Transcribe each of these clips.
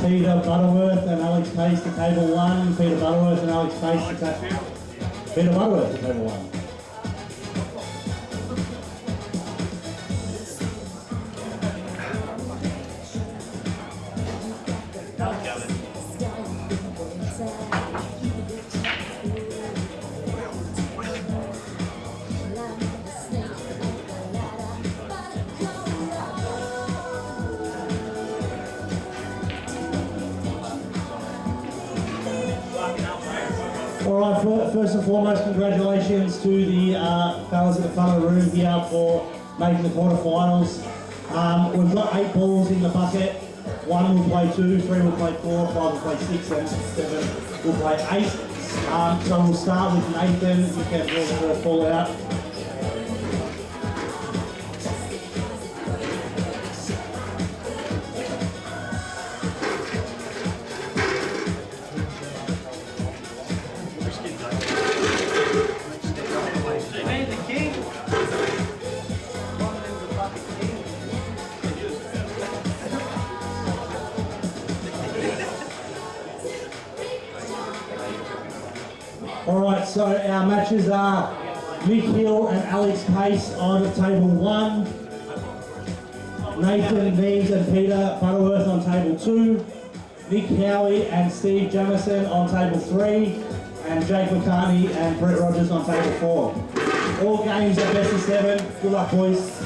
Peter Butterworth and Alex Pace to table 1. Peter Butterworth and Alex Pace to Peter Butterworth to table 1. Alright, first and foremost, congratulations to the fellas at the front of the room here for making the quarterfinals. We've got 8 balls in the bucket. 1 will play 2, 3 will play 4, 5 will play 6, and 7 will play 8. So we'll start with Nathan. You can draw the ball out. Alright, so our matches are Nick Hill and Alex Pace on table 1, Nathan Means and Peter Butterworth on table 2, Nick Howie and Steve Jamison on table 3, and Jake McCartney and Brett Rogers on table 4. All games are best of 7. Good luck, boys.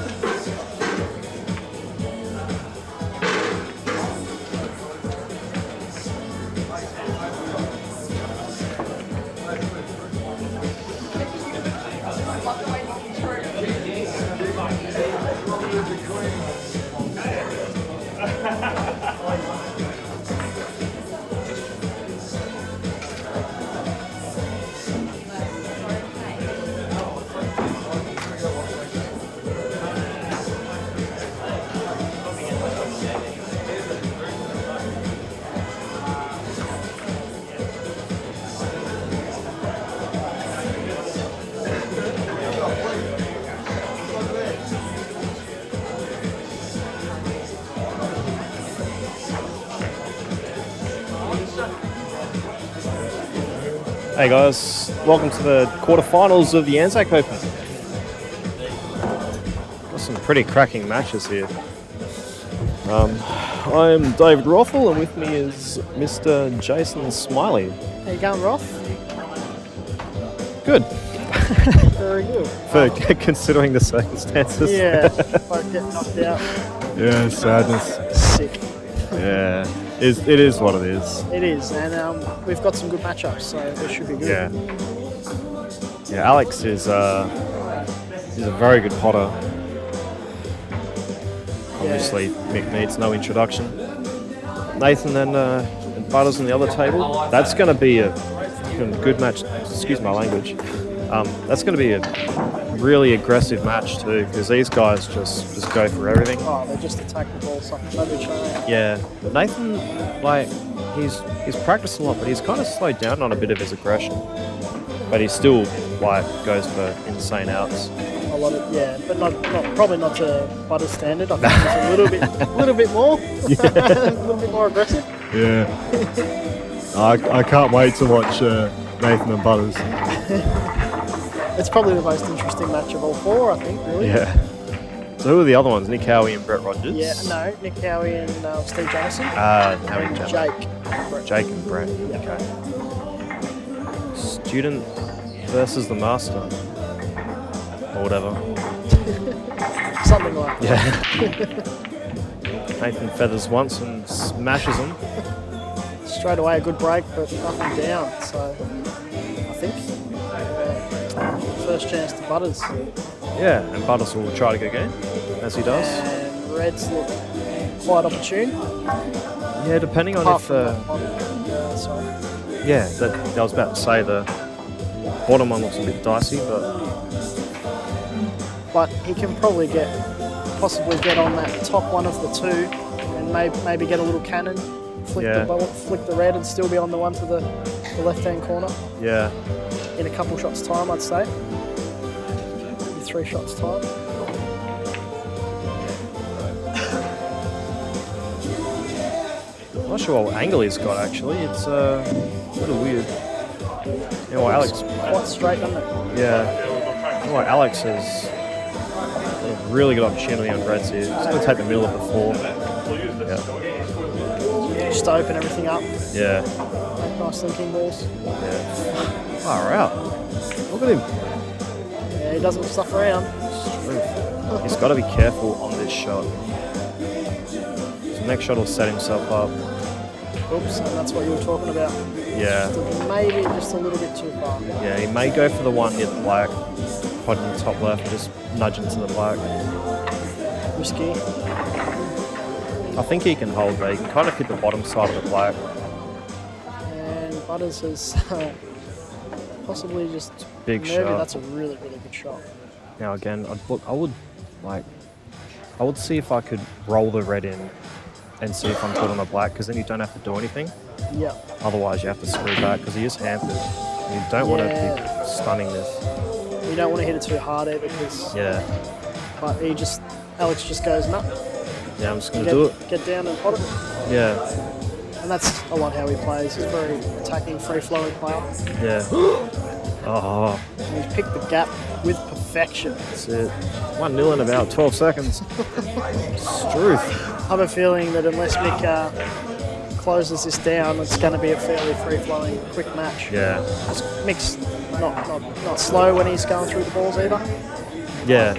Hey guys, welcome to the quarterfinals of the Anzac Open. Got some pretty cracking matches here. I'm David Rothel, and with me is Mr. Jason Smiley. How you going, Roth? Good. Very good. For considering the circumstances. Yeah, like getting knocked out. Yeah, sadness. Sick. Yeah, it is what it is. It is, and we've got some good matchups, so it should be good. Yeah. Yeah, Alex is a very good potter. Obviously, Mick needs no introduction. Nathan and Butters on the other table. That's going to be a good match. Excuse my language. That's going to be a really aggressive match too, because these guys just go for everything. Oh, they just attack the ball something over each other. Yeah, but Nathan, like, he's practiced a lot, but he's kind of slowed down on a bit of his aggression. But he still goes for insane outs. A lot of but probably not to Butters standard. I think he's a little bit more, a little bit more aggressive. Yeah. I can't wait to watch Nathan and Butters. It's probably the most interesting match of all 4, I think, really. Yeah. So who are the other ones? Nick Howie and Brett Rogers? Yeah, no, Nick Howie and Steve Jamison. Howie and Jake. Jake and Brett. Yeah. Okay. Student versus the master. Or whatever. Something like that. Yeah. Nathan feathers once and smashes them. Straight away a good break, but nothing down, so I think first chance to Butters. Yeah, and Butters will try to go again, as he does. And Reds look quite opportune. Yeah, depending on Apart if... sorry. Yeah, I was about to say the bottom one looks a bit dicey, but he can probably possibly get on that top one of the 2 and maybe get a little cannon, flick the red and still be on the one to the left-hand corner. Yeah. In a couple shots time, I'd say. Maybe 3 shots time. I not sure what angle he's got actually. It's a little weird. You know what, Alex? Quite straight, doesn't it? Yeah. You know what, Alex has a really good opportunity on reds here. He's going to take the middle of the four. Yeah. Just to open everything up. Yeah. Make nice linking balls. Yeah. Far out. Look at him. Yeah, he doesn't stuff around. He's got to be careful on this shot. So next shot will set himself up. Oops, and that's what you were talking about. Yeah. Maybe just a little bit too far. Yeah, he may go for the one near the black, pot in the top left, just nudge into the black. Risky. I think he can hold there. He can kind of hit the bottom side of the black. And Butters has possibly just Big maybe shot. that's a really, really good shot. Now again, I would see if I could roll the red in and see if I'm put on the black, because then you don't have to do anything. Yeah. Otherwise, you have to screw back because he is hampered. You don't want to be stunning this. You don't want to hit it too hard either, because. Yeah. But Alex just goes no. Yeah, I'm just going to do it. Get down and pot it. Yeah. And that's a lot how he plays. He's a very attacking, free-flowing player. Yeah. Oh. And he's picked the gap with perfection. That's it. 1-0 in about 12 seconds. Struth. I have a feeling that unless Mick closes this down, it's going to be a fairly free-flowing, quick match. Yeah. Mick's not slow when he's going through the balls either. Yeah.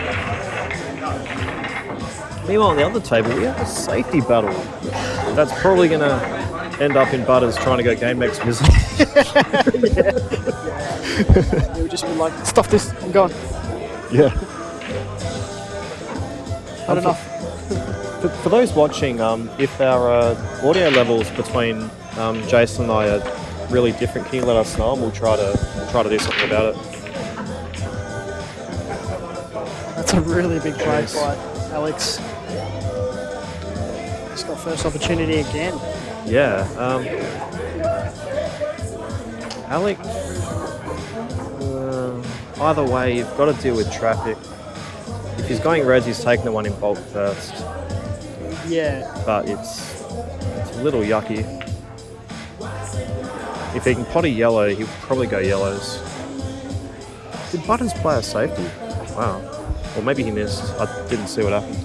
Meanwhile, on the other table, we have a safety battle. That's probably going to end up in Butters trying to go game next visit. He'll just be like, "Stop this, I'm going." Yeah. Not enough. For those watching, if our audio levels between Jason and I are really different, can you let us know and we'll try to do something about it? That's a really big play by Alex. He's got first opportunity again. Yeah. Alex, either way, you've got to deal with traffic. If he's going reds, he's taking the one in bulk first. Yeah. But it's a little yucky. If he can pot a yellow, he'll probably go yellows. Did Butters play a safety? Wow. Or maybe he missed. I didn't see what happened.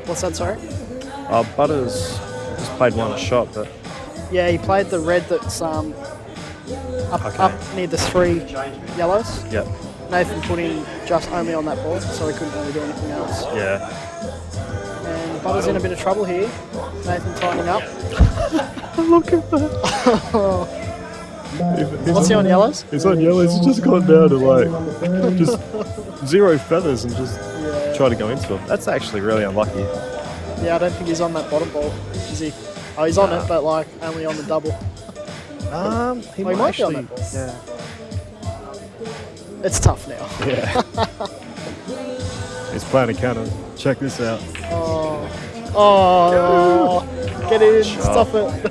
What's that, sorry? Butters just played one shot, but... Yeah, he played the red that's up near the 3 yellows. Yep. Nathan put in just only on that ball, so he couldn't really do anything else. Yeah. And Butters in a bit of trouble here. Nathan tightening up. Look at that. What's he on yellows? He's on yellows. He's just gone down to just 0 feathers and just try to go into him. That's actually really unlucky. Yeah, I don't think he's on that bottom ball, is he? Oh, he's on it, but like only on the double. He might might be on actually. that ball. Yeah. It's tough now. Yeah. He's playing a cannon. Check this out. Oh, get in, stop it.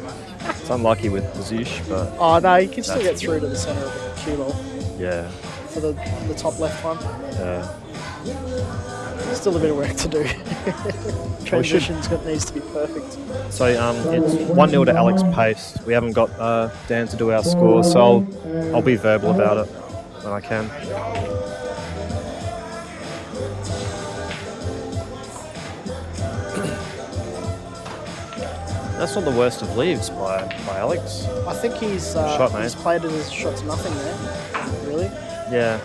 It's unlucky with Zish, but... Oh no, you can still get through to the centre of the cue ball Yeah. for the top left one. Yeah. Still a bit of work to do. Transitions needs to be perfect. So it's 1-0 to Alex Pace. We haven't got Dan to do our score, so I'll be verbal about it when I can. That's not the worst of leaves by Alex. I think he's played it as a shot to nothing there, really. Yeah.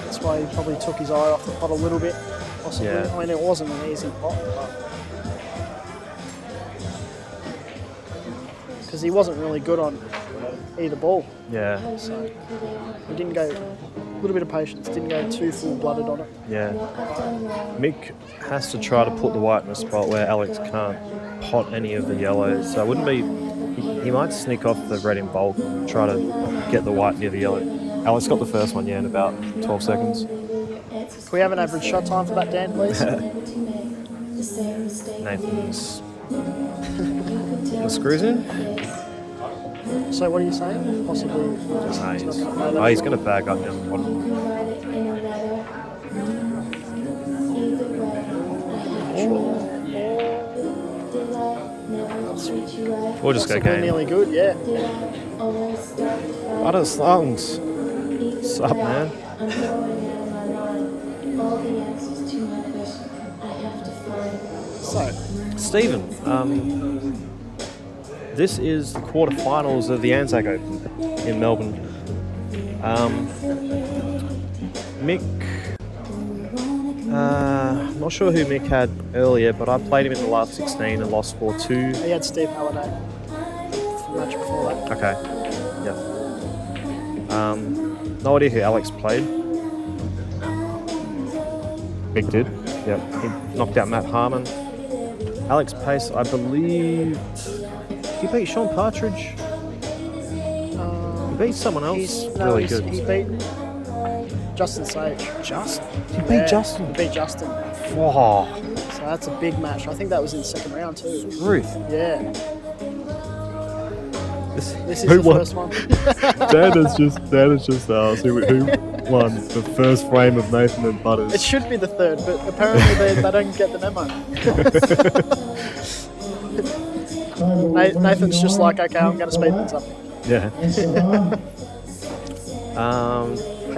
That's why he probably took his eye off the pot a little bit, possibly. Yeah. I mean, it wasn't an easy pot, because he wasn't really good on either ball. Yeah. So he didn't go, a little bit of patience, didn't go too full-blooded on it. Yeah. Mick has to try to put the white in a spot where Alex can't pot any of the yellows. So it wouldn't be... He might sneak off the red in bulk and try to get the white near the yellow. Alex got the first one, in about 12 seconds. Can we have an average shot time for that, Dan, please? Nathan's... the screws in? So what are you saying? Possibly... He's going to bag up down the bottom. We'll just go possibly game. nearly good, yeah. Butters Lungs. What's up, man? So, Stephen, this is the quarterfinals of the Anzac Open in Melbourne. Mick, not sure who Mick had earlier, but I played him in the last 16 and lost 4-2. he had Steve Halliday for the match before that. Okay, yeah. No idea who Alex played. Mick did, yep. He knocked out Matt Harmon. Alex Pace, I believe, did he beat Sean Partridge? He beat someone else really good. He beat Justin Sage. He beat Justin? He beat Justin. Wow. So that's a big match. I think that was in the second round too. Ruth. Yeah. This is Who the won? first one. Dan has just asked who won the first frame of Nathan and Butters. It should be the third, but apparently they don't get the memo. Nathan's just like, okay, I'm going to speed things up. Yeah. Pace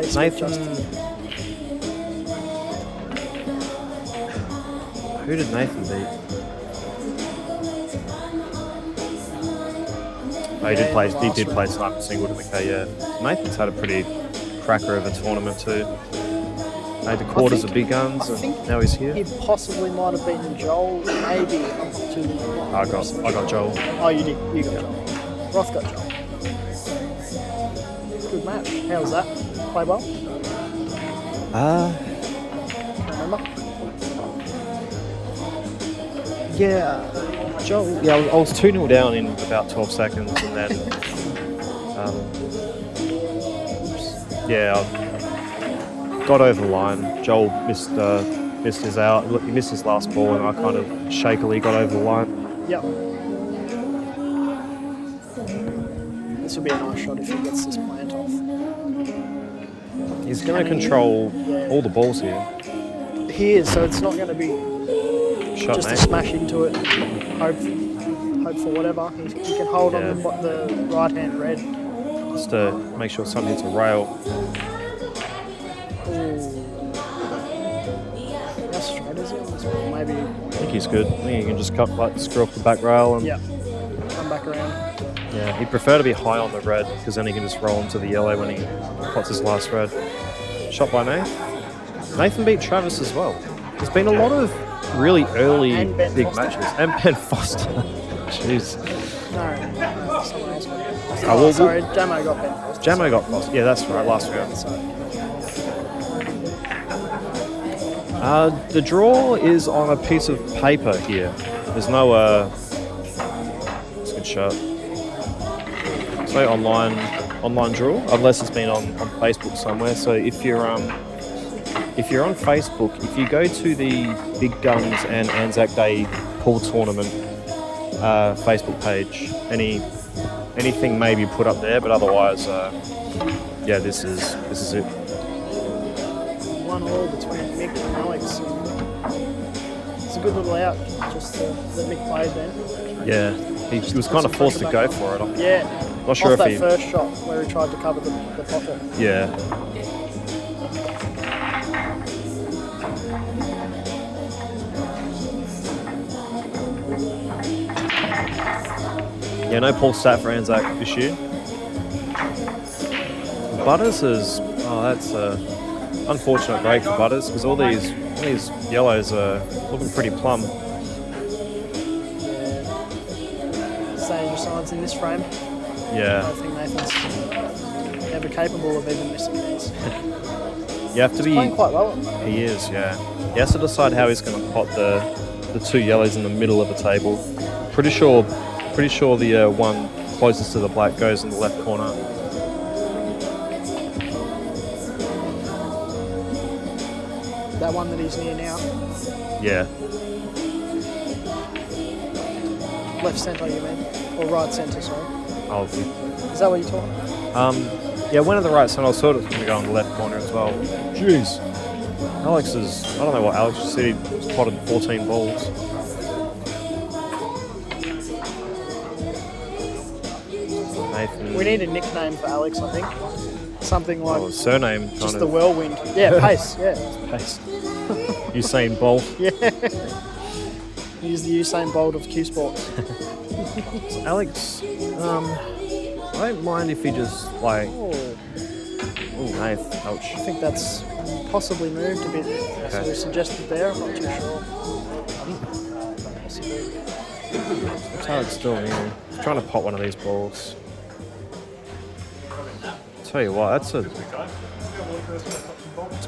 with Nathan. Justin. Who did Nathan beat? Oh, he did play Sniper Single to McKay, yeah. Nathan's had a pretty cracker of a tournament too. Made the quarters of big guns, I and think now he's here. He possibly might have beaten Joel, maybe. I'm not too I got Joel. Oh, you did. You got Joel. Roth got Joel. Good match. How was that? Play well? Can't remember. Yeah, Joel. Yeah, I was 2-0 down in about 12 seconds, and then, I got over the line. Joel missed his out. He missed his last ball, and I kind of shakily got over the line. Yep. This will be a nice shot if he gets this plant off. He's going to control all the balls here. He is, so it's not going to be Shot, just mate. to smash into it. Hope for whatever. He can hold on the right hand red. Just to make sure something hits a rail. How straight is he on this ball? Maybe. I think he's good. I think he can just screw off the back rail and Come back around. yeah, he'd prefer to be high on the red because then he can just roll into the yellow when he pots his last red. Shot by Nathan. Nathan beat Travis as well. There's been a lot of really early And Ben big Foster. matches. And Ben Foster. Jeez. No, someone else got Ben Foster. Oh, well, sorry, Jamo got Ben Foster. Jamo got Foster. Yeah, that's right, last round. The draw is on a piece of paper here. There's no, it's a good shot. So online draw, unless it's been on Facebook somewhere. So if you're on Facebook, if you go to the Big Guns and Anzac Day pool tournament Facebook page, anything may be put up there, but otherwise, this is it. 1-1 between Mick and Alex. It's a good little out, just that Mick played then. Yeah, he was kind of forced to go for it. Yeah. Not sure Off if that he. first shot where he tried to cover the pocket. Yeah. Yeah, no Paul Stat for Anzac this year. Butters is, that's a unfortunate break for Butters because all these yellows are looking pretty plumb. Danger signs in this frame. I Yeah, don't think Nathan's ever capable of even missing these. you have to be. Playing quite well. He is, yeah. He has to decide how he's going to pot the two yellows in the middle of the table. Pretty sure the one closest to the black goes in the left corner. That one that he's near now. Yeah. Left centre, you mean? Or right centre, sorry. I'll Is that what you're talking about? yeah, went to the right side. I was sort of going to go in the left corner as well. Jeez. Alex is, I don't know what Alex said, he potted 14 balls. Nathan. We need a nickname for Alex, I think. Something like Oh, surname kind just of. the whirlwind. Yeah, Pace. Yeah. Pace. Usain Bolt. Yeah. He's the Usain Bolt of Q Sports. So Alex, I don't mind if he just like. Oh, Nath. Ouch. I think that's possibly moved a bit. So we suggested there. I'm not too sure. Possibly. What's Alex doing here? He's trying to pop one of these balls. Tell you what, it's a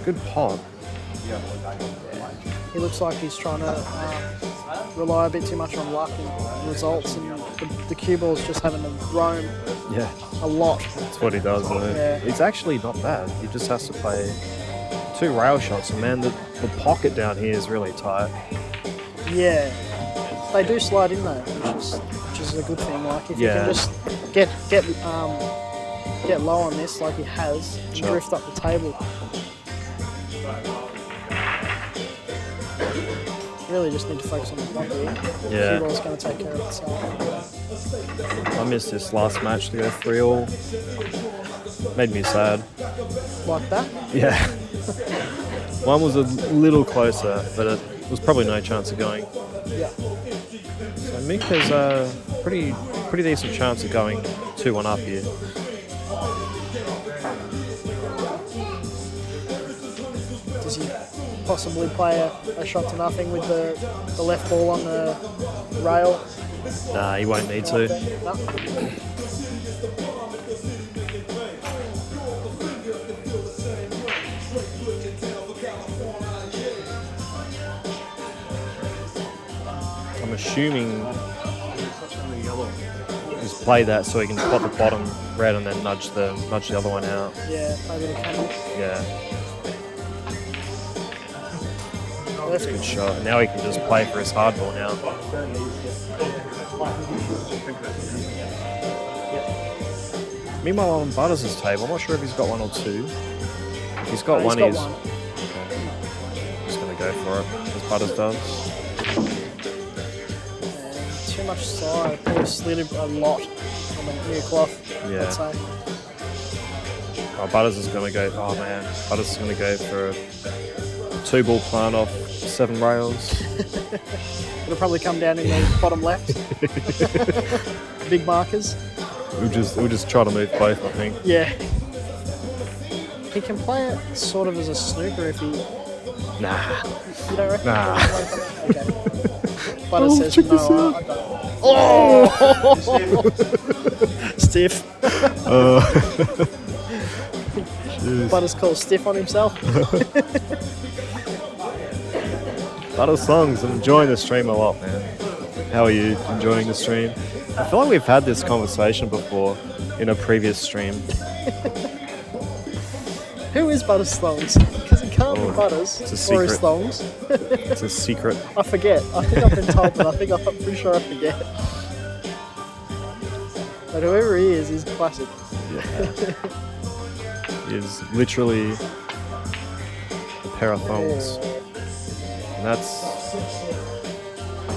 good pot. He looks like he's trying to rely a bit too much on luck and results, and the cue ball's just having to roam Yeah, a lot. that's what he does. Though. Yeah. It's actually not bad. He just has to play 2 rail shots, and man, the pocket down here is really tight. Yeah, they do slide in though, which is a good thing. Like if you Yeah. can just get low on this, like he has, and Sure. drift up the table. Really just need to focus on the block here. Yeah. The cue ball's going to take care of itself. I missed this last match to go 3-all. Made me sad. Like that. Yeah. One was a little closer, but it was probably no chance of going. Yeah. So Mick has a pretty decent chance of going 2-1 up here. Does he possibly play a shot to nothing with the left ball on the rail? Nah, he won't need to. No. I'm assuming he's played that so he can pot the bottom red and then nudge the other one out. Yeah, maybe the camel. Yeah, That's good shot. And now he can just play for his hardball now. Meanwhile, on Butters' table, I'm not sure if he's got 1 or 2. If he's got one, got he's one. okay. Just gonna go for it, as Butters does. And too much side. Probably slid a lot on the near cloth. Yeah. I'd say. Oh, Butters is gonna go. Oh man, Butters is gonna go for a 2-ball plant off 7 rails. It'll probably come down in the bottom left. Big markers. We'll just try to move both, I think. Yeah. He can play it sort of as a snooker if he. Nah. You don't reckon? Nah. Okay. Butter says check no. this out. I don't. Oh! Stiff. Butter's called stiff on himself. Butters songs. I'm enjoying the stream a lot, man. How are you enjoying the stream? I feel like we've had this conversation before in a previous stream. Who is Butters Thongs? Because it can't be Butters it's a or his secret. thongs. It's a secret. I forget. I think I've been told, but I'm pretty sure I forget. But whoever he is, he's classic. Yeah. Is literally a pair of thongs. And that's.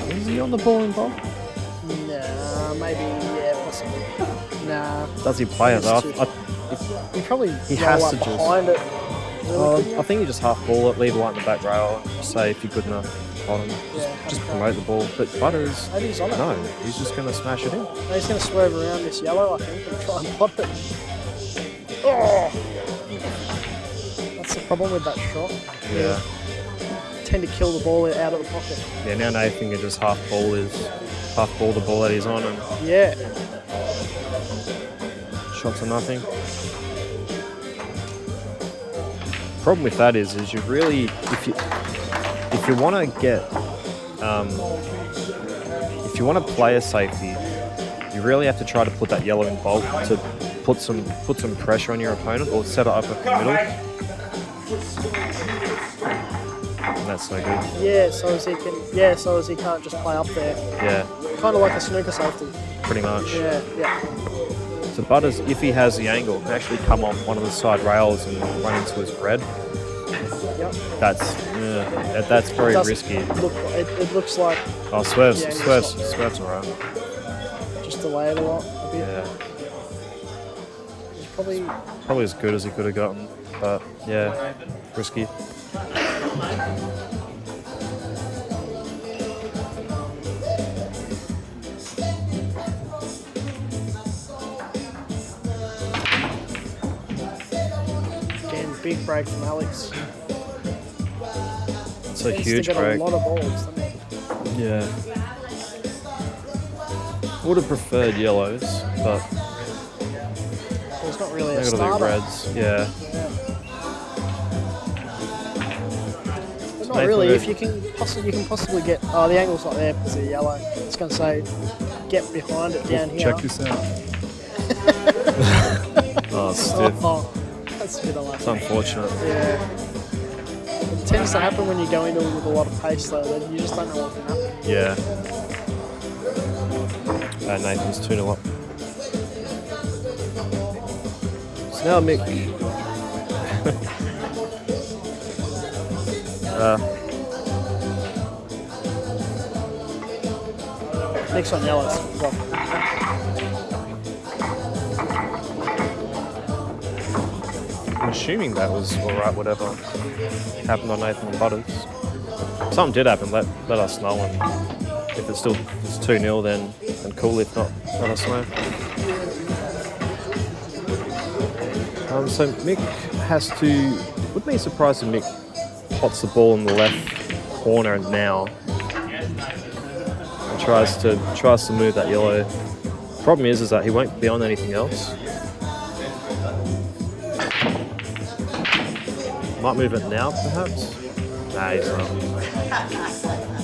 Is he on the ball involved? Nah, maybe, yeah, possibly. Nah. Does he play it though? He probably He roll has up to just- behind it. I think you just half ball it, leave one in the back rail, say if you're good enough bottom, just promote the ball. But Butters, Maybe he's on it. no, he's just going to smash it in. No, he's going to swerve around this yellow, I think, and try and pot it. Oh! That's the problem with that shot. Yeah. Tend to kill the ball out of the pocket. Yeah, now Nathan can just half ball the ball that he's on and Yeah. shots are nothing. Problem with that is you really, if you want to get, if you want to play a safety, you really have to try to put that yellow in bulk to put some pressure on your opponent or set it up at the middle. And that's no good. Yeah, so as he can't just play up there. Yeah, Kind of like a snooker safety. pretty much. Yeah, yeah. So Butters, if he has the angle, can actually come off one of the side rails and run into his red. Yep. That's very Doesn't risky. It looks like Oh, swerves Yeah, alright. just delay it a lot. A bit. Yeah. Probably as good as he could have gotten, but yeah, risky. Again, big break from Alex. It's a He's huge still got break. a lot of balls, doesn't he? Yeah. Would have preferred yellows, but Well, it's not really a they're gonna starter. do reds. Yeah. But not really. If you can possibly get. Oh, the angle's not there because of the yellow. It's going to say, get behind it down here. Check this out. Oh, stiff. Oh, that's a bit unlucky. It's unfortunate. Yeah. It tends to happen when you go into it with a lot of pace, though. That you just don't know what can happen. Yeah. Nathan's 2-0 up. So now Mick. Next on yellows. Well, I'm assuming that was alright, whatever happened on Nathan and Butters. Something did happen, let us know. And if it's still 2-0, then cool. If not, let us know. So Mick has to. Would be surprised if Mick pots the ball in the left corner now and tries to move that yellow. Problem is that he won't be on anything else. Might move it now, perhaps. Nah, he's not.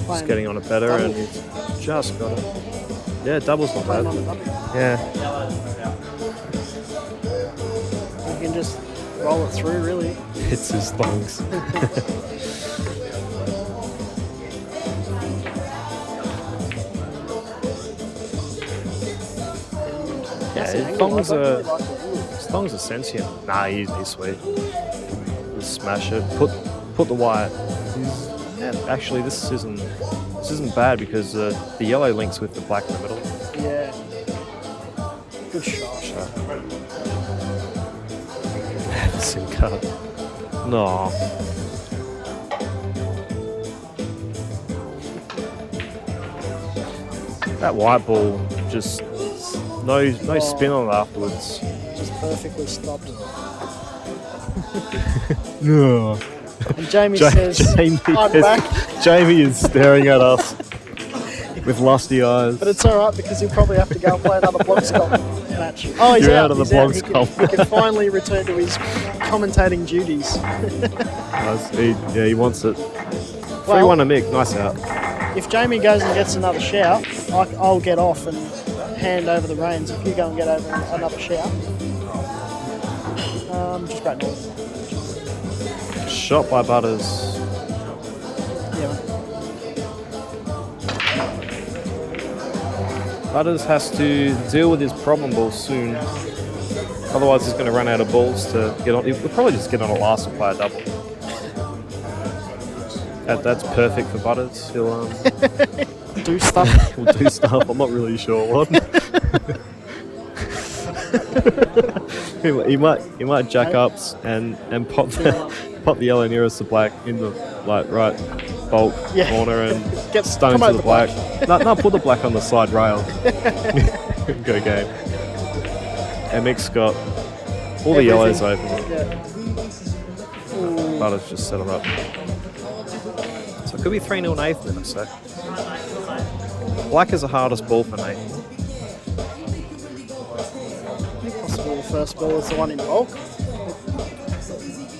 Just getting on it better, double. and he's just got it. Yeah, double's not bad. Yeah. You can just roll it through, really. Hits his lungs. Yeah, as long as it's sentient. Nah, he's sweet. Just smash it. Put the white. Yeah, actually, this isn't bad because the yellow links with the black in the middle. Yeah. Good shot. SIM card. No. That white ball just no spin on it afterwards. Just perfectly stopped. No. And Jamie says, I'm back. Jamie is staring at us with lusty eyes. But it's alright because he'll probably have to go and play another Blogs Comp match. Oh, he's You're out out of the he's out. Blogs Comp. He can finally return to his commentating duties. He wants it. 3-1 to Mick, nice out. If Jamie goes and gets another shout, I'll get off and hand over the reins. If you go and get over another shout, just great north. Shot by Butters. Yeah. Butters has to deal with his problem ball soon. Otherwise, he's going to run out of balls to get on. He'll probably just get on a last and play a double. That's perfect for Butters. He'll Do stuff. he'll do stuff. I'm not really sure what. he might jack ups and pop the yellow nearest the black in the right bulk corner and Get stun into the black. No, put the black on the side rail. Go game. And Mick's got all the yellows open. Yeah. Butters just set it up. So it could be 3-0 Nathan in a sec. Black is the hardest ball for Nathan. Possibly the first ball is the one in bulk.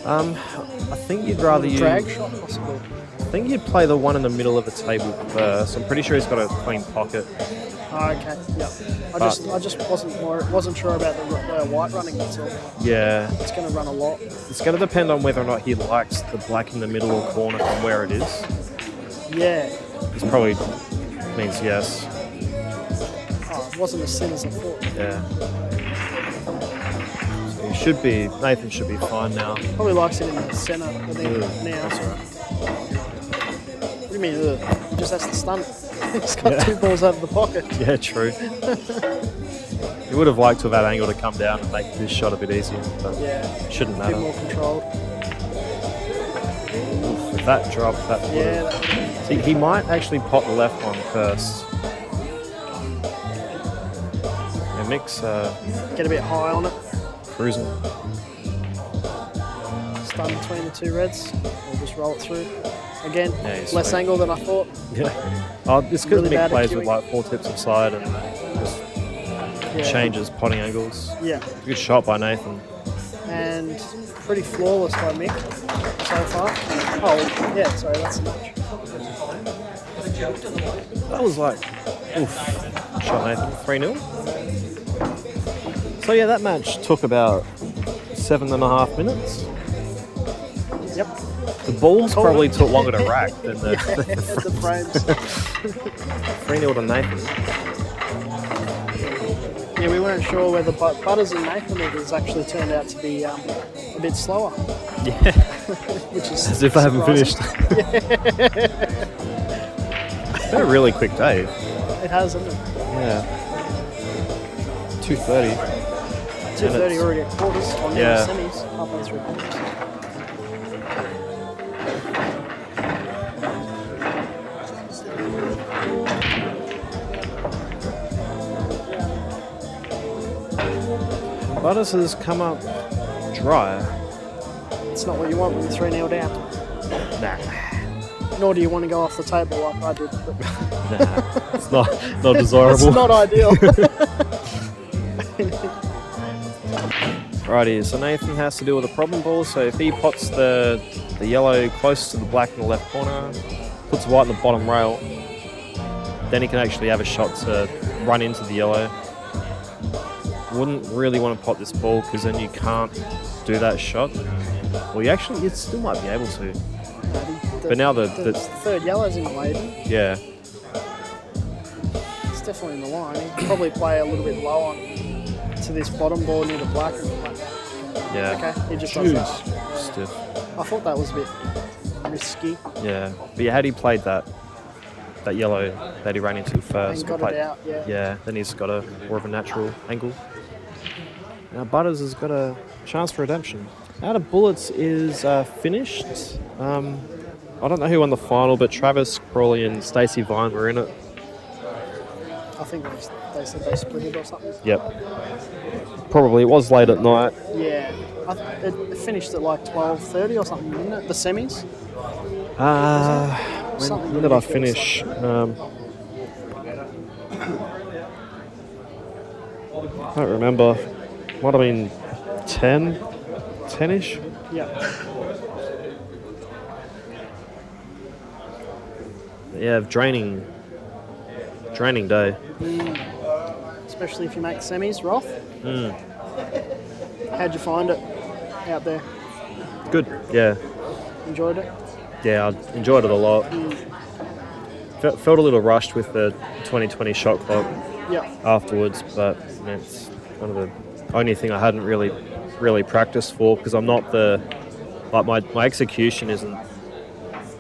I think you'd rather Drag shot, possibly. I think you'd play the one in the middle of the table first. I'm pretty sure he's got a clean pocket. Oh, okay. Yeah. I just wasn't sure about the white running. That's all. Yeah. It's going to run a lot. It's going to depend on whether or not he likes the black in the middle or corner from where it is. Yeah. This probably means yes. Oh, it wasn't as thin as I thought. Yeah. So Nathan should be fine now. Probably likes it in the centre, I think, now. That's all right. What do you mean, ugh? He just has to stun it. He's got two balls out of the pocket. Yeah, true. He would have liked to have that angle to come down and make this shot a bit easier, but shouldn't A bit matter. more controlled. If that dropped, that would Yeah. have. See, he might actually pot the left one first. Yeah, Mick's Get a bit high on it. cruising. Stun between the two reds. We'll just roll it through. Again, Yeah, he's less sweet. angle than I thought. Yeah. Oh, it's because Really Mick bad at plays with queuing. like 4 tips of side and just Yeah. changes potting angles. Yeah. Good shot by Nathan. And pretty flawless by Mick so far. Oh, yeah, sorry, that's a match. That was like, oof. Shot Nathan, 3-0. So yeah, that match took about 7.5 minutes. Yep. The balls Called probably it. took longer to rack than the The frames. 3-0 to Nathan. Yeah, we weren't sure whether Butters and Nathan has actually turned out to be a bit slower, Yeah, which is as if I haven't surprising. finished. It's been a really quick day. It has, hasn't it? Yeah. 2:30. 2:30 already at quarters on the Yeah. semis, halfway through quarters. Butters has come up dry. It's not what you want when you're 3-0 down. Nah. Nor do you want to go off the table like I did. But Nah. It's not desirable. it's not ideal. Righty, so Nathan has to deal with a problem ball. So if he pots the yellow close to the black in the left corner, puts the white in the bottom rail, then he can actually have a shot to run into the yellow. Wouldn't really want to pot this ball because then you can't do that shot. Well, you still might be able to. But now the third yellow's in the way, isn't it? Yeah, It's definitely in the line. He could probably play a little bit low on to this bottom ball near the black. yeah. Okay, he just does that. Stiff. I thought that was a bit risky. Yeah, but yeah, had he played that yellow that he ran into first, And got played- it out, yeah. then he's got a more of a natural angle. Now Butters has got a chance for redemption. Out of bullets is finished. I don't know who won the final, but Travis Crawley and Stacey Vine were in it. I think they said they split it or something. Yep. Probably. It was late at night. Yeah. It finished at like 12:30 or something, didn't it? The semis? Something When did I ridiculous finish? I don't remember. Might have been 10-ish. Yeah. Yeah, draining day. Especially if you make semis, Roth. Mm. How'd you find it out there? Good. Yeah. Enjoyed it? Yeah, I enjoyed it a lot. Felt a little rushed with the 2020 shot clock Yeah. afterwards, but it's kind of the only thing I hadn't really practiced for because I'm not my execution isn't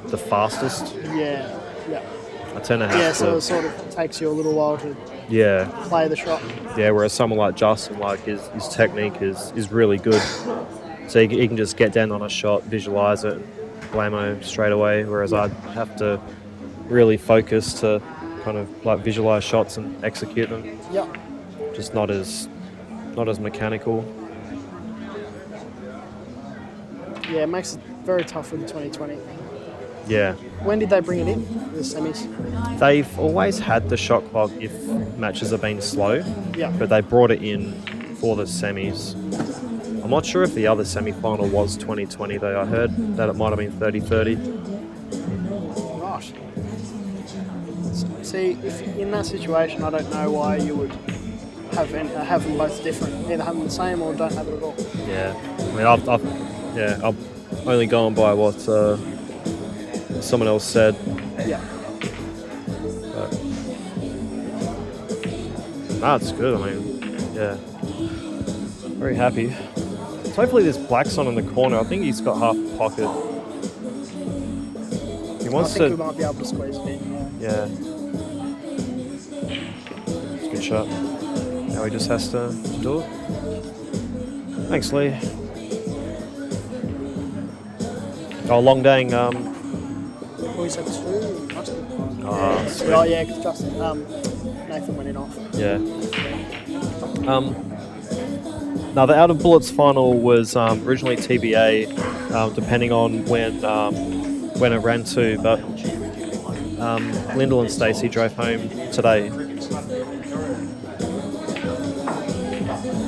the fastest. Yeah. Yeah. I tend to have Yeah, to. so it sort of takes you a little while to Yeah, play the shot. yeah. Whereas someone like Justin, like his technique is really good, so he can just get down on a shot, visualize it, blammo straight away. Whereas I have to really focus to kind of like visualize shots and execute them. Yeah. Just not as mechanical. Yeah, it makes it very tough with the 2020. Yeah, When did they bring it in, the semis? they've always had the shot clock if matches have been slow, Yeah. but they brought it in for the semis. I'm not sure if the other semi-final was 2020 though. I heard that it might have been 30-30. Right. See, if in that situation, I don't know why you would have them both different. Either have them the same or don't have it at all. Yeah, I mean, I'm only going by what someone else said. Yeah. Nah, it's good. I mean, yeah, very happy. So hopefully this black's on in the corner. I think he's got half the pocket. He I wants think we to. might be able to squeeze it in. Yeah. It's a good shot. Now he just has to do it. Thanks, Lee. Oh, Long Dang. Always had 2. Sweet. Oh yeah, because Justin, Nathan went in off. Yeah. Now the Out of Bullets final was originally TBA, depending on when it ran to, but Lyndall and Stacey drove home today.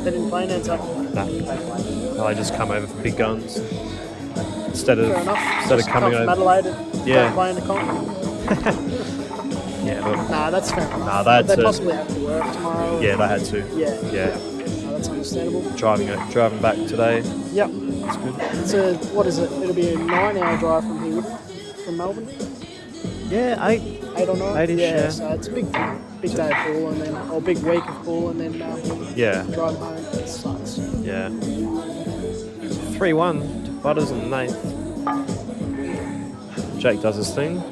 They didn't play in Anzac. No, they just come over for big guns instead of Fair enough. coming From over. Adelaide and Yeah. playing the comp. Yeah, but Nah, that's fair enough. Nah, they had They to- possibly have to work tomorrow. yeah, they had to. Yeah. Yeah, No, that's understandable. driving back today. Yep. That's good. It's what is it? It'll be a 9-hour drive from here, wouldn't it? From Melbourne. Yeah, 8 or 9. 8-ish, yeah. So it's a big day of pool and then, or big week of pool and then yeah, driving home. It sucks. yeah. 3-1 to Butters and Nath. Jake does his thing.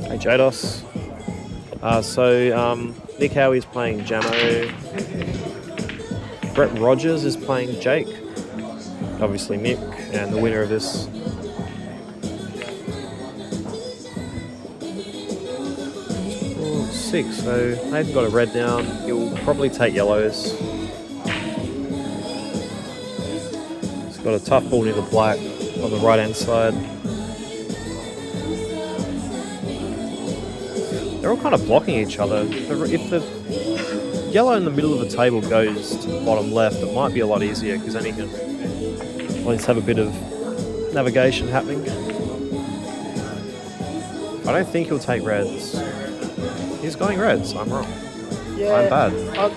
Hey, Jados. Nick Howie's playing Jamo. Brett Rogers is playing Jake. Obviously Nick, and the winner of this. Oh, 6, so they've got a red down. He'll probably take yellows. He's got a tough ball near the black on the right hand side. They're all kind of blocking each other. If the yellow in the middle of the table goes to the bottom left, it might be a lot easier because then he can at least have a bit of navigation happening. I don't think he'll take reds. He's going reds. I'm wrong. Yeah. I'm bad. I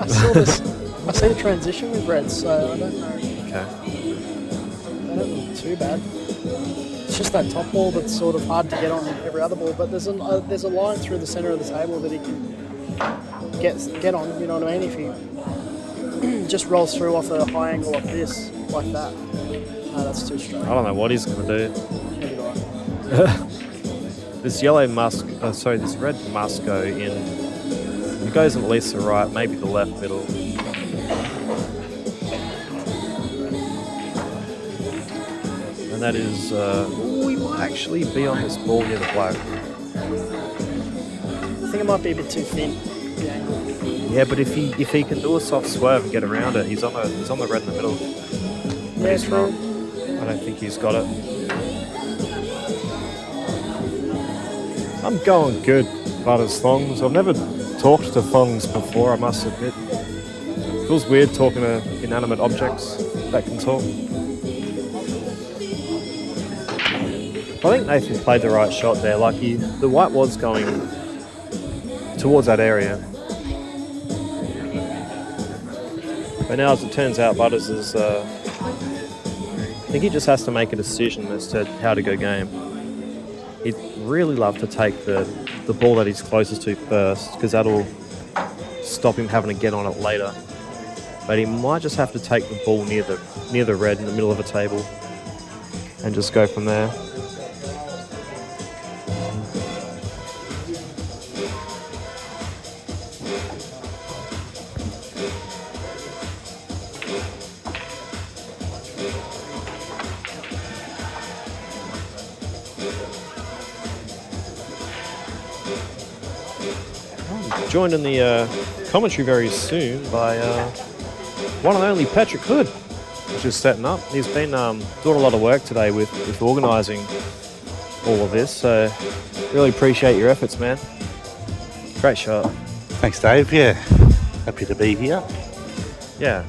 saw this. I see the transition with reds, so I don't know. Okay. They don't look too bad. It's just that top ball that's sort of hard to get on every other ball, but there's a line through the centre of the table that he can get on, you know what I mean? If he just rolls through off a high angle like this, like that. No, that's too straight. I don't know what he's going to do. Neither do I. This red must go in. It goes at least the right, maybe the left middle. And that is, we might actually be on this ball near the black. I think it might be a bit too thin, the angle. Yeah, but if he can do a soft swerve and get around it, he's on the red in the middle. Yeah, He's true. not. I don't think he's got it. I'm going good, Butters Thongs. I've never talked to Thongs before, I must admit. Feels weird talking to inanimate objects that can talk. I think Nathan played the right shot there. Like the white was going towards that area. But now, as it turns out, Butters is. I think he just has to make a decision as to how to go game. He'd really love to take the ball that he's closest to first, because that'll stop him having to get on it later. But he might just have to take the ball near the red in the middle of a table and just go from there. Joined in the commentary very soon by one and only Patrick Hood, who's just setting up. He's been doing a lot of work today with organising all of this, so really appreciate your efforts, man. Great shot. Thanks, Dave. Yeah, happy to be here. Yeah.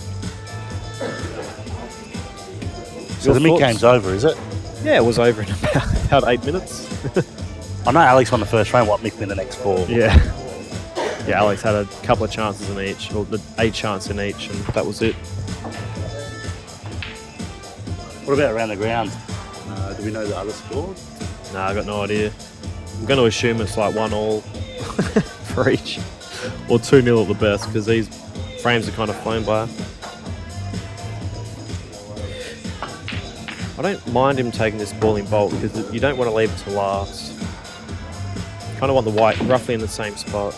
So Your the mid thoughts? game's over, is it? Yeah, it was over in about 8 minutes. I know Alex won the first round. What, Mick win the next 4? Yeah. Yeah, Alex had a couple of chances in each, or a chance in each, and that was it. What about around the ground? Do we know the other score? No, I got no idea. I'm going to assume it's like 1-1 for each, or 2-0 at the best, because these frames are kind of flown by. I I don't mind him taking this ball in bulk because you don't want to leave it to last. Kind of want the white roughly in the same spot.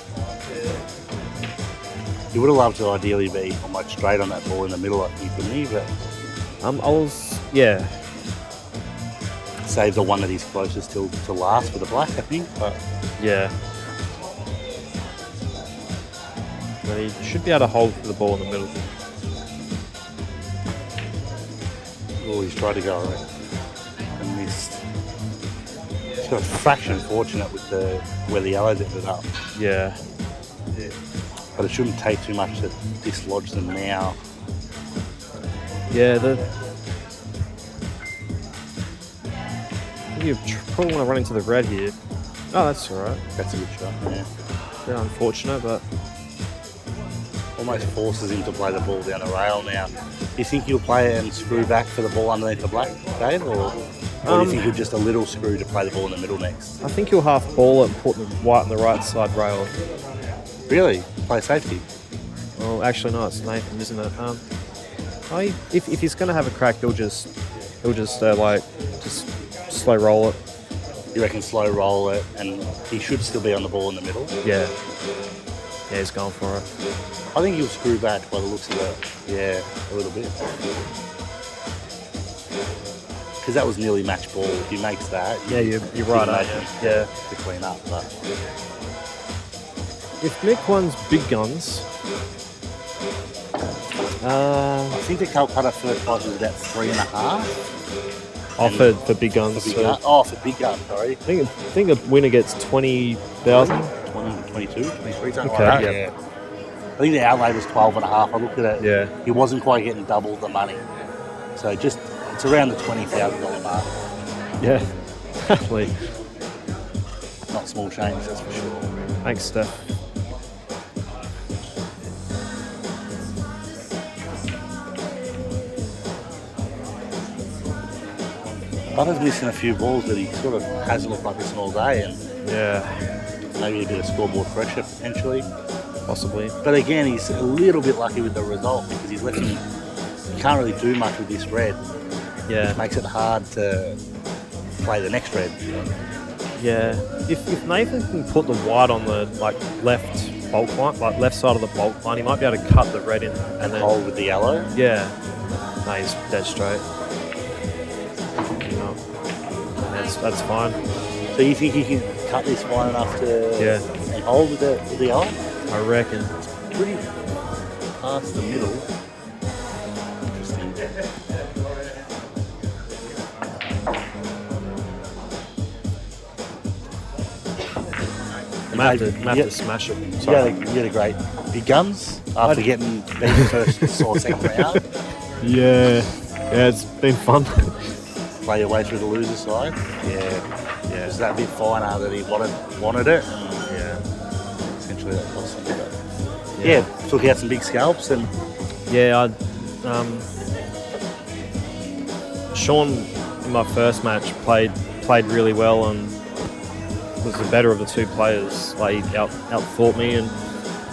He would have loved to ideally be almost straight on that ball in the middle, I think, wouldn't he? But yeah. save the one that he's closest to last for the black, I think. But Yeah. But he should be able to hold the ball in the middle. oh, he's tried to go around and missed. He's got a fraction fortunate with where the yellows ended up. Yeah. But it shouldn't take too much to dislodge them now. Yeah, you probably want to run into the red here. Oh, that's alright. That's a good shot, yeah. Bit unfortunate, but Almost forces him to play the ball down the rail now. Do you think he'll play it and screw back for the ball underneath the black, Dave? Or do you think he'll just a little screw to play the ball in the middle next? I think he'll half ball it and put the white on the right side rail. Really? Play safety? Well, actually, no, it's Nathan, isn't it? If he's going to have a crack, he'll just slow roll it. You reckon slow roll it and he should still be on the ball in the middle? Yeah. Yeah, he's going for it. I think he'll screw back by the looks of it. Yeah, a little bit. Because that was nearly match ball. If he makes that, Yeah, you're right, aren't you? Yeah. to clean up. But If Mick wants big guns, I think the Calcutta first prize was about 3.5. offered for big guns. For big so gun. Oh, for big gun, sorry. I think a winner gets 20,000. 20, 22, 23, something Okay, like that. yeah. Yeah. I think the outlay was 12.5. I looked at it. Yeah. He wasn't quite getting double the money. So it's around the $20,000 mark. Yeah, definitely. Not small change, that's for sure. Thanks, Steph. Butter's missing a few balls that he sort of hasn't looked like missing all day, and Yeah, maybe a bit of scoreboard pressure potentially. possibly. But again, he's a little bit lucky with the result because he's left him. He can't really do much with this red. Yeah, Which makes it hard to play the next red. yeah. If Nathan can put the white on the left bulk line, left side of the bulk line, he might be able to cut the red in and then. Hold with the yellow. Yeah. No, he's dead straight. No. That's fine. So you think he can cut this fine enough to and hold with the yellow? I reckon. Pretty past the middle. Interesting. I might have to smash it. You Sorry. had a great big guns after getting beat the first or second round. Yeah, it's been fun. Play your way through the loser side. Yeah. Was that a bit finer that he wanted it? And Yeah. essentially that cost him. But yeah, took out some big scalps and Yeah, Sean in my first match played really well and was the better of the two players. He outthought me and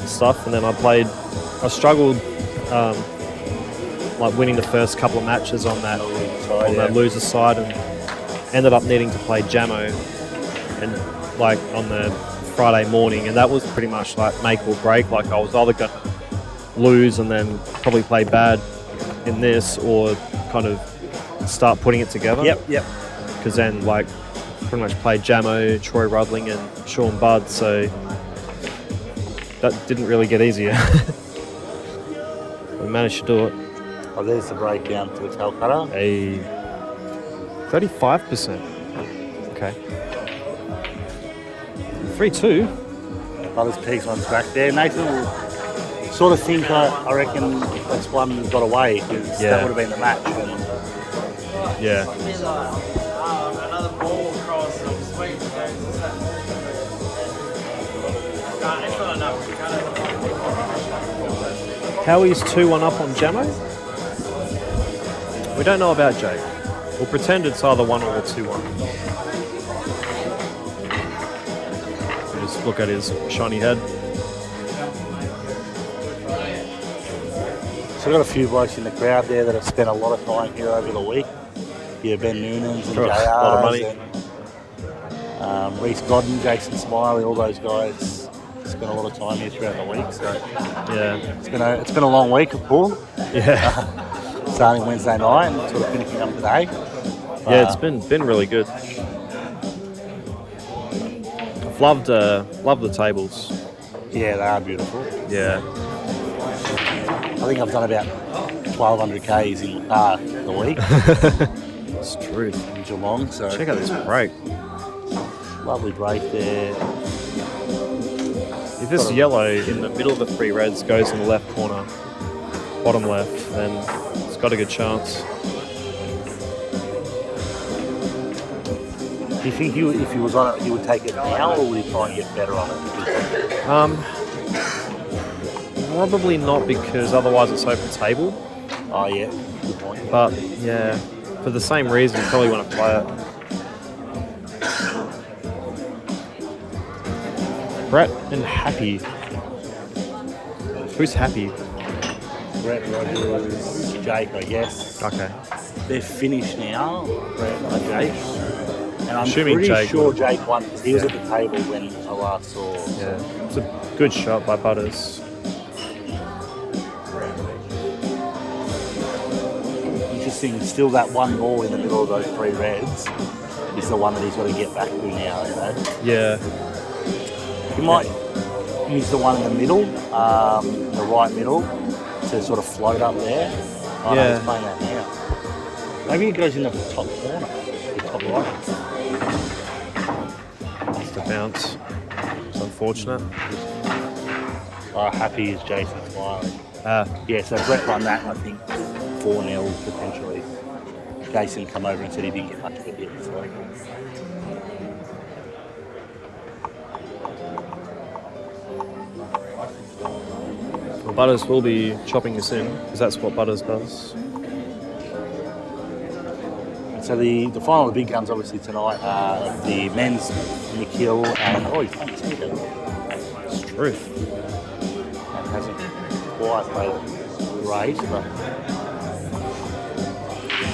stuff. And then I struggled winning the first couple of matches on that loser side, and ended up needing to play Jamo and on the Friday morning, and that was pretty much make or break. I was either going to lose and then probably play bad in this, or kind of start putting it together. Yep. Because then pretty much played Jamo, Troy Rudling and Sean Budd, so that didn't really get easier. We managed to do it. Oh, there's the breakdown for the Calcutta. A 35%. Okay. 3-2. Butters peaks one's back there. Nathan will sort of think, I reckon that's one that got away because that would have been the match. And Yeah. Another ball across some sweet. It's not enough. Howie's 2-1 up on Jamo? We don't know about Jake. We'll pretend it's either 1 or 2-1. Just look at his shiny head. so we've got a few blokes in the crowd there that have spent a lot of time here over the week. Yeah, Ben Noonans and For a lot of money. And, Reece Godden, Jason Smiley, all those guys spent a lot of time here throughout the week. So Yeah. it's been a long week of pool. Yeah. Starting Wednesday night and sort of finishing up today. Yeah, it's been really good. I've loved the tables. Yeah, they are beautiful. Yeah. I think I've done about 1,200 Ks in the car the week It's truth. in Geelong. So Check out this break. lovely break there. If this yellow in the middle of the three reds goes in the left corner, bottom left, then it's got a good chance. Do you think if he was on it, he would take it now, or would he try and get better on it? Probably not, because otherwise it's open table. Oh yeah, good point. But yeah, for the same reason, you probably want to play it. Brett and Happy. Who's Happy? Brett Rogers, Jake, I guess. Okay. They're finished now. Brett and Jake. And I'm Assuming pretty Jake sure would. Jake won because he was at the table when I last saw. Yeah, it's a good shot by Butters. Interesting, still that one ball in the middle of those three reds is the one that he's got to get back to now, you know. Yeah. He might use the one in the middle, the right middle, to sort of float up there. Oh, no, Yeah. he's playing that now. Maybe he goes in the top corner, the top right. It's the bounce. It's unfortunate. Happy is Jason Smiley. Ah, Yeah, so Brett won that, I think 4-0 potentially. Jason come over and said he didn't get much of a hit. So. well, Butters will be chopping this in, because that's what Butters does. So the final of the big guns obviously tonight are the men's McKill and he's playing speaker. It's truth. And hasn't quite played great, but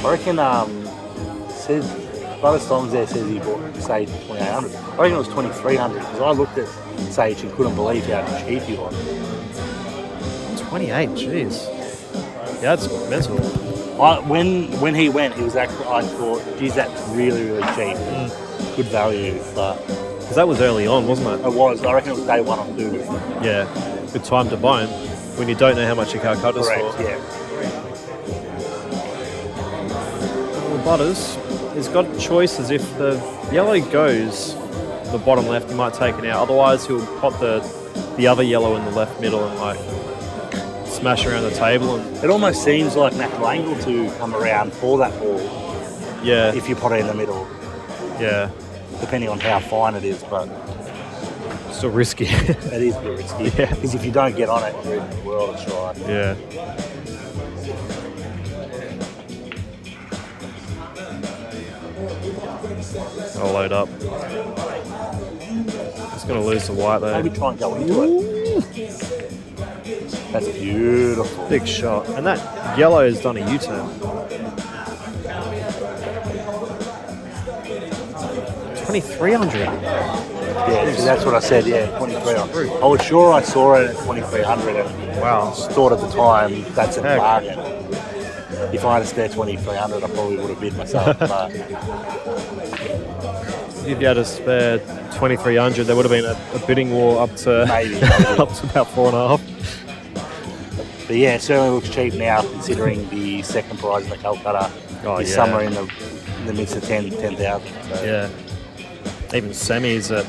I reckon says Butter Songs there says he bought Sage for 2,800. I reckon it was 2,300 because I looked at Sage and couldn't believe how cheap he was. 28, jeez. Yeah, that's mental. When he went, he was actually, I thought, geez, that's really, really cheap. Good value, but Because that was early on, wasn't it? it was, I reckon it was day one or two. Yeah. Good time to buy him when you don't know how much your car covers Correct, for. yeah. Well, Butters has got choices. If the yellow goes the bottom left, he might take it out. Otherwise, he'll pop the other yellow in the left middle and like smash around the table. And It almost seems like an actual angle to come around for that ball yeah, if you put it in the middle, yeah, depending on how fine it is, but still risky. it is a bit risky. Yeah. Because if you don't get on it, you're in the world of stride. Yeah. I'll load up. It's going to lose the white though. Maybe try and go into it. That's beautiful. Big shot. And that yellow has done a U-turn. 2,300. Yeah, so that's what I said, yeah, 2,300. I was sure I saw it at 2,300 and Wow. thought at the time, that's a Heck. bargain. If I had a spare 2,300, I probably would have bid myself, but If you had a spare 2,300, there would have been a bidding war up to maybe. up to about 4.5. But yeah, it certainly looks cheap now considering the second prize in the Calcutta is yeah. somewhere in the midst of 10,000. So. Yeah. Even semis at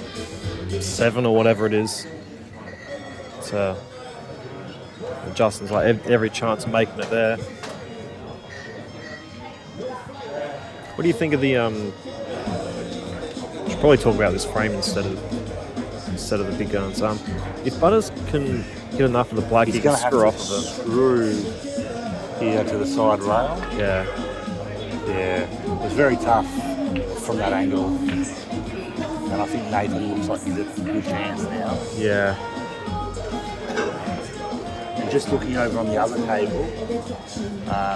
7 or whatever it is. So Justin's like every chance of making it there. What do you think of the should probably talk about this frame instead of the big guns. If Butters can get enough of the black, He's he can going to have screw to off of it. screw here to the side rail. Yeah. Yeah, it was very tough from that angle. And I think Nathan looks like he's a good chance now. Yeah. just looking over on the other table,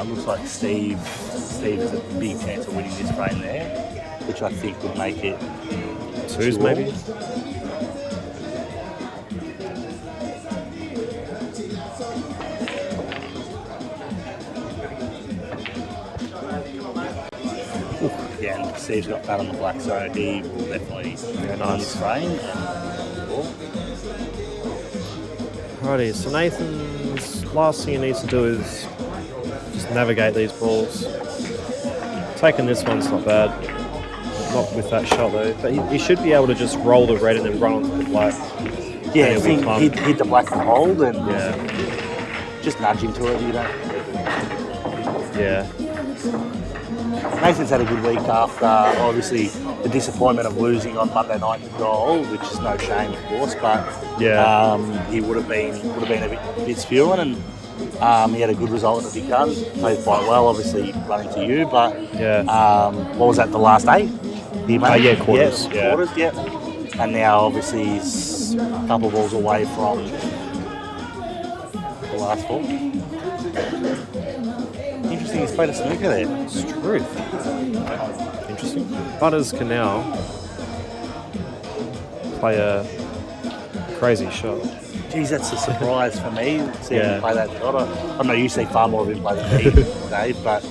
looks like Steve has a big chance of winning this frame there, which I think would make it Twos, 2-all. maybe? Yeah, and Steve's got fat on the black, so he will definitely win this frame. Alrighty, so Nathan's last thing he needs to do is just navigate these balls. Taking this one's not bad. Not with that shot though, but he should be able to just roll the red and then run onto the black. Yeah, And I think he'd hit the black and hold and just nudge into it, you know. Yeah. Nathan's had a good week after, obviously, the disappointment of losing on Monday night in goal, which is no shame, of course, but he would have been a bit spewing, and he had a good result in the big gun. Played quite well, obviously running to you, but what was that, the last 8? Quarters. Quarters, and now obviously he's a couple of balls away from the last 4. Interesting, he's played a snooker there. It's true. Interesting. Butters can now play a crazy shot. Geez, that's a surprise for me, seeing him play that shot. I know you see far more of him play than me, Dave, but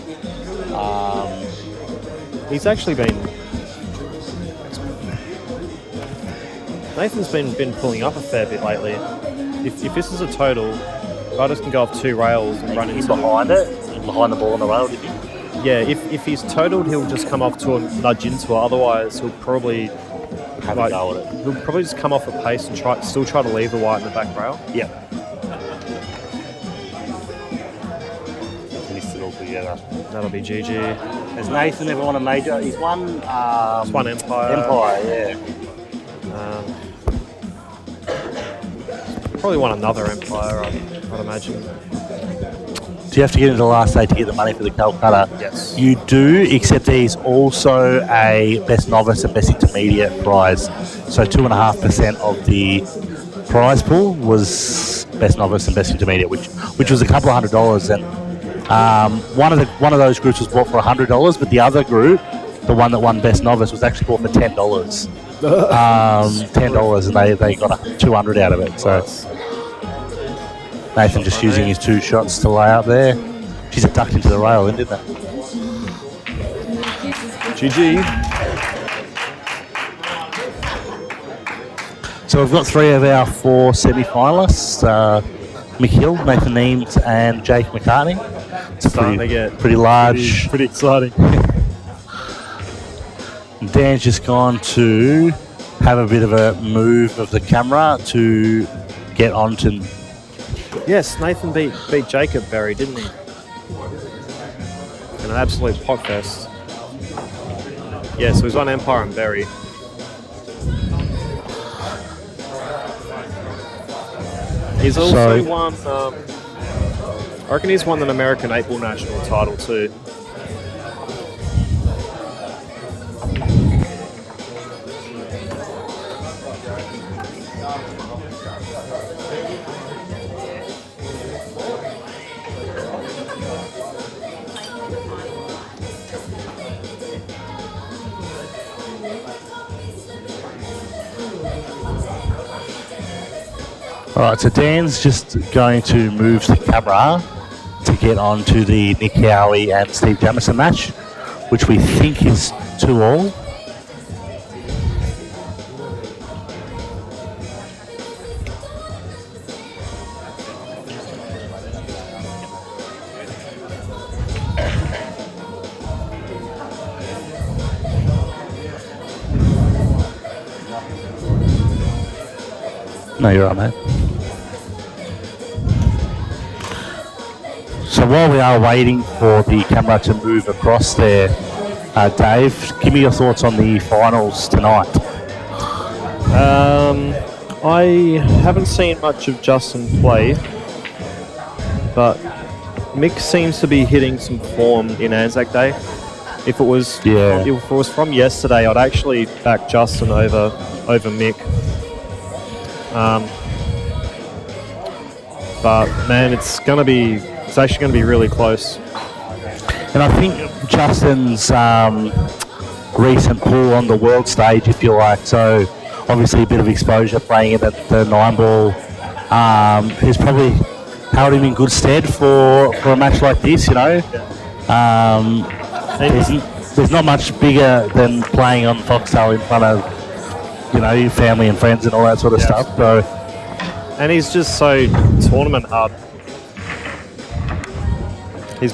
he's actually been... Nathan's been pulling up a fair bit lately. If this is a total, Butters can go off 2 rails and run into... behind the ball on the rail, do you think? Yeah, if he's totaled, he'll just come off to a nudge into it. Otherwise, he'll probably have a go at it. He'll probably just come off at pace and still try to leave the white in the back rail. Yeah. Missed it all together. That'll be GG. Has Nathan ever won a major? He's won. He's won Empire. Empire, probably won another Empire, I'd imagine. Do you have to get into the last 8 to get the money for the Calcutta? Yes. You do, except there's also a Best Novice and Best Intermediate prize. So 2.5% of the prize pool was Best Novice and Best Intermediate, which was a couple of $100. And one of those groups was bought for $100, but the other group, the one that won Best Novice, was actually bought for $10. $10, and they got $200 out of it. So. Nathan just using his 2 shots to lay up there. She's ducked into the rail, didn't it? GG. So we've got 3 of our 4 semi-finalists. Mick Hill, Nathan Eames and Jake McCartney. It's pretty large. Pretty exciting. Dan's just gone to have a bit of a move of the camera to get onto... Yes, Nathan beat Jacob Berry, didn't he? In an absolute potfest. Yeah, so he's on Empire and Berry. He's also won... I reckon he's won an American 8-ball national title too. Alright, so Dan's just going to move the camera to get onto the Nick Howie and Steve Jamison match, which we think is 2-all. No, you're right, mate. So while we are waiting for the camera to move across there, Dave, give me your thoughts on the finals tonight. I haven't seen much of Justin play, but Mick seems to be hitting some form in Anzac Day. If it was from yesterday, I'd actually back Justin over Mick. But man, it's actually gonna be really close. And I think Justin's recent pull on the world stage, if you like, so obviously a bit of exposure playing it at the 9-ball, has probably held him in good stead for a match like this, you know. There's not much bigger than playing on Foxtel in front of, you know, your family and friends and all that sort of stuff. So, and he's just so tournament hard. He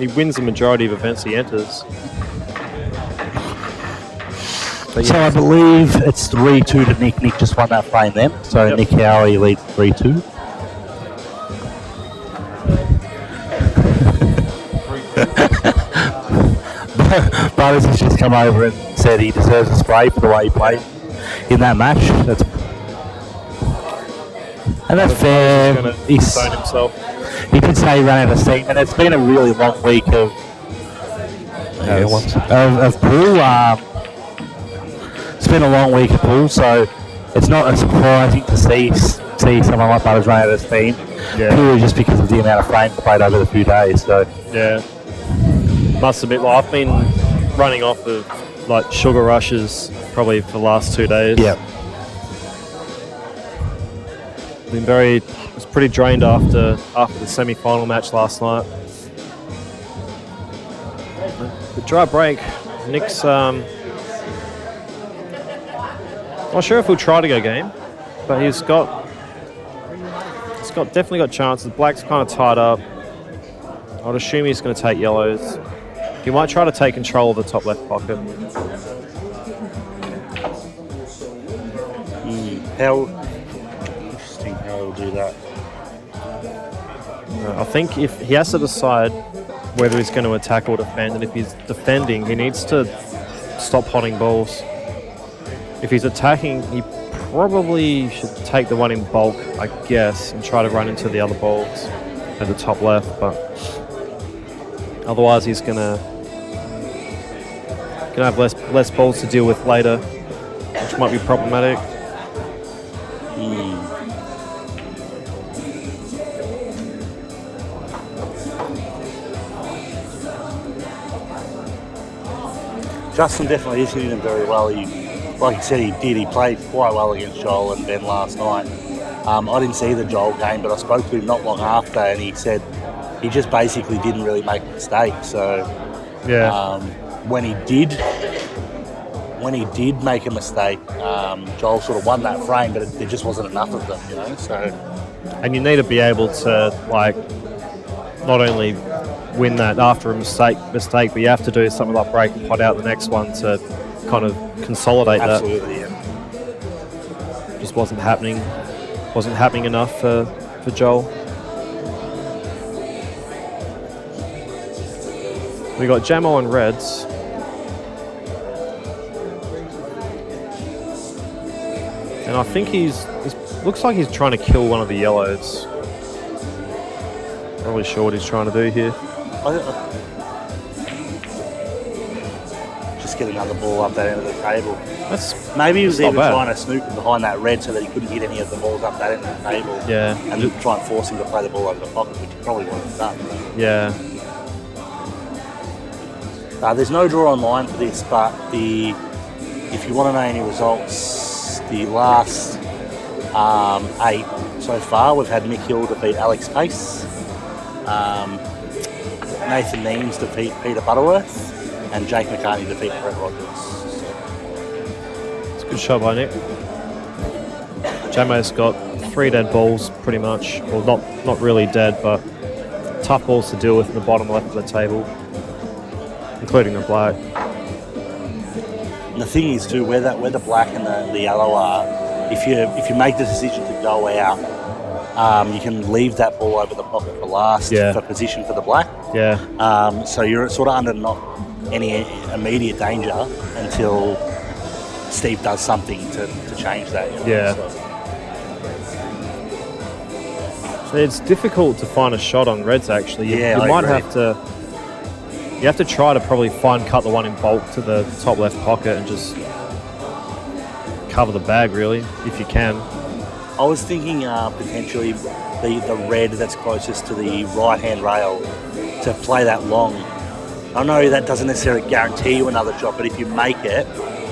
wins the majority of events he enters. But so I believe it's 3-2 to Nick. Nick just won that frame then. So Nick Howey leads 3-2. Butters has just come over and said he deserves a spray for the way he played in that match. That's fair. He's going himself. He did say he ran out of steam, and it's been a really long week of pool. It's been a long week of pool, so it's not surprising to see someone like Butters run out of steam. Purely just because of the amount of frames played over the few days. So must admit, like, I've been running off of like sugar rushes probably for the last 2 days. Was pretty drained after the semi-final match last night. The dry break, Nick's not sure if he'll try to go game, but he's definitely got chances. Black's kind of tied up. I'd assume he's going to take yellows. He might try to take control of the top left pocket. Interesting how he'll do that. I think if he has to decide whether he's going to attack or defend, and if he's defending, he needs to stop potting balls. If he's attacking, he probably should take the one in bulk, I guess, and try to run into the other balls at the top left, but otherwise he's gonna have less balls to deal with later, which might be problematic. Justin definitely is hitting them very well. Like he said, he played quite well against Joel and Ben last night. I didn't see the Joel game, but I spoke to him not long after, and he said he just basically didn't really make a mistake. So when he did make a mistake, Joel sort of won that frame, but there just wasn't enough of them, you know. So, and you need to be able to like not only win that after a mistake, but you have to do something like break and pot out the next one to kind of consolidate absolutely, that. Just wasn't happening enough for Joel. We got Jamo and Reds. And I think looks like he's trying to kill one of the yellows. Not really sure what he's trying to do here. Just get another ball up that end of the table. Maybe he was even trying to snoop behind that red so that he couldn't hit any of the balls up that end of the table. Yeah. And try and force him to play the ball over the pocket, which he probably wouldn't have done. Yeah. There's no draw online for this, but if you want to know any results, the last 8 so far, we've had Mick Hill defeat Alex Pace, Nathan Neems defeat Peter Butterworth, and Jake McCartney defeat Brett Rogers. It's a good shot by Nick. Jamo's got 3 dead balls pretty much. Well, not really dead, but tough balls to deal with in the bottom left of the table, including the black. And the thing is too, where the black and the yellow are, if you make the decision to go out, you can leave that ball over the pocket for last for position for the black. Yeah. So you're sort of under not any immediate danger until Steve does something to change that. You know? Yeah. So it's difficult to find a shot on Reds actually. You might have to. You have to try to probably cut the one in bulk to the top left pocket and just cover the bag really, if you can. I was thinking potentially the red that's closest to the right-hand rail to play that long. I know that doesn't necessarily guarantee you another shot, but if you make it,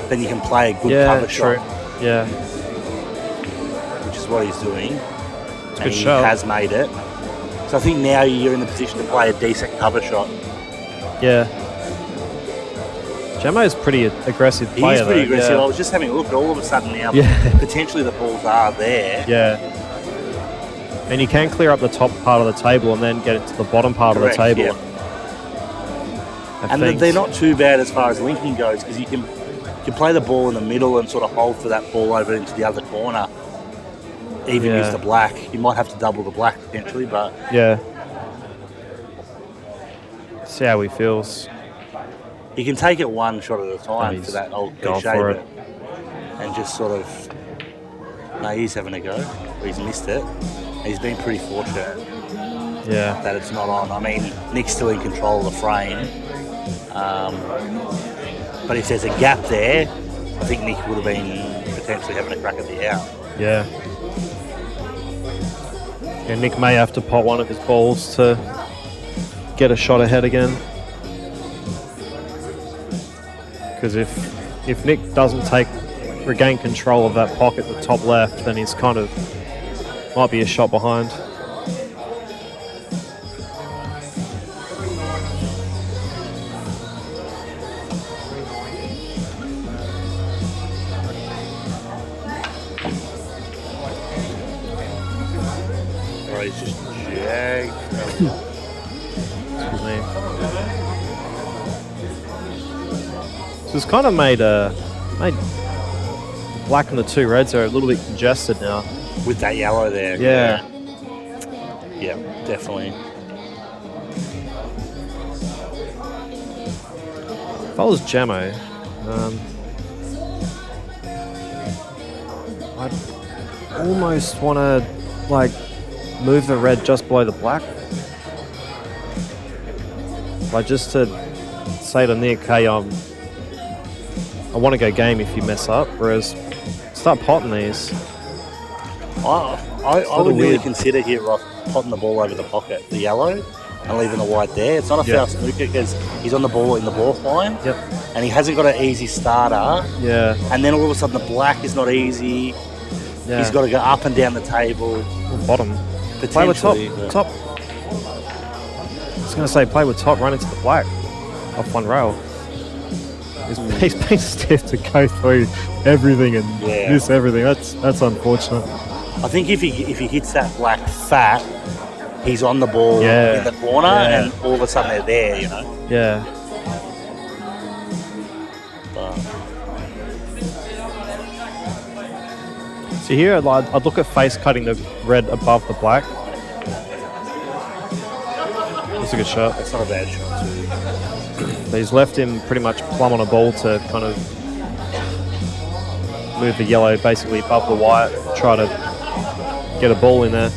then you can play a good cover true. shot. Yeah. Which is what he's doing. It's a and good he shot. has made it. So I think now you're in the position to play a decent cover shot. Yeah. Jamo is pretty aggressive player. He is pretty aggressive. Yeah. I was just having a look, and all of a sudden now, potentially the balls are there. Yeah. And you can clear up the top part of the table and then get into the bottom part of the table. Yeah. And they're not too bad as far as linking goes, because you can play the ball in the middle and sort of hold for that ball over into the other corner. Even use the black. You might have to double the black potentially, but... Yeah. See how he feels. You can take it one shot at a time for that old cliche, for it. And just sort of... No, he's having a go. He's missed it. He's been pretty fortunate that it's not on. I mean, Nick's still in control of the frame. But if there's a gap there, I think Nick would have been potentially having a crack at the out. Yeah. Yeah, Nick may have to pot one of his balls to get a shot ahead again. Because if Nick doesn't regain control of that pocket, the top left, then he's kind of might be a shot behind. Or he's just jagged. Excuse me. So it's kind of made black and the two reds are a little bit congested now. With that yellow there. Yeah. Yeah, definitely. If I was Jamo, I'd almost want to move the red just below the black. Just to say to Nick, hey, I want to go game if you mess up, whereas start potting these. I would really consider here, Ross, potting the ball over the pocket, the yellow, and leaving the white there. It's not a foul snooker because he's on the ball in the ball line. Yep. And he hasn't got an easy starter. Yeah. And then all of a sudden the black is not easy. Yeah. He's got to go up and down the table. Or bottom. Play with top. Top. I was going to say play with top, run into the black off one rail. He's been stiff to go through everything and miss everything. That's unfortunate. I think if he hits that black fat, he's on the ball in the corner, and all of a sudden they're there, you know. Yeah. So here, I'd look at face cutting the red above the black. That's a good shot. That's not a bad shot too. He's left him pretty much plumb on a ball to kind of move the yellow basically above the white, try to get a ball in there.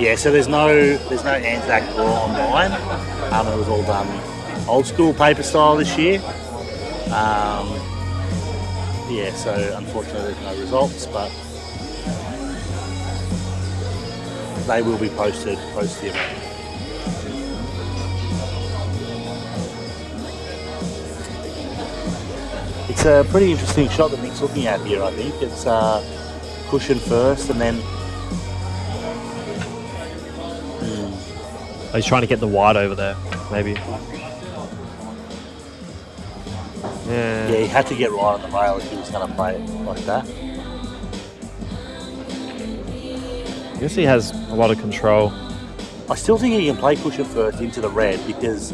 Yeah, so there's no Anzac draw on mine. It was all done old school paper style this year. So unfortunately there's no results, but they will be posted post the event. It's a pretty interesting shot that Nick's looking at here, I think. It's cushion first and then... He's trying to get the white over there, maybe. Yeah, he had to get right on the rail if he was going to play it like that. I guess he has a lot of control. I still think he can play cushion first into the red because,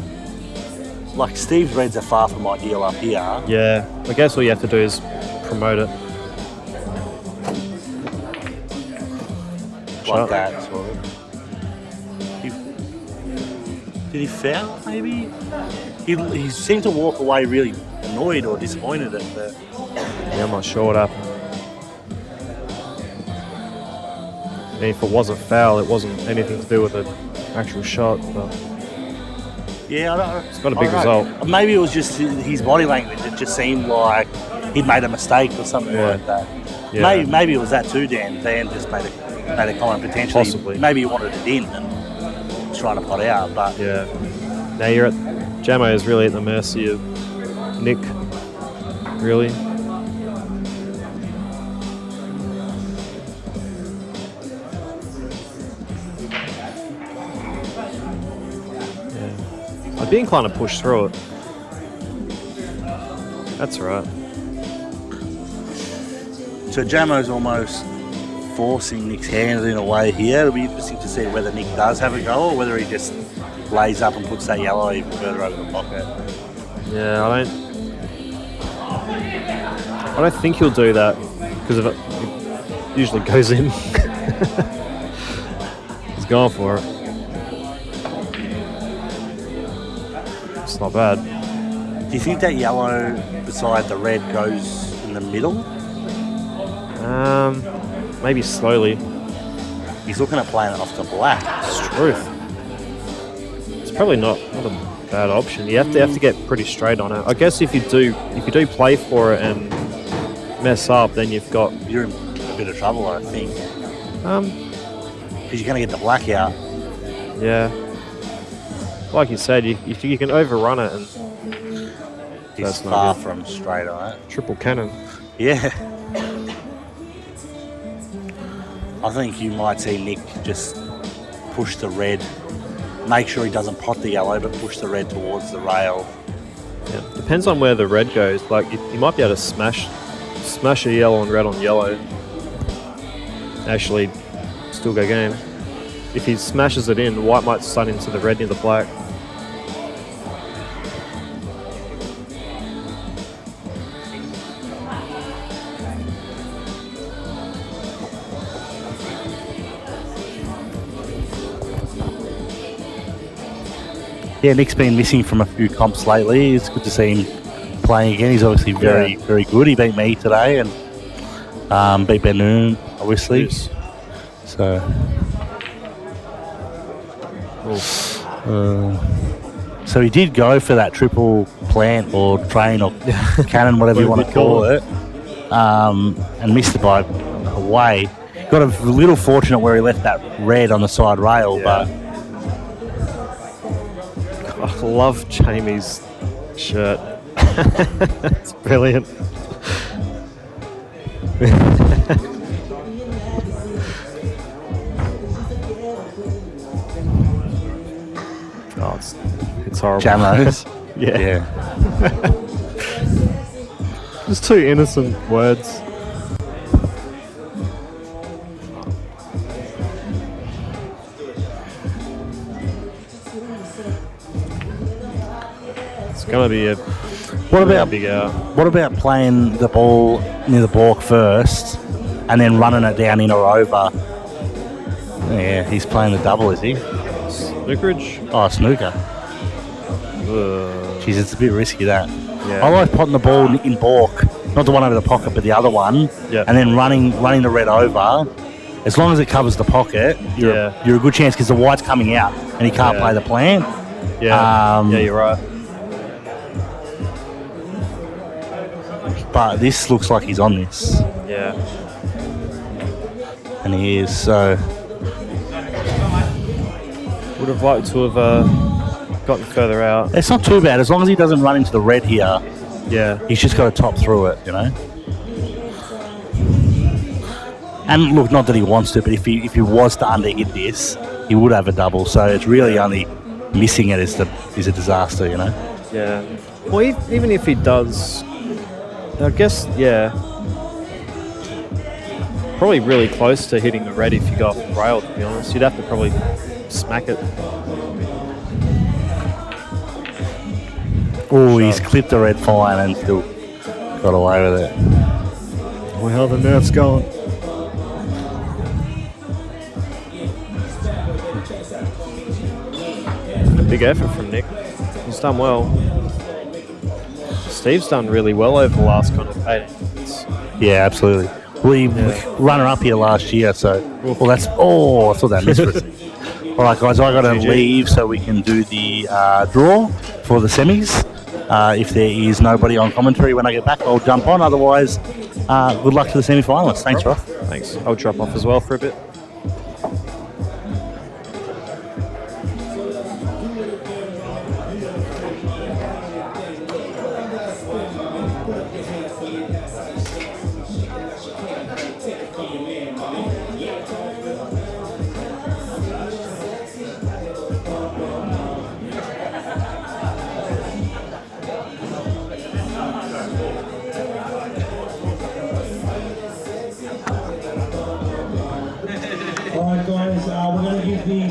Steve's reds are far from ideal up here. Yeah, I guess all you have to do is promote it. Like that, sort of. Did he foul, maybe? He seemed to walk away really annoyed or disappointed at the... Yeah, I'm not sure what happened. And if it was a foul, it wasn't anything to do with the actual shot. But yeah, I don't know. It's got a big result. Maybe it was just his body language. It just seemed like he'd made a mistake or something like that. Yeah. Maybe it was that too, Dan. Dan just made made a comment potentially. Possibly. Maybe he wanted it in and was trying to pot out, but Yeah. Now you're at Jamo is really at the mercy of Nick. Really. Yeah. I'd be inclined to push through it. That's right. so Jamo's almost forcing Nick's hand in a way here. It'll be interesting to see whether Nick does have a go or whether he just lays up and puts that yellow even further over the pocket. Yeah, I don't think he'll do that because it usually goes in. He's going for it. It's not bad. Do you think that yellow beside the red goes in the middle? Maybe slowly. He's looking at playing it off the black. It's truth. It's probably not a bad option. You have to get pretty straight on it. I guess if you do play for it and mess up, then you've got You're in a bit of trouble, I think, um because you're going to get the black out. yeah. Like you said, you can overrun it and He's That's not far good. from straight on it. triple cannon. Yeah. I think you might see Nick just push the red, make sure he doesn't pot the yellow, but push the red towards the rail. Yeah. Depends on where the red goes. Like you might be able to smash a yellow and red on yellow. Actually, still go game. If he smashes it in, the white might stun into the red near the black. Yeah, Nick's been missing from a few comps lately. It's good to see him playing again. He's obviously very, very good. He beat me today and beat Ben Noon, obviously. Yes. So, so he did go for that triple plant or train or cannon, whatever you want to call it, and missed it by a way. Got a little fortunate where he left that red on the side rail, but I love Jamie's shirt. It's brilliant. Oh, it's horrible. Jamos. Yeah. Just two innocent words. It's gonna be a big out. What about playing the ball near the balk first and then running it down in or over? Yeah, he's playing the double, is he? Snookerage? Oh, snooker. Ugh. Jeez, it's a bit risky, that. Yeah. I like potting the ball in balk, not the one over the pocket, but the other one, Yeah. and then running the red over. As long as it covers the pocket, you're a good chance because the white's coming out and he can't play the plant. Yeah. Yeah, you're right. But this looks like he's on this, Yeah. and he is. So Would have liked to have gotten further out. it's not too bad as long as he doesn't run into the red here. Yeah. He's just got to top through it, you know. And look, not that he wants to, but if he was to underhit this, he would have a double. So it's really only missing it is a disaster, you know. Yeah. Well, even if he does, I guess, yeah. Probably really close to hitting the red if you go off the rail, to be honest. You'd have to probably smack it. Oh, he's clipped the red fine and still got away with it. Well, how the nerves going? Big effort from Nick. He's done well. Steve's done really well over the last kind of 8 minutes. Yeah, absolutely. We runner-up here last year, so... Well, that's... Oh, I thought that missed for a second. All right, guys, I got to leave so we can do the draw for the semis. If there is nobody on commentary when I get back, I'll jump on. Otherwise, good luck to the semi-finalists. Thanks, Roth. Thanks. I'll drop off as well for a bit.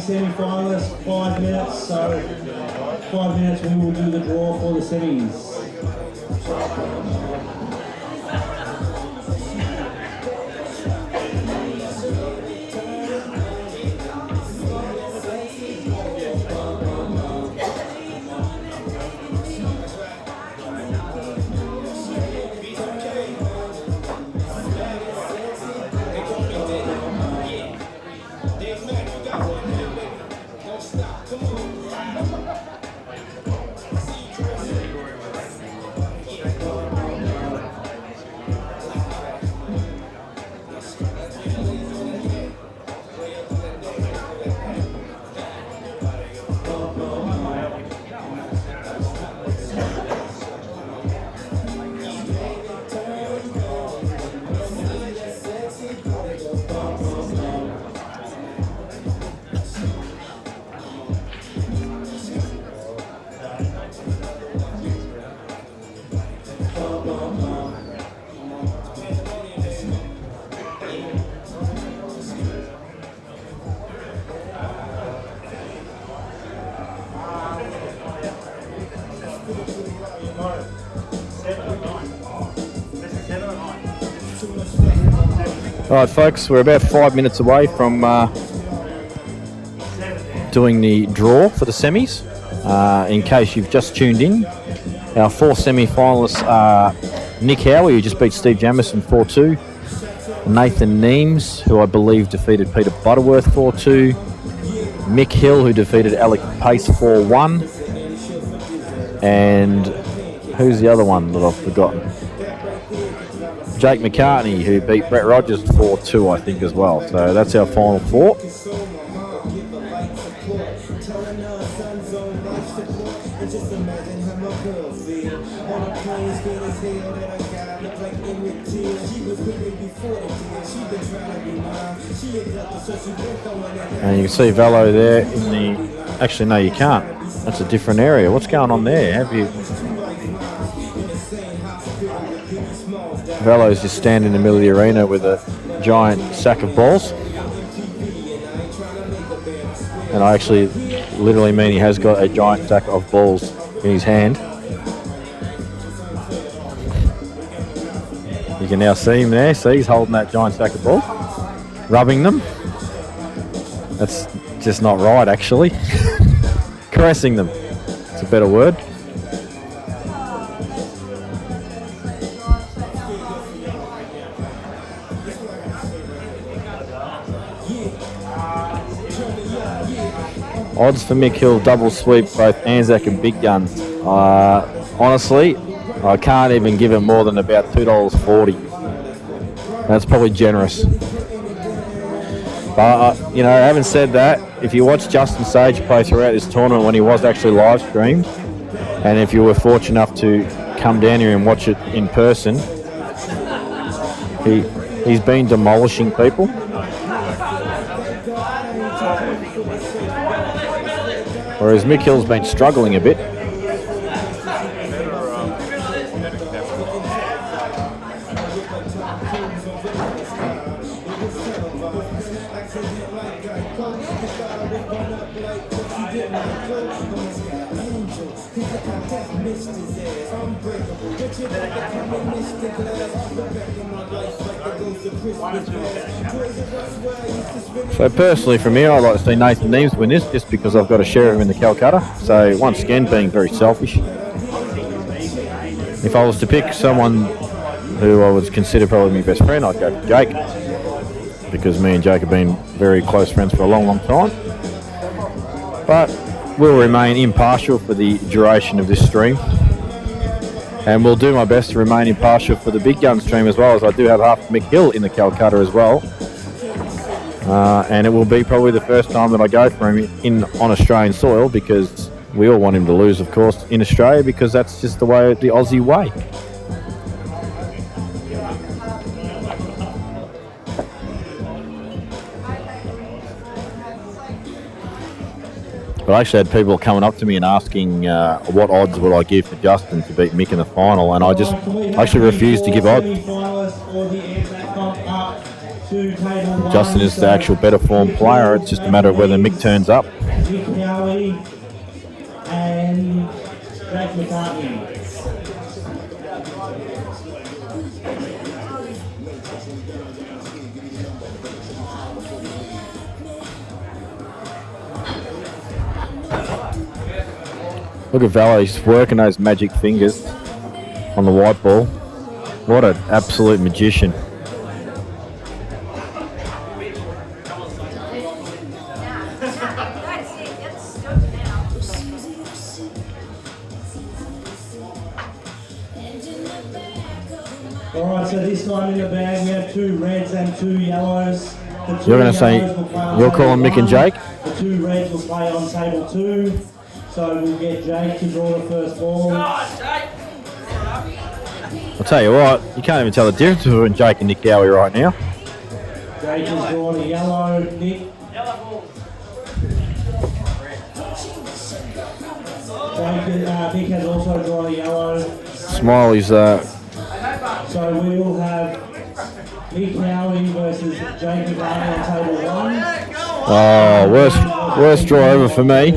semi-finalists, 5 minutes. So 5 minutes we will do the draw for the semis. All right, folks, we're about 5 minutes away from doing the draw for the semis. In case you've just tuned in, our 4 semi-finalists are Nick Howie, who just beat Steve Jamison 4-2, Nathan Neems, who I believe defeated Peter Butterworth 4-2, Mick Hill, who defeated Alec Pace 4-1, and who's the other one that I've forgotten? Jake McCartney, who beat Brett Rogers 4-2, I think, as well. So that's our final 4. And you can see Velo there in the... Actually, no, you can't. That's a different area. What's going on there? Have you... Velo's just standing in the middle of the arena with a giant sack of balls. And I actually literally mean he has got a giant sack of balls in his hand. You can now see him there. See, he's holding that giant sack of balls, rubbing them. That's just not right, actually. Caressing them. It's a better word. Odds for Mick Hill double sweep both Anzac and Big Guns. Honestly, I can't even give it more than about $2.40. That's probably generous. But, having said that, if you watch Justin Sage play throughout this tournament when he was actually live streamed, and if you were fortunate enough to come down here and watch it in person, he's been demolishing people. Whereas Mick Hill's been struggling a bit. So personally from here, I'd like to see Nathan Neems win this just because I've got to share him in the Calcutta. So once again, being very selfish. If I was to pick someone who I would consider probably my best friend, I'd go for Jake, because me and Jake have been very close friends for a long, long time. But we'll remain impartial for the duration of this stream. And we'll do my best to remain impartial for the Big Gun stream as well, as I do have half Mick Hill in the Calcutta as well. And it will be probably the first time that I go for him on Australian soil, because we all want him to lose, of course, in Australia, because that's just the way, the Aussie way. But I actually had people coming up to me and asking what odds would I give for Justin to beat Mick in the final, and I actually refused to give odds. Semi-finalists for the Anzac comp up to to table 1. Justin is the actual better form player. It's just a matter of whether Mick turns up. Nick Cowie and Jake McCartney. Look at Valo, he's working those magic fingers on the white ball. What an absolute magician. Alright, so this time in the bag we have 2 reds and 2 yellows. You're going to say, you're calling Mick and Jake? The 2 reds will play on table 2. So we'll get Jake to draw the first ball. I'll tell you what, you can't even tell the difference between Jake and Nick Cowie right now. Jake has drawn a yellow, Nick. Nick has also drawn a yellow. Smiley's So we will have Nick Cowie versus Jake McCartney on table 1. worst draw ever for me.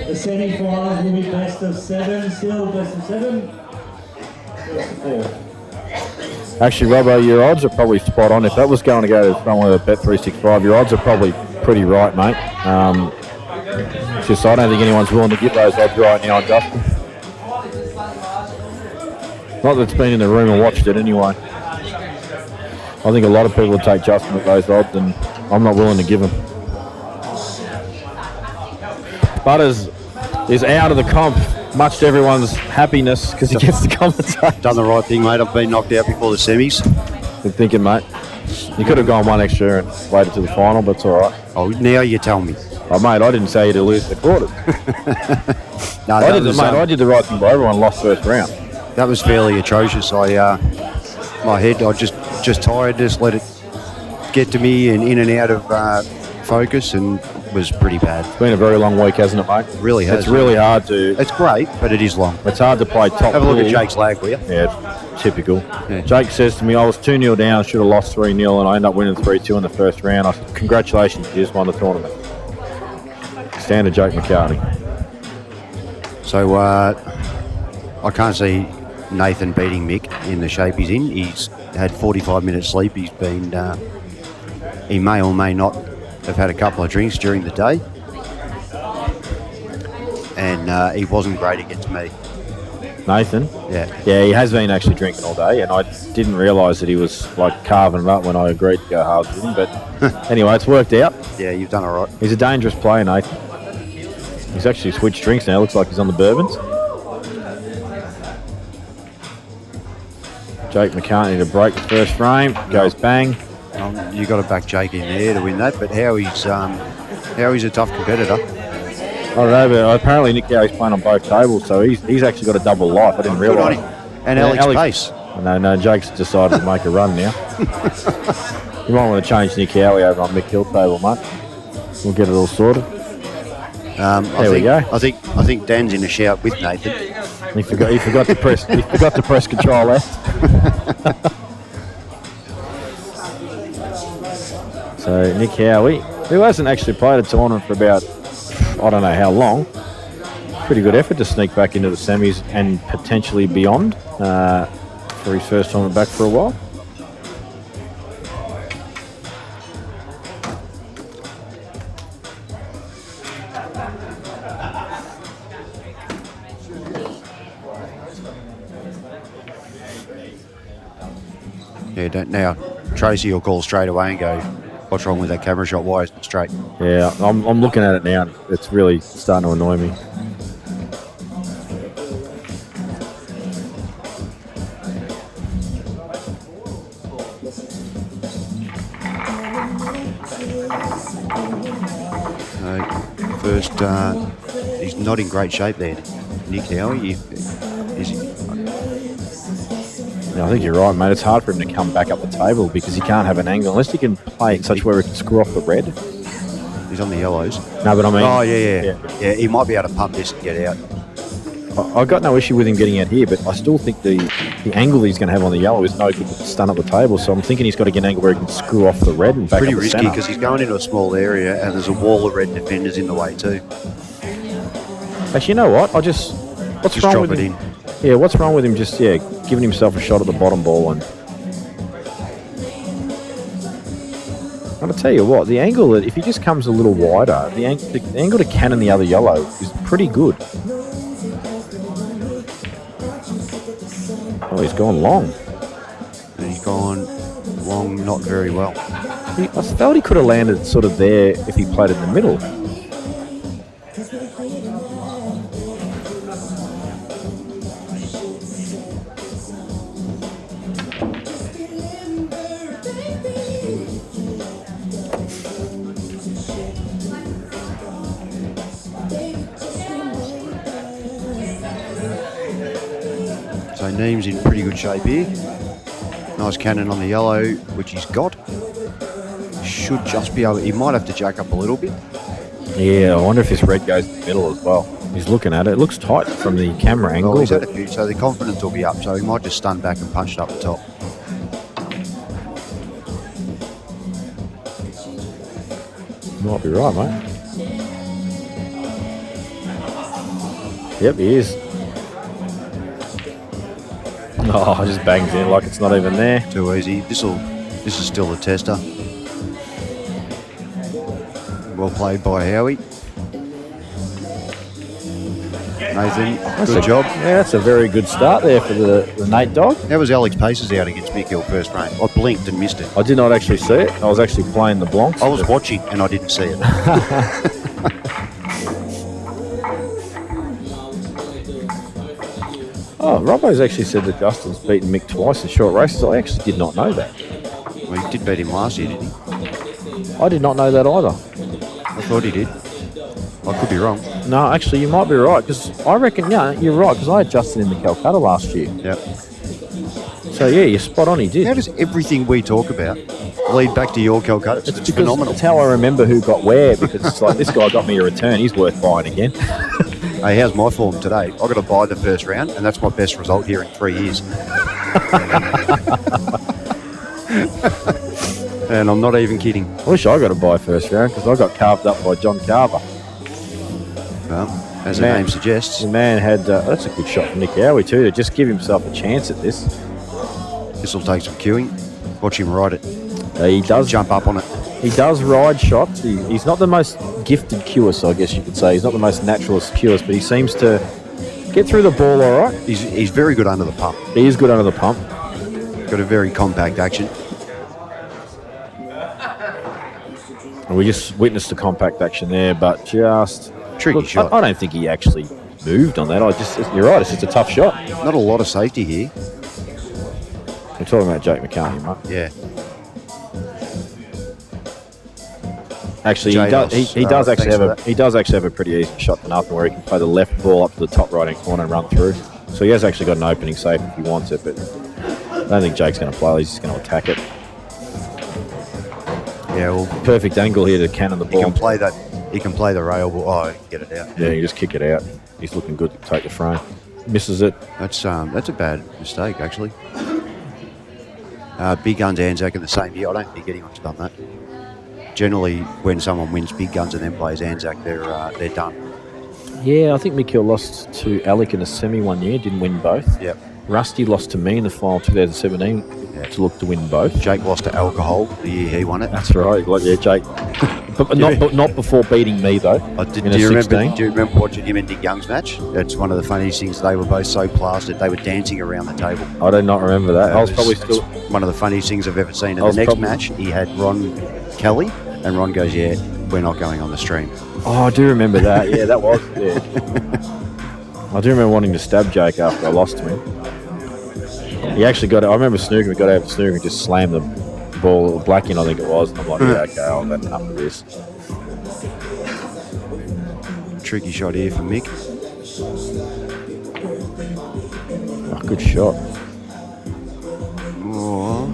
The semi-finals will be best of 7, still best of 7. Best of 4. Actually, Robbo, your odds are probably spot on. If that was going to go to someone with a Bet365, your odds are probably pretty right, mate. It's just I don't think anyone's willing to give those odds right now, Justin. Not that's been in the room and watched it anyway. I think a lot of people would take Justin with those odds, and I'm not willing to give them. Butters is out of the comp, much to everyone's happiness because he gets to commentate. Done the right thing, mate. I've been knocked out before the semis. Good thinking, mate. You could have gone one extra and waited to the final, but it's all right. Oh, now you tell me. Oh, mate, I didn't say you to lose the quarters. No, I did the right thing by everyone. Lost first round. That was fairly atrocious. My head, I just tired, just let it get to me and in and out of focus, and was pretty bad. It's been a very long week, hasn't it, mate? It really has. It's really hard to... It's great, but it is long. It's hard to play top. Have a look pool. at Jake's lag, will you? Yeah, it's typical. Yeah. Jake says to me, I was 2-0 down, should have lost 3-0, and I ended up winning 3-2 in the first round. I said, congratulations, you just won the tournament. Standard Jake McCartney. So, I can't see Nathan beating Mick in the shape he's in. He's had 45 minutes sleep. He's been... he may or may not have had a couple of drinks during the day. And he wasn't great against me. Nathan? Yeah. Yeah, he has been actually drinking all day, and I didn't realise that he was like carving it up when I agreed to go hard with him. But anyway, it's worked out. Yeah, you've done all right. He's a dangerous player, Nathan. He's actually switched drinks now. Looks like he's on the bourbons. Jake McCartney to break the first frame. Goes bang. You got to back Jake in there to win that. But how he's a tough competitor. I don't know, but apparently Nick Cowie's playing on both tables, so he's actually got a double life. I didn't Good on realise. him. And Alex Pace. No, Jake's decided to make a run now. You might want to change Nick Cowie over on Mick Hill table, mate. We'll get it all sorted. There we go. I think Dan's in a shout with Nathan. He forgot to press Control F. So Nick Cowie, who hasn't actually played a tournament for about I don't know how long. Pretty good effort to sneak back into the semis and potentially beyond for his first tournament back for a while. Yeah, now Tracy will call straight away and go, what's wrong with that camera shot? Why isn't it straight? Yeah, I'm looking at it now. And it's really starting to annoy me. First, he's not in great shape there, Nick Cowie. Yeah, I think you're right, mate. It's hard for him to come back up the table because he can't have an angle unless he can play in such where he can screw off the red. He's on the yellows. No, but I mean... Oh, yeah. He might be able to pump this and get out. I've got no issue with him getting out here, but I still think the the angle he's going to have on the yellow is no good to stun up the table. So I'm thinking he's got to get an angle where he can screw off the red and back Pretty up the risky centre. because he's going into a small area and there's a wall of red defenders in the way too. Actually, you know what? What's Just wrong drop with it him? in. Yeah, what's wrong with him? Just giving himself a shot at the bottom ball. And I'm gonna tell you what, the angle that if he just comes a little wider, the angle to cannon the other yellow is pretty good. Oh, he's gone long. And he's gone long, not very well. I felt he could have landed sort of there if he played in the middle. So Neem's in pretty good shape here. Nice cannon on the yellow, which he's got. Should just be able. He might have to jack up a little bit. Yeah, I wonder if this red goes in the middle as well. He's looking at it. It looks tight from the camera angle. Well, he's had but a few, so the confidence will be up. So he might just stun back and punch it up the top. might be right, mate. Yep, he is. Oh, just bangs in like it's not even there. Too easy. This is still a tester. Well played by Howie. Nathan, good job. Yeah, that's a very good start there for the Nate dog. How was Alex Paces out against Mick Hill first frame? I blinked and missed it. I did not actually see it. I was actually playing the Blancs. I was watching and I didn't see it. Oh, Robbo's actually said that Justin's beaten Mick twice in short races. I actually did not know that. Well, he did beat him last year, didn't he? I did not know that either. I thought he did. I could be wrong. No, actually, you might be right, because I reckon, yeah, you're right, because I had Justin in the Calcutta last year. Yep. So, yeah, you're spot on, he did. How does everything we talk about lead back to your Calcutta? It's because phenomenal. It's how I remember who got where, because it's like, this guy got me a return, he's worth buying again. Hey, how's my form today? I got to buy the first round, and that's my best result here in 3 years. And I'm not even kidding. I wish I got to buy first round, because I got carved up by John Carver. Well, as the name suggests, The man had, that's a good shot from Nick Howie too, to just give himself a chance at this. this will take some cueing. Watch him ride it. He does Jump up on it. He does ride shots. He's not the most gifted cueist, I guess you could say. He's not the most naturalist cueist, but he seems to get through the ball all right. He's very good under the pump. He is good under the pump. Got a very compact action. And we just witnessed the compact action there, but just... Tricky shot. I don't think he actually moved on that. You're right, it's just a tough shot. Not a lot of safety here. We're talking about Jake McCartney, mate. Yeah. Actually, he does actually have a pretty easy shot to nothing, where he can play the left ball up to the top right hand corner and run through. So he has actually got an opening safe if he wants it, but I don't think Jake's going to play. He's just going to attack it. Yeah, well, Perfect angle here to cannon the he ball. can play that. He can play the rail ball. Oh, he can get it out. Yeah, you just kick it out. He's looking good to take the frame. Misses it. That's a bad mistake, actually. Big Guns Anzac in the same year. I don't think anyone's done that. Generally, when someone wins Big Guns and then plays Anzac, they're done. Yeah, I think Mikhail lost to Alec in the semi one year, didn't win both. Yep. Rusty lost to me in the final 2017 to look to win both. Jake lost to Alcohol the year he won it. That's right. Like, yeah, Jake. but not before beating me, though. Do you remember watching him and Dick Young's match? That's one of the funniest things. They were both so plastered. They were dancing around the table. I do not remember that. I was probably still... one of the funniest things I've ever seen. In the next match, he had Ron Kelly, and Ron goes, "Yeah, we're not going on the stream." Oh, I do remember that. Yeah, that was... Yeah. I do remember wanting to stab Jake after I lost to him. He actually got it. I remember snooking. We got out of snooking and just slammed the ball, black in, I think it was. And I'm like, yeah, okay, I'll have enough of this. Tricky shot here for Mick. Oh, good shot. Oh.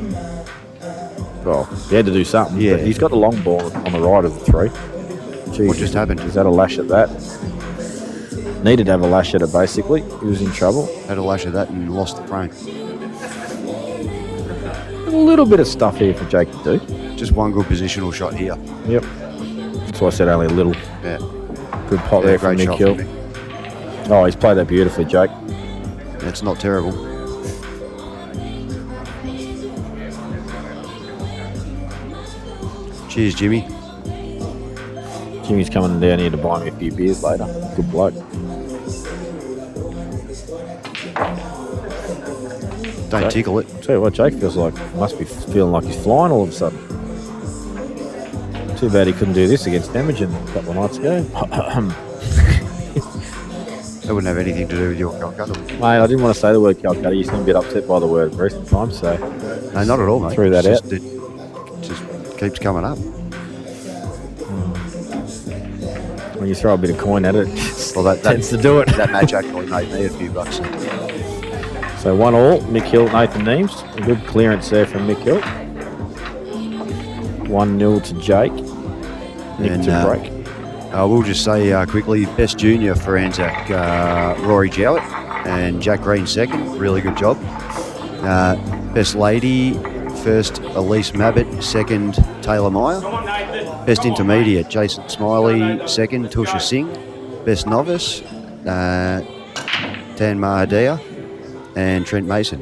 Well, he had to do something. Yeah. But he's got the long ball on the right of the three. Jeez, What just happened? He's had a lash at that. Needed to have a lash at it, basically. He was in trouble. Had a lash of that and lost the frame. A little bit of stuff here for Jake to do. Just one good positional shot here. Yep. That's why I said only a little. Yeah. Good pot there from great Nick shot Hill. from Nick. Oh, he's played that beautifully, Jake. That's not terrible. Cheers, Jimmy. Jimmy's coming down here to buy me a few beers later. Good bloke. Don't tickle it. I'll tell you what, Jake must be feeling like he's flying all of a sudden. Too bad he couldn't do this against Damagen a couple of nights ago. That wouldn't have anything to do with your Calcutta. Mate, I didn't want to say the word Calcutta. You seem a bit upset by the word recent times, so No, not at all, mate. threw that It's out. It just keeps coming up. When you throw a bit of coin at it, Well, that tends to do it. That match actually made me a few bucks. So 1-1, Mick Hill, Nathan Neems. A good clearance there from Mick Hill. 1-0 to Jake. Nick And, to break. We'll just say quickly, best junior for Anzac, Rory Jowett, and Jack Green second. Really good job. Best lady, first Elise Mabbott, second Taylor Meyer. Best intermediate, Jason Smiley, second Tusha Singh. Best novice, Tan Mahadia and Trent Mason.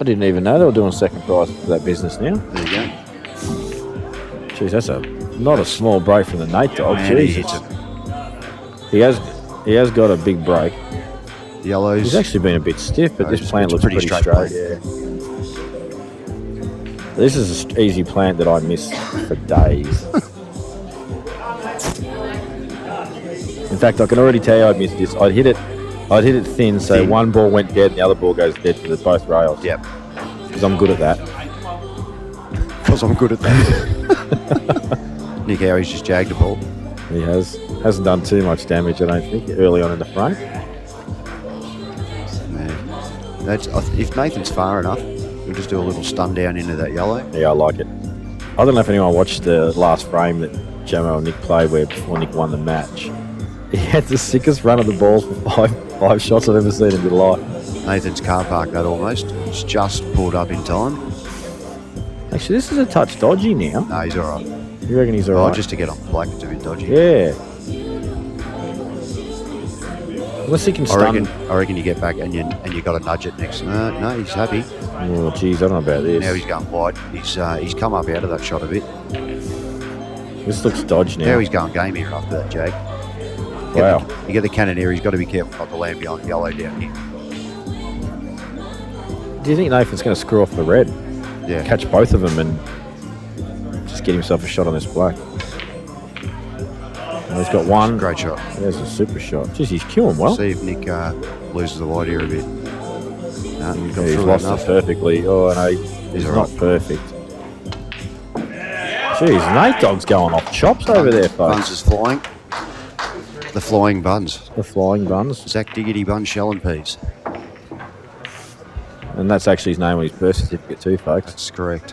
I didn't even know they were doing second prize for that business now. There you go. Jeez, that's not a small break from the Nate dog. Man, he Jesus. hits it. He has got a big break. Yellows. He's actually been a bit stiff, but No, this it's plant looks pretty straight. play. Yeah. This is an easy plant that I miss for days. In fact, I can already tell you I'd miss this. I'd hit it thin, so Thin. one ball went dead and the other ball goes dead for both rails. Yep. Because I'm good at that. Because I'm good at that. Nick Howie's just jagged a ball. He hasn't done too much damage, I don't think, early on in the frame. Man. If Nathan's far enough, we'll just do a little stun down into that yellow. Yeah, I like it. I don't know if anyone watched the last frame that Jamo and Nick played where before Nick won the match. He had the sickest run of the ball for five shots I've ever seen in my life. Nathan's car park that almost. He's just pulled up in time. Actually, this is a touch dodgy now. No, he's all right. You reckon he's all Oh, right? just to get on the black, it's a bit dodgy. Yeah. Unless he can stun. I reckon you get back and you got to nudge it next. No, he's happy. Oh, geez, I don't know about this. Now he's going wide. He's come up out of that shot a bit. This looks dodgy now. Now he's going game here after that, Jake. Wow. You get the cannoneer. He's got to be careful not to land behind yellow down here. Do you think Nathan's going to screw off the red? Yeah. Catch both of them and just get himself a shot on this black. And he's got one. Great shot. There's a super shot. Jeez, he's queuing well. See if Nick loses the wide here a bit. No, Yeah, got he's through lost enough. it perfectly. Oh, no, he's all not right. perfect. Jeez, Nate Dogg's going off chops over there, folks. Buns is flying. The flying buns. The flying buns. Zach Diggity Bun Shell and Peas. And that's actually his name on his birth certificate too, folks. That's correct.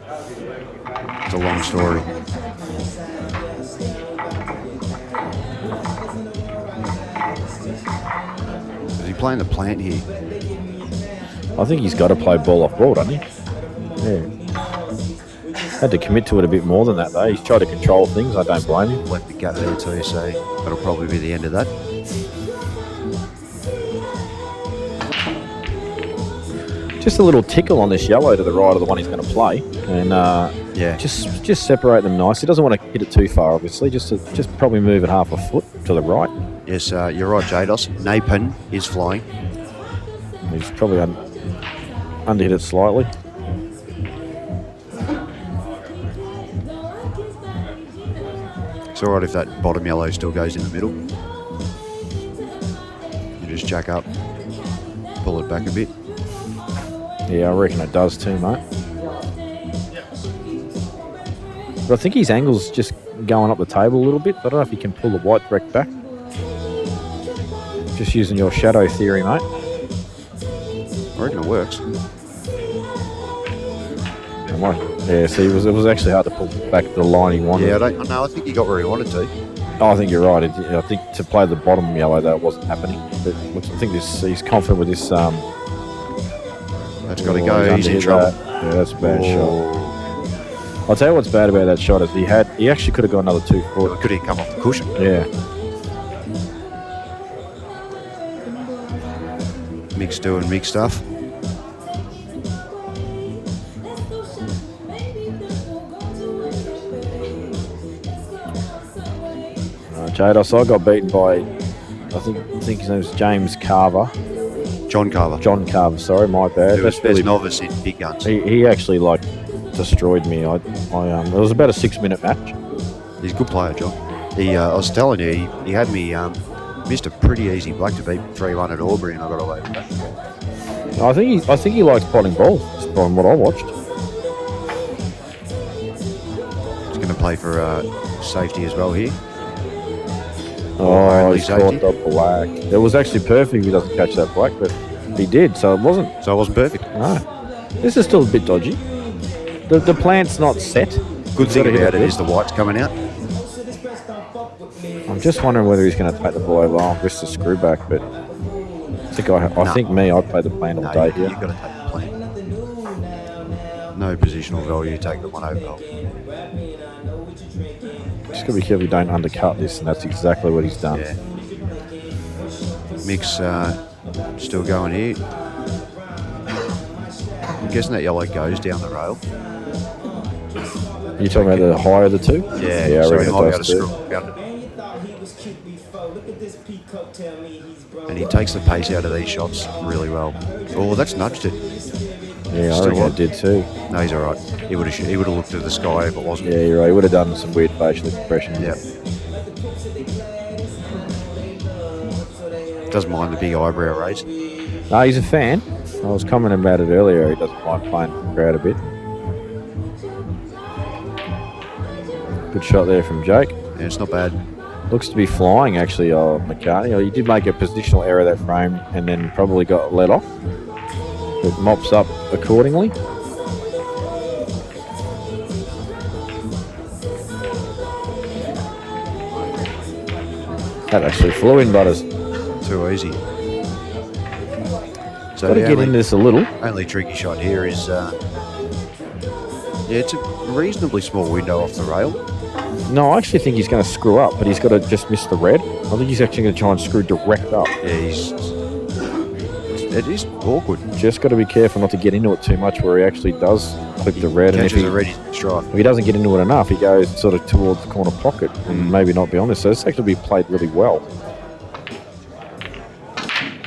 It's a long story. Is he playing the plant here? I think he's got to play ball off ball, doesn't he? Yeah. Had to commit to it a bit more than that, though. He's tried to control things. I don't blame him. Left the gap there too, so that'll probably be the end of that. Just a little tickle on this yellow to the right of the one he's going to play, and Yeah. just separate them nice. He doesn't want to hit it too far, obviously. Just probably move it half a foot to the right. Yes, you're right, Jados. Napin is flying. He's probably underhit it slightly. It's all right if that bottom yellow still goes in the middle. You just jack up, pull it back a bit. Yeah, I reckon it does too, mate. But I think his angle's just going up the table a little bit. I don't know if he can pull the white direct back. Just using your shadow theory, mate. I reckon it works. Yeah, see, it was actually hard to pull back the line he wanted. Yeah, I think he got where he wanted to. Oh, I think you're right. I think to play the bottom yellow, that wasn't happening. But I think he's confident with this. That's got to go. He's in trouble. Yeah, that's a bad shot. I'll tell you what's bad about that shot is he actually could have got another 2 foot. Could he come off the cushion? Yeah. Mick's doing Mick stuff. Jados, I got beaten by, I think his name was James Carver. John Carver. John Carver, sorry, my bad. Who was best novice in big guns. He actually destroyed me. It was about a 6-minute match. He's a good player, John. I was telling you, he had me missed a pretty easy black to beat 3-1 at Albury, and I got away with that. I think he likes potting balls from what I watched. He's going to play for safety as well here. Oh, he's caught the black. It was actually perfect if he doesn't catch that black, but he did, so it wasn't. So it wasn't perfect. No. This is still a bit dodgy. The plant's not set. Good thing about it is the white's coming out. I'm just wondering whether he's going to take the ball over. I'll risk the screw back, but I think I'd play the plant all day here. You've got to take the plant. No positional value, take the one over. Just got to be careful you don't undercut this, and that's exactly what he's done. Yeah. Mick's still going here. I'm guessing that yellow goes down the rail. You talking about the higher of the two? Yeah, I so he reckon might be it able to does too. screw around it. And he takes the pace out of these shots really well. Oh, that's nudged it. Yeah, I Still reckon on. it did too. No, he's all right. He would have looked to the sky if it wasn't. Yeah, you're right. He would have done some weird facial expressions. Yeah. Doesn't mind the big eyebrow raise. No, he's a fan. I was commenting about it earlier. He doesn't mind playing the crowd a bit. Good shot there from Jake. Yeah, it's not bad. Looks to be flying, actually, McCartney. He did make a positional error that frame and then probably got let off. It mops up accordingly. That actually flew in, Butters. Too easy. So Got to get into this a little. Only tricky shot here is, it's a reasonably small window off the rail. No, I actually think he's going to screw up, but he's got to just miss the red. I think he's actually going to try and screw direct up. Yeah, it is awkward. Just got to be careful not to get into it too much where he actually does clip the red. And if Catches a ready strike. if he doesn't get into it enough, he goes sort of towards the corner pocket and maybe not be honest. So this actually be played really well.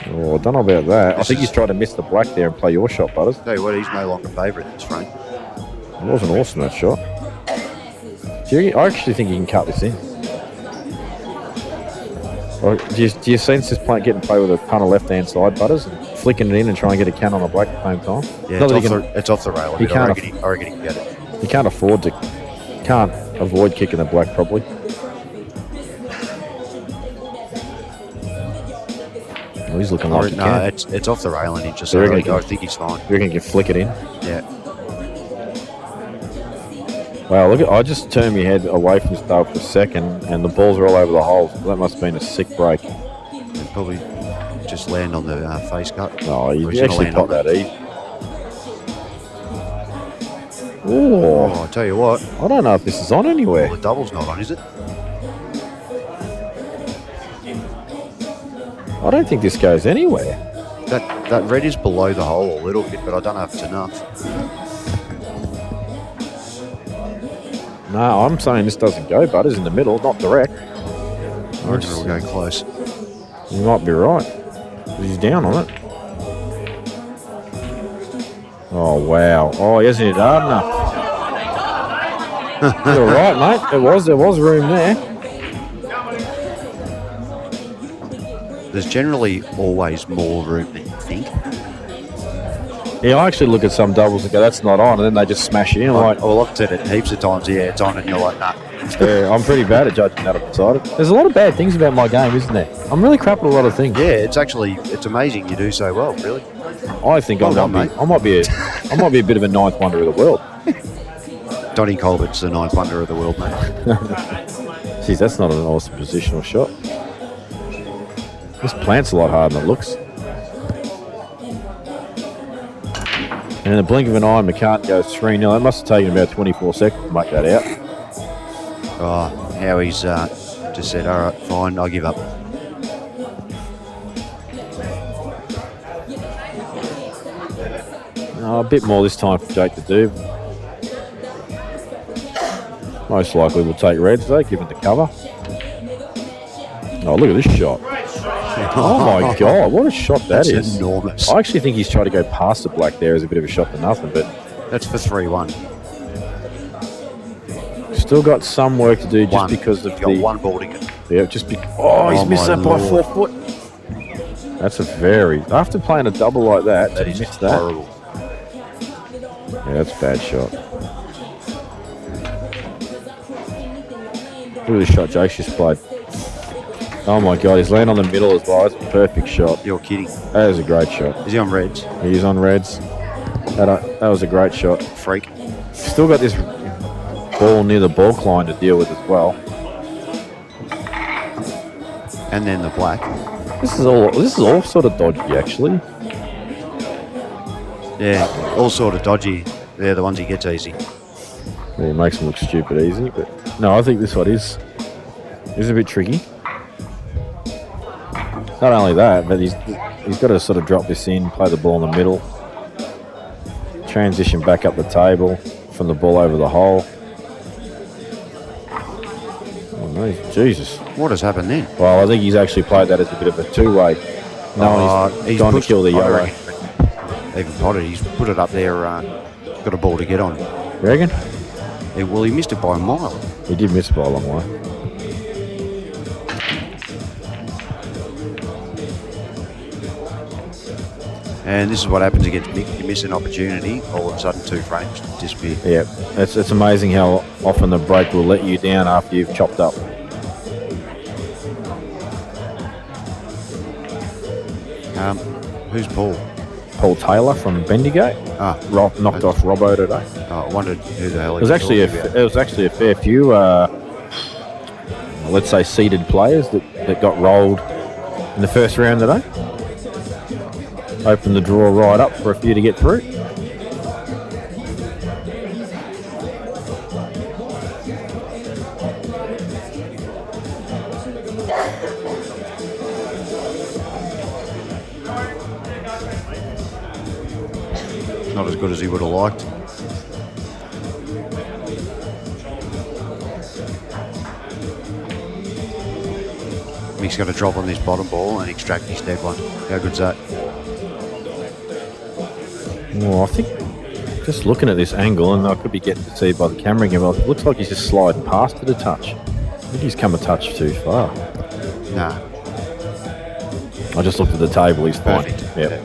Oh, I don't know about that. I think he's trying to miss the black there and play your shot, Butters. Tell you what, he's no longer favourite in this frame. It wasn't awesome, that shot. I actually think he can cut this in. Or do you sense this plant getting played with a punter left-hand side, Butters, and flicking it in and trying to get a can on the black at the same time? Yeah, Not that it's off the rail a he bit. can't I reckon he can get it. He can't avoid kicking the black probably. Oh, he's looking like he No, can. it's off the rail and he just. So I think he's fine. You reckon you can flick it in? Yeah. Wow, look! I just turned my head away from stuff for a second, and the balls are all over the holes. That must have been a sick break. He'll probably just land on the face cut. No, Or you he's gonna actually land popped on that easy. Oh, I tell you what, I don't know if this is on anywhere. the double's not on, is it? I don't think this goes anywhere. That red is below the hole a little bit, but I don't know if it's enough. No, I'm saying this doesn't go, Butters, in the middle, not direct. I reckon it'll go close. You might be right. He's down on it. Oh, wow. Oh, he hasn't hit hard enough. You're right, mate. There was room there. There's generally always more room than you think. Yeah, I actually look at some doubles and go, that's not on, and then they just smash it in. Like, Well, I've said it heaps of times. Yeah, it's on, and you're like, nah. yeah, I'm pretty bad at judging that upside. There's a lot of bad things about my game, isn't there? I'm really crap at a lot of things. Yeah, it's amazing you do so well, really. I think Well I done, might be a bit of a ninth wonder of the world. Donny Colbert's the ninth wonder of the world, mate. Jeez, that's not an awesome positional shot. This plant's a lot harder than it looks. And in the blink of an eye, McCartan goes 3-0. That must have taken about 24 seconds to make that out. Oh, Howie's just said, all right, fine, I'll give up. Oh, a bit more this time for Jake to do. Most likely we'll take Reds though, given the cover. Oh, look at this shot. Oh my God, what a shot That's is. enormous. I actually think he's trying to go past the black there as a bit of a shot to nothing, but That's for 3-1. still got some work to do just One. because of He's got one ball to go. Yeah, just be. Oh, he's Oh, missed my that by Lord. 4 foot. That's a very. After playing a double like that, That he is missed that. horrible. Yeah, that's a bad shot. Look at the shot Jake's just played. Oh my God, he's laying on the middle as well. That's a perfect shot. You're kidding. That is a great shot. Is he on Reds? He's on Reds. That was a great shot. Freak. Still got this ball near the ball line to deal with as well. And then the black. This is all sort of dodgy actually. Yeah, all sort of dodgy. They're the ones he gets easy. Yeah, it makes him look stupid easy, but no, I think this one is a bit tricky. Not only that, but he's got to sort of drop this in, play the ball in the middle, transition back up the table from the ball over the hole. Oh no, Jesus. What has happened then? Well, I think he's actually played that as a bit of a two-way. No, he's gone to kill the I yellow. reckon. Even potted, he's put it up there, got a ball to get on. You reckon? Yeah, well, he missed it by a mile. He did miss by a long way. And this is what happens against Mick. You miss an opportunity, all of a sudden 2 frames disappear. Yeah, it's amazing how often the break will let you down after you've chopped up. Who's Paul? Paul Taylor from Bendigo knocked off Robbo today. Oh, I wondered who the hell It was actually a fair few, let's say, seeded players that got rolled in the first round today. Opened the draw right up for a few to get through. Not as good as he would have liked. Mick's got to drop on this bottom ball and extract his dead one. How good's that? Well, I think just looking at this angle, and I could be getting deceived by the camera again, but it looks like he's just sliding past it a touch. I think he's come a touch too far. Nah. I just looked at the table, he's fine. Perfect. Yep.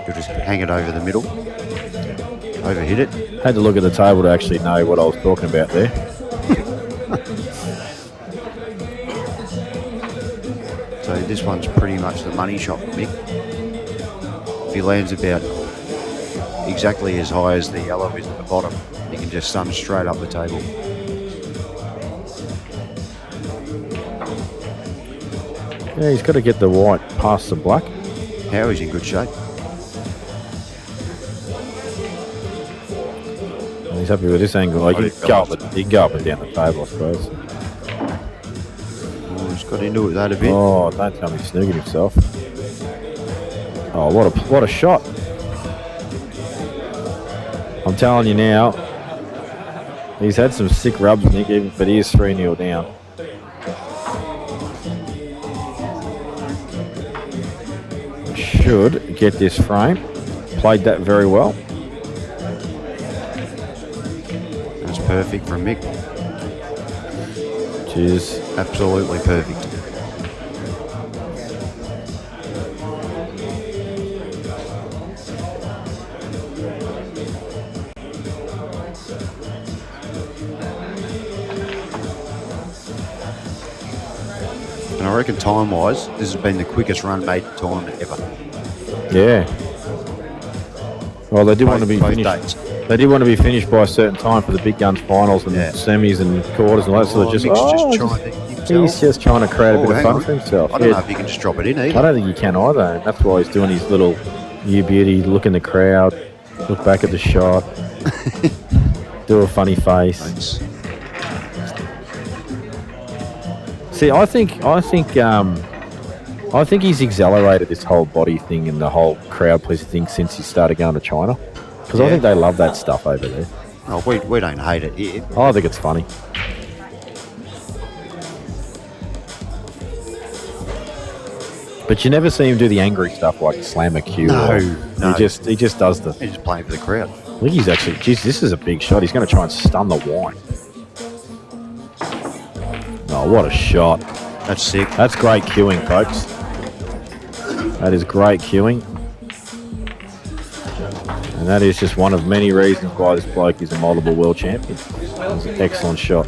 You'll just hang it over the middle. Overhit it. Had to look at the table to actually know what I was talking about there. So this one's pretty much the money shot for Mick. If he lands about exactly as high as the yellow is at the bottom, he can just sun straight up the table. Yeah, he's got to get the white past the black. Howie's in good shape. And he's happy with this angle. Like, he can go up and down the table, I suppose. Oh, he's got into it that a bit. Oh, don't tell me he's snooging himself. Oh, what a shot. I'm telling you now, he's had some sick rubs, Nick, but he is 3-0 down. Should get this frame. Played that very well. That's perfect from Mick. Cheers. Absolutely perfect. And I reckon time-wise, this has been the quickest run made in tournament ever. Yeah. Well, they did want to be Both finished. dates. They did want to be finished by a certain time for the big guns finals and Yeah. semis and quarters and all that. So Oh, they're just Mick's oh, just just- trying to himself. He's just trying to create a bit of hang fun on. for himself. I don't know Yeah, if he can just drop it in I either. don't think he can either. And that's why he's doing his little you beauty, look in the crowd, look back at the shot, do a funny face. Thanks. See, I think he's accelerated this whole body thing and the whole crowd pleaser thing since he started going to China. Because I think they love that stuff over there. Oh, we don't hate it here. I think it's funny. But you never see him do the angry stuff like slam a cue. No. He just does the. He's just playing for the crowd. I think he's actually. Geez, this is a big shot. He's going to try and stun the wine. Oh, what a shot! That's sick. That's great cueing, folks. That is great cueing. And that is just one of many reasons why this bloke is a multiple world champion. It's an excellent shot.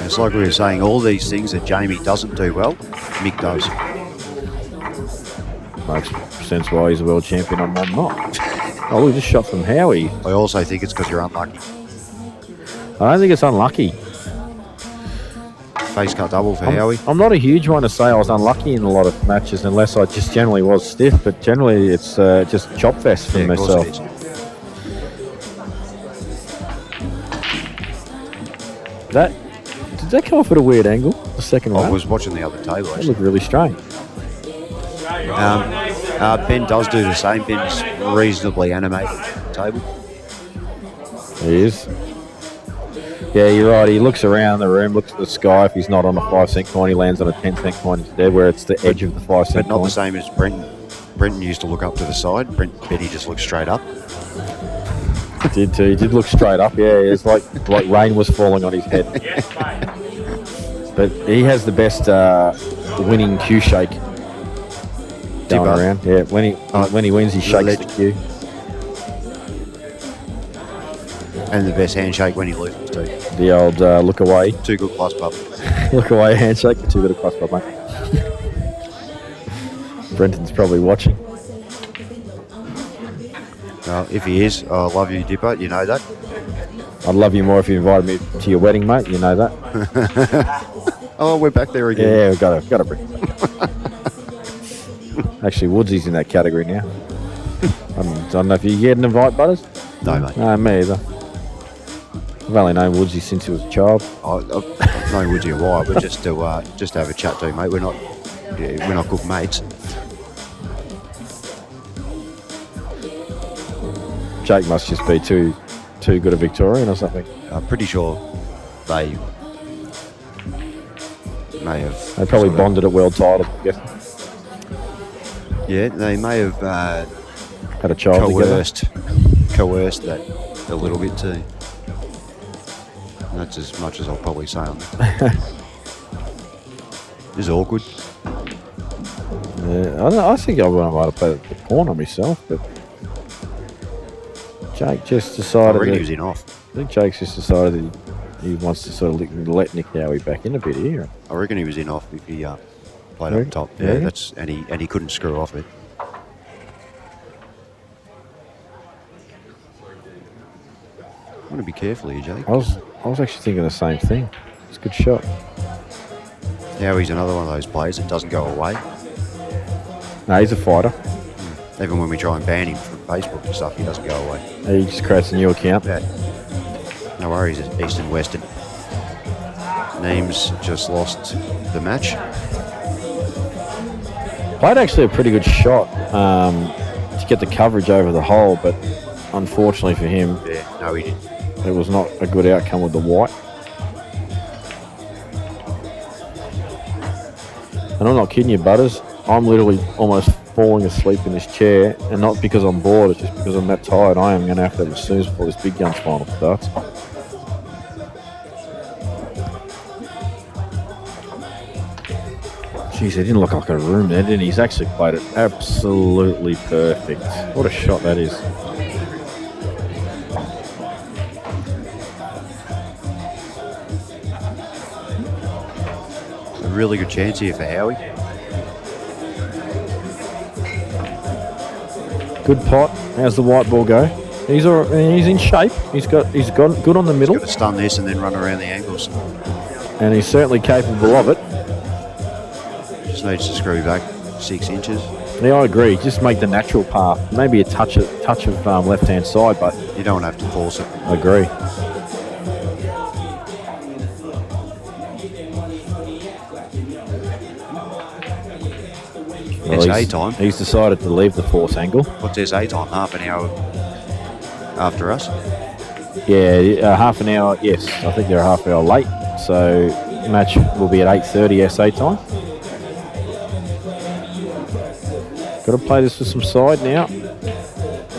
It's like we were saying, all these things that Jamie doesn't do well, Mick does. Makes sense why he's a world champion and I'm not. Oh, look, just shot from Howie. I also think it's because you're unlucky. I don't think it's unlucky. Face cut double for Howie. I'm not a huge one to say I was unlucky in a lot of matches unless I just generally was stiff, but generally it's just chop fest for Yeah, of myself. course it is. Did that come off at a weird angle? The second I one? was watching the other table, That actually. looked really strange. Ben does do the same. Ben's reasonably animated table. He is. Yeah, you're right. He looks around the room, looks at the sky. If he's not on a 5-cent coin, he lands on a 10-cent coin instead, where it's the edge of the 5-cent But not coin. the same as Brenton. Brenton used to look up to the side. Betty just looks straight up. He did too. He did look straight up. Yeah, it's like rain was falling on his head. But he has the best winning cue shake going Dipper. around. Yeah, when he wins, he shakes the cue. And the best handshake when he loses too. The old look away, Too good plus pub. look away handshake. Too good a cross club, mate. Brenton's probably watching. If he is, I love you, Dipper. You know that. I'd love you more if you invited me to your wedding, mate. You know that. Oh, we're back there again. Yeah, we've got to bring. Actually, Woodsy's in that category now. I don't know if you get an invite, Butters. No, mate. No, me either. I've only known Woodsy since he was a child. I've known Woodsy a while, but just to have a chat to him, mate. We're not good mates. Jake must just be too good a Victorian or something. I'm pretty sure they may have. They probably bonded at world title, I guess. Yeah, they may have Had a child together. coerced that a little bit too. And that's as much as I'll probably say on that. It's awkward. Yeah, I think I might have played the pawn on myself, but Jake just I decided reckon that, he was in off. I think Jake's just decided that he wants to sort of let Nick Howie back in a bit here. I reckon he was in off if he played Really? up top. Yeah. Yeah, that's and he couldn't screw off it. I want to be careful here, Jake. I was actually thinking the same thing. It's a good shot. Howie's another one of those players that doesn't go away. No, he's a fighter. Even when we try and ban him from Facebook and stuff, he doesn't go away. He just creates a new account. Yeah. No worries, East and Western. Neems just lost the match. Played actually a pretty good shot to get the coverage over the hole, but unfortunately for him, Yeah, no, he didn't. it was not a good outcome with the white. And I'm not kidding you, Butters. I'm literally almost falling asleep in this chair, and not because I'm bored, it's just because I'm that tired. I am going to have a snooze before this big guns final starts. Jeez, he didn't look like a room there, didn't he? He's actually played it absolutely perfect. What a shot that is. A really good chance here for Howie. Good pot. How's the white ball go? He's in shape. He's got good on the middle. Got to stun this and then run around the angles. and he's certainly capable of it. Just needs to screw back 6 inches. Yeah, I agree. Just make the natural path. Maybe a touch of left-hand side, but You don't have to force it. I agree. Well, SA time. He's decided to leave the force angle. What's SA time? Half an hour after us. Yeah, half an hour. Yes, I think they're a half hour late. So match will be at 8:30 SA time. Got to play this with some side now.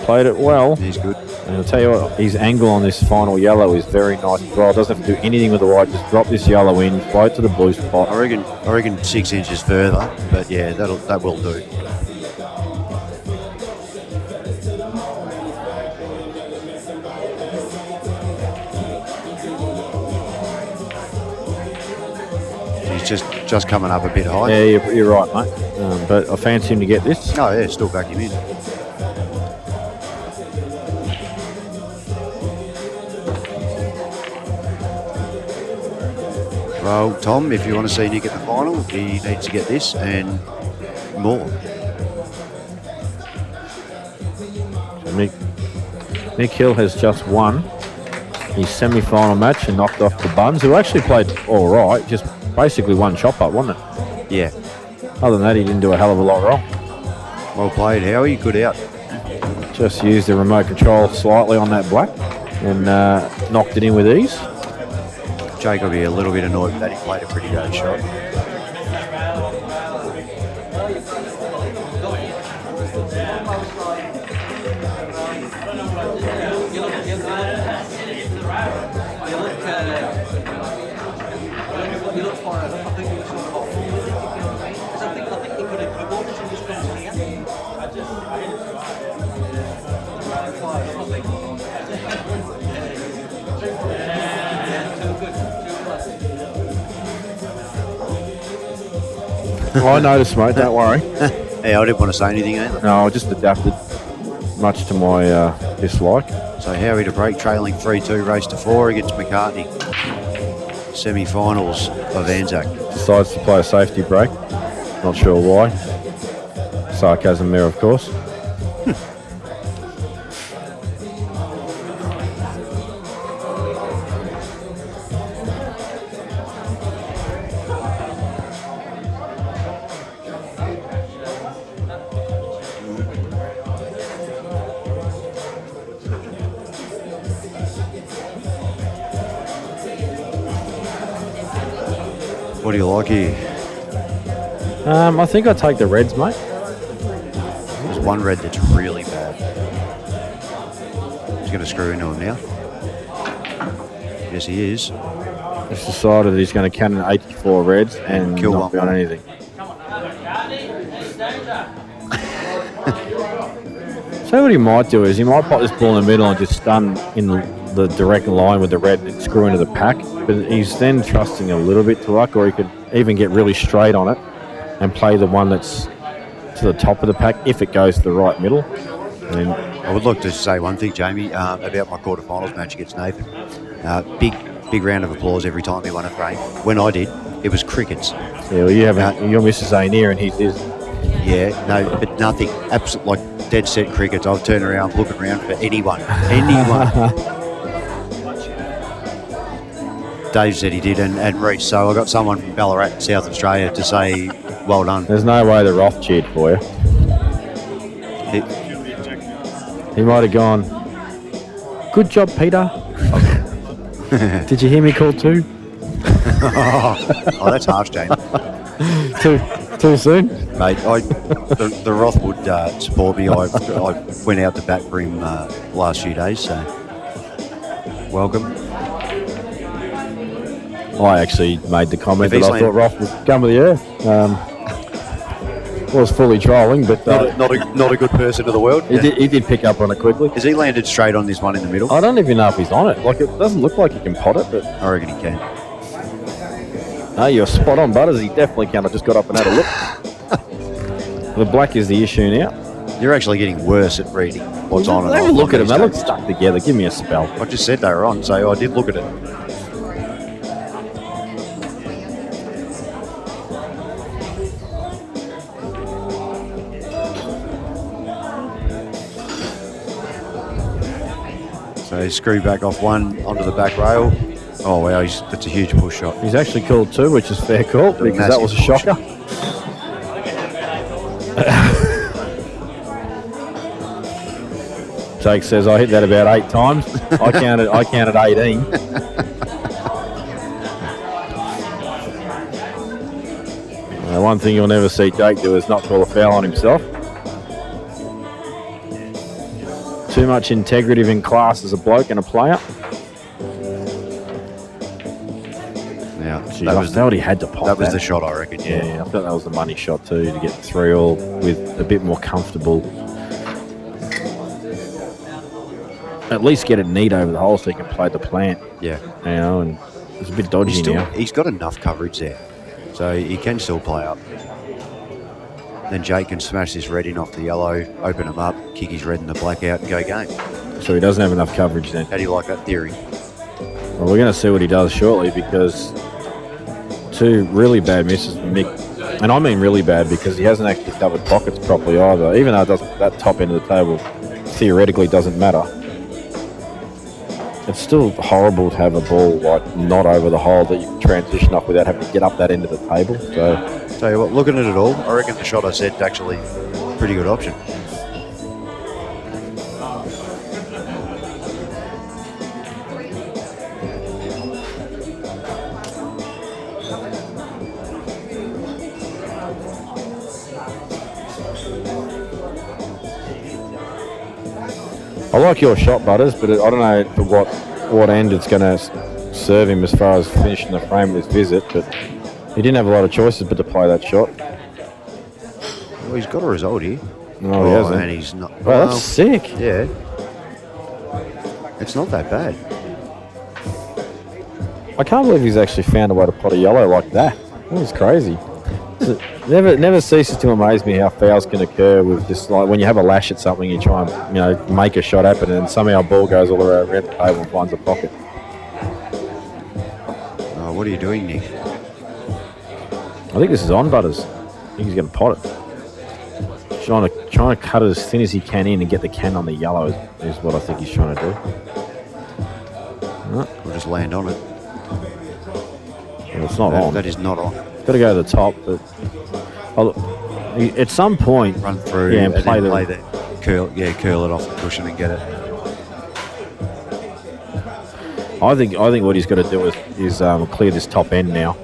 Played it well. He's good. And I'll tell you what, his angle on this final yellow is very nice as well. Doesn't have to do anything with the white. Just drop this yellow in, float to the blue spot. I reckon 6 inches further, but yeah, that will do. He's just coming up a bit high. Yeah, you're right, mate. But I fancy him to get this. Oh yeah, still back him in. Well, Tom, if you want to see Nick at the final, he needs to get this and more. So Nick Hill has just won his semi-final match and knocked off the Buns, who actually played all right, just basically one chop up, wasn't it? Yeah. Other than that, he didn't do a hell of a lot wrong. Well played, Howie. Good out. Just used the remote control slightly on that black and knocked it in with ease. Jake will be a little bit annoyed with that. He played a pretty good shot. I noticed, mate, don't worry. Yeah, I didn't want to say anything either. No, I just adapted much to my dislike. So Howie to break, trailing 3-2, race to 4 against McCartney. Semi-finals of Anzac. Decides to play a safety break. Not sure why. Sarcasm there, of course. What do you like here? I think I'd take the Reds, mate. There's one red that's really bad. He's going to screw into him now. Yes, he is. He's decided he's going to cannon 84 Reds and Kill not be one. on anything. So what he might do is he might pop this ball in the middle and just stun in the direct line with the red and screw into the pack. But he's then trusting a little bit to luck, or he could even get really straight on it and play the one that's to the top of the pack if it goes to the right middle. And I would like to say one thing, Jamie, about my quarterfinals match against Nathan. Big round of applause every time he won a frame. When I did, it was crickets. yeah, well, you haven't. Your missus ain't here, and he's is. Yeah, no, but nothing. Absolute, like dead set crickets. I've turned around, looking around for anyone. Dave said he did, and Reece. So I got someone from Ballarat, South Australia, to say, well done. There's no way the Roth cheered for you. He might have gone, good job, Peter. Did you hear me call two? Oh, that's harsh, Jamie. Too soon? Mate, the Roth would support me. I went out to bat for him last few days, so welcome. I actually made the comment If that he's I thought Roth was scum of the earth. Was fully trolling, but Not a good person to the world. he did pick up on it quickly. Has he landed straight on this one in the middle? I don't even know if he's on it. Like, it doesn't look like he can pot it, but I reckon he can. no, you're spot on, Butters. He definitely can. I just got up and had a look. The black is the issue now. You're actually getting worse at reading what's on and Have off. a look at them. these They look days. stuck together. Give me a spell. I just said they were on, so I did look at it. So screw back off one onto the back rail. Oh wow, that's a huge push shot. He's actually called 2, which is fair call because that was a shocker. Jake says I hit that about 8 times. I counted 18. One thing you'll never see Jake do is not call a foul on himself. Too much integrity in class as a bloke and a player. Yeah, I felt he had to pop that. That was the shot, I reckon. Yeah, I thought that was the money shot too, to get 3-all with a bit more comfortable. At least get it neat over the hole so he can play the plant. Yeah. You know, and it's a bit dodgy now. He's got enough coverage there, so he can still play up. Then Jake can smash this red in off the yellow, open him up, kick his red and the black out and go game. So he doesn't have enough coverage then. How do you like that theory? Well, we're going to see what he does shortly because 2 really bad misses from Mick. And I mean really bad because he hasn't actually covered pockets properly either. Even though it doesn't, that top end of the table theoretically doesn't matter. It's still horrible to have a ball like not over the hole that you can transition off without having to get up that end of the table. So, tell you what, looking at it all, I reckon the shot I said actually a pretty good option. I like your shot, Butters, but I don't know for what end it's going to serve him as far as finishing the frame of his visit, but he didn't have a lot of choices but to play that shot. Well, he's got a result here. No, he hasn't. And he's not. Well, that's sick. Yeah. It's not that bad. I can't believe he's actually found a way to pot a yellow like that. That was crazy. Never ceases to amaze me how fouls can occur with just like when you have a lash at something, you try and make a shot happen, and somehow a ball goes all around the table and finds a pocket. Oh, what are you doing, Nick? I think this is on, Butters. I think he's going to pot it. Trying to cut it as thin as he can in and get the can on the yellow is what I think he's trying to do. Right. We'll just land on it. Well, it's not on. That is not on. Got to go to the top, but at some point run through and play the curl. Yeah, curl it off the cushion and get it. I think what he's got to do is clear this top end now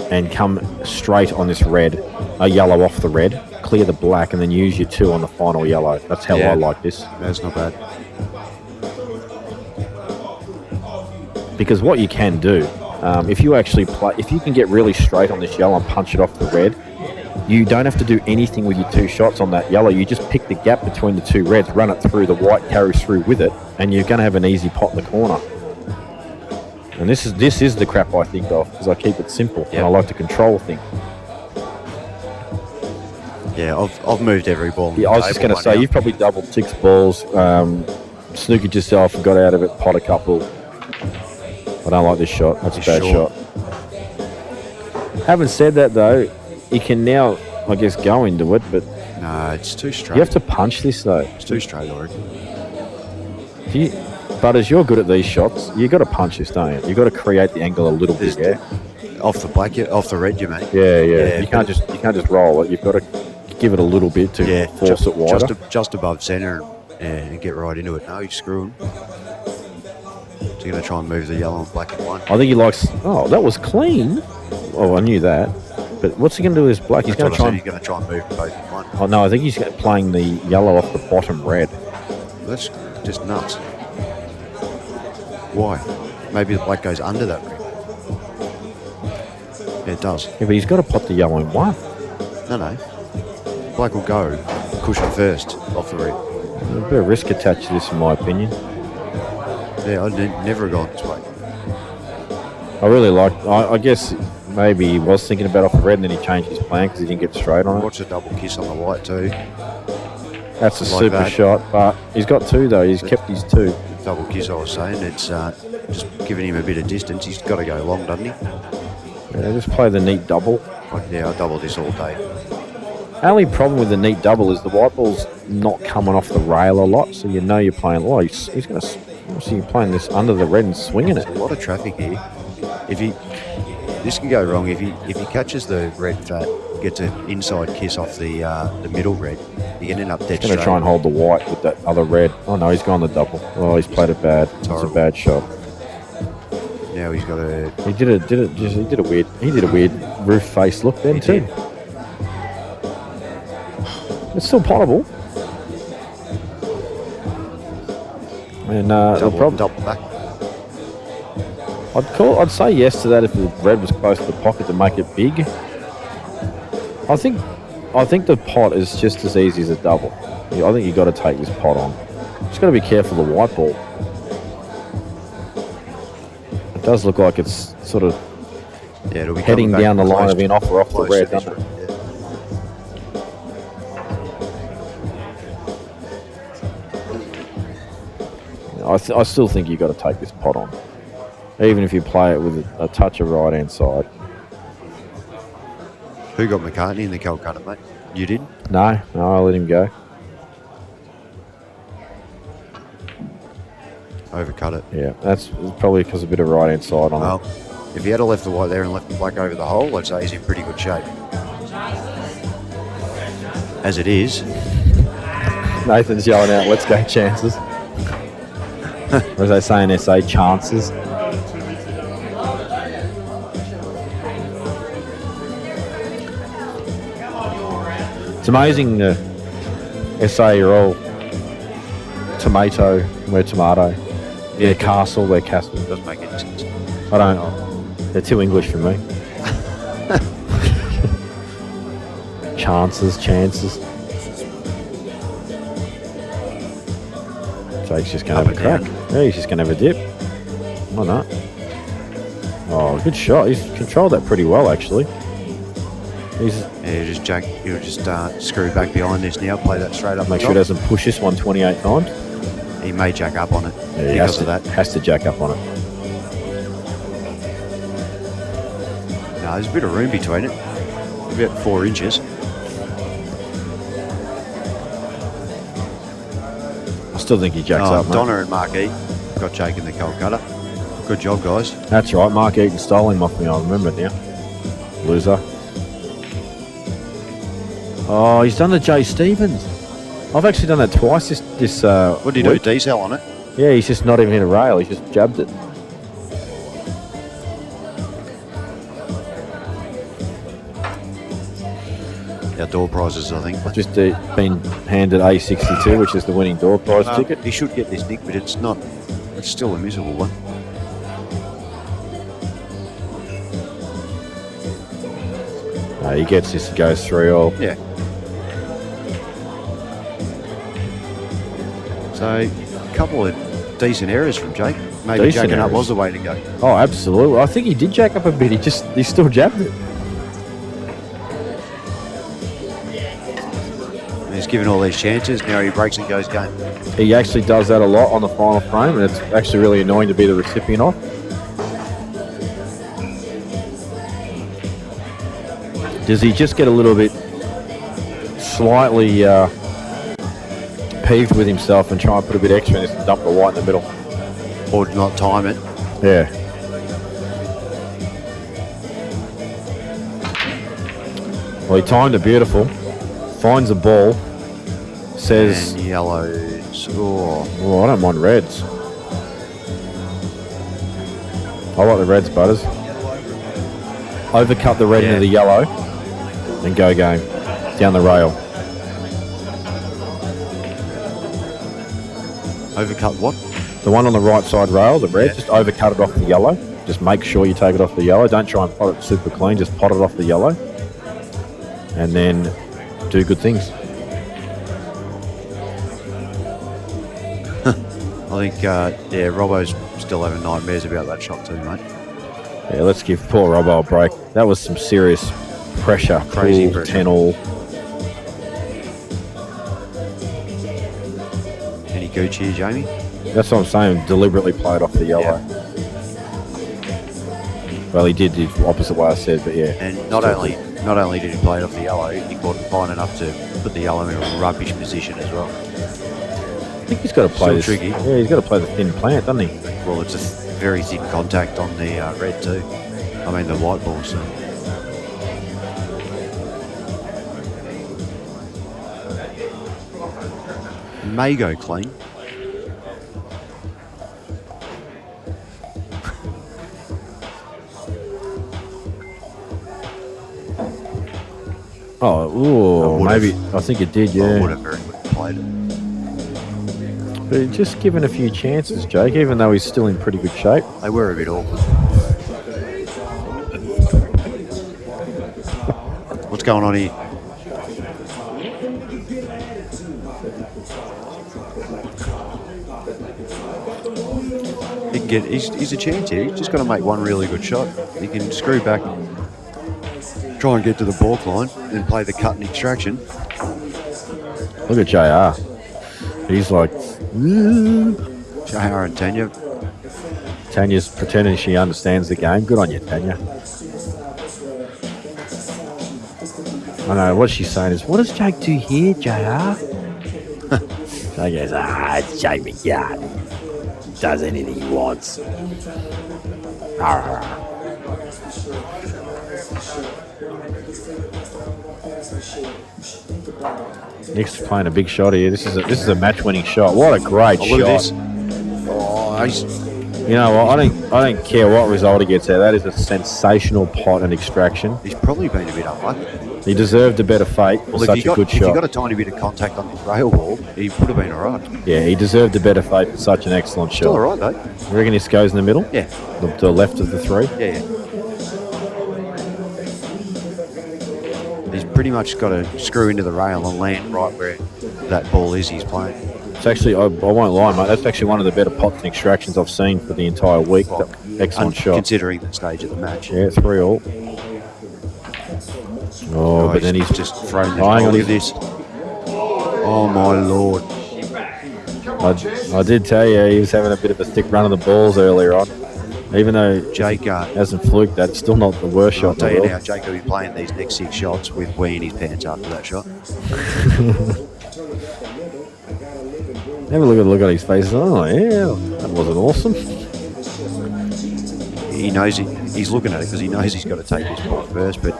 and come straight on this red, a yellow off the red, clear the black, and then use your 2 on the final yellow. That's how I like this. That's not bad. Because what you can do, if you can get really straight on this yellow and punch it off the red, you don't have to do anything with your 2 shots on that yellow. You just pick the gap between the 2 reds, run it through, the white carries through with it, and you're going to have an easy pot in the corner. And this is the crap I think of, because I keep it simple and I like to control things. Yeah, I've moved every ball. Yeah, I was just going to say, you've probably doubled 6 balls, snookered yourself and got out of it, pot a couple. I don't like this shot. That's a bad shot. Having said that, though, he can now, I guess, go into it, but... No, it's too straight. You have to punch this, though. It's too straight, I reckon. But as you're good at these shots, you've got to punch this, don't you? You've got to create the angle a little bit, yeah? Off the black, off the red, you mean? Yeah. You can't just roll it. You've got to give it a little bit to force it wider. Just above centre and get right into it. No, you screw him. So you're going to try and move the yellow and black in one. I think he likes... Oh, that was clean. Oh, I knew that. But what's he going to do with his black? He's going to try and move both in one. Oh, no, I think he's playing the yellow off the bottom red. That's just nuts. Why? Maybe the black goes under that red. Yeah, it does. Yeah, but he's got to pot the yellow in one. No. Black will go cushion first off the red. There's a bit of risk attached to this, in my opinion. Yeah, I'd never gone this way. I really like... I guess maybe he was thinking about off the red and then he changed his plan because he didn't get straight on it. Watch the double kiss on the white too. That's a super shot, but he's got 2 though. He's kept his 2. Double kiss, I was saying. It's just giving him a bit of distance. He's got to go long, doesn't he? Yeah, just play the neat double. Yeah, I'll double this all day. Only problem with the neat double is the white ball's not coming off the rail a lot, so you know you're playing. Oh, he's going to So you're playing this under the red and swinging it. A lot of traffic here. This can go wrong if he catches the red fat, gets an inside kiss off the middle red, he can end up dead He's going straight. to try and hold the white with that other red. Oh no, he's gone the double. Oh, he's played it bad. It's a bad shot. Now he's got a. He did a weird roof face look then too. Did. It's still potable. And the problem, double back. I'd say yes to that if the red was close to the pocket to make it big. I think the pot is just as easy as a double. I think you got to take this pot on. Just got to be careful of the white ball. It does look like it's sort of it'll be heading down the line of in off or off the red, doesn't it? I still think you got to take this pot on, even if you play it with a touch of right hand side. Who got McCartney in the Calcutta, mate? You did? No, I let him go. Overcut it. Yeah, that's probably because a bit of right hand side on Well, it. if he had left the white there and left the black over the hole, I'd say he's in pretty good shape. As it is, Nathan's yelling out, "Let's go, chances!" Or as they say in SA, chances. It's amazing SA are all tomato, we're tomato. Yeah, castle, they're castle. doesn't make any sense. I don't. They're too English for me. Chances. Jake's just going to have a crack. Yeah, he's just going to have a dip. Why not? Oh, good shot. He's controlled that pretty well, actually. He'll just screw back behind this now, play that straight up. Make sure he doesn't push this one 28 times. He may jack up on it Yeah, because of that. Has to jack up on it. No, there's a bit of room between it. About 4 inches. I still think he jacks up, mate. Donna and Mark E got Jake in the Calcutta. Good job, guys. That's right. Mark Eaton stole him off me. I remember it now. Loser. Oh, he's done the Jay Stevens. I've actually done that twice. This What did he do? week. Diesel on it? Yeah, he's just not even hit a rail. He's just jabbed it. Our door prizes, I think. I've just been handed A62, which is the winning door prize ticket. He should get this, Nick, but it's not. It's still a miserable one. No, he gets this, goes through all. Yeah. So, a couple of decent errors from Jake. Maybe Decent jacking up errors. was the way to go. Oh, absolutely. I think he did jack up a bit. He still jabbed it. And he's given all these chances. Now he breaks and goes game. He actually does that a lot on the final frame, and it's actually really annoying to be the recipient of. Does he just get a little bit slightly peeved with himself and try and put a bit extra in this and dump the white in the middle? Or not time it. Yeah. Well, he timed it beautiful. Finds a ball. Says, And yellows. Oh, I don't mind reds. I like the reds, Butters. Overcut the red into the yellow and go game. Down the rail. overcut what? The one on the right side rail, the red, just overcut it off the yellow. Just make sure you take it off the yellow. Don't try and pot it super clean. Just pot it off the yellow. And then do good things. I think, Robbo's still having nightmares about that shot too, mate. Yeah, let's give poor Robbo a break. That was some serious pressure. Crazy Pool, pressure. 10-all. Any gooch here, Jamie? That's what I'm saying. Deliberately played off the yellow. Well, he did the opposite way I said, but yeah. And not only did he play it off the yellow, he caught it fine enough to put the yellow in a rubbish position as well. think he's got to play Still this. tricky. Yeah, he's got to play the thin plant, doesn't he? Well, it's a very thin contact on the red too. I mean the white ball. So. May go clean. Oh, maybe. I think it did, I yeah. would have very much played it. But just given a few chances, Jake, even though he's still in pretty good shape. They were a bit awkward. What's going on here? He can get. He's a chance here. He's just got to make one really good shot. He can screw back, try and get to the balk line, then play the cut and extraction. Look at JR. He's like, JR and Tanya. Tanya's pretending she understands the game. Good on you, Tanya. I know, what she's saying is, what does Jake do here, JR? Jake goes, it's Jake McYard. Does anything he wants. Nick's playing a big shot here. This is a match-winning shot. What a great shot! Look at this. Oh, You know what? I don't care what result he gets there. That is a sensational pot and extraction. he's probably been a bit unlucky. He deserved a better fate for such a good If he shot. got a tiny bit of contact on the rail ball, he would have been all right. Yeah, he deserved a better fate for such an excellent shot. Still all right, though. You reckon this goes in the middle? Yeah. To the left of the three? Yeah. He's pretty much got to screw into the rail and land right where that ball is he's playing. It's actually, I won't lie, mate, that's actually one of the better pots and extractions I've seen for the entire week. Excellent shot. Considering the stage of the match. Yeah, 3-all. Oh, but then he's just thrown this. hang on, Look at this. Oh, my Lord. I did tell you he was having a bit of a thick run of the balls earlier on. Even though Jake hasn't fluked, that's still not the worst shot I'll in tell the you world. now, Jake will be playing these next 6 shots with wee in his pants after that shot. Have a look at his face. Oh, yeah, that wasn't awesome. He knows he's looking at it because he knows he's got to take this ball first, but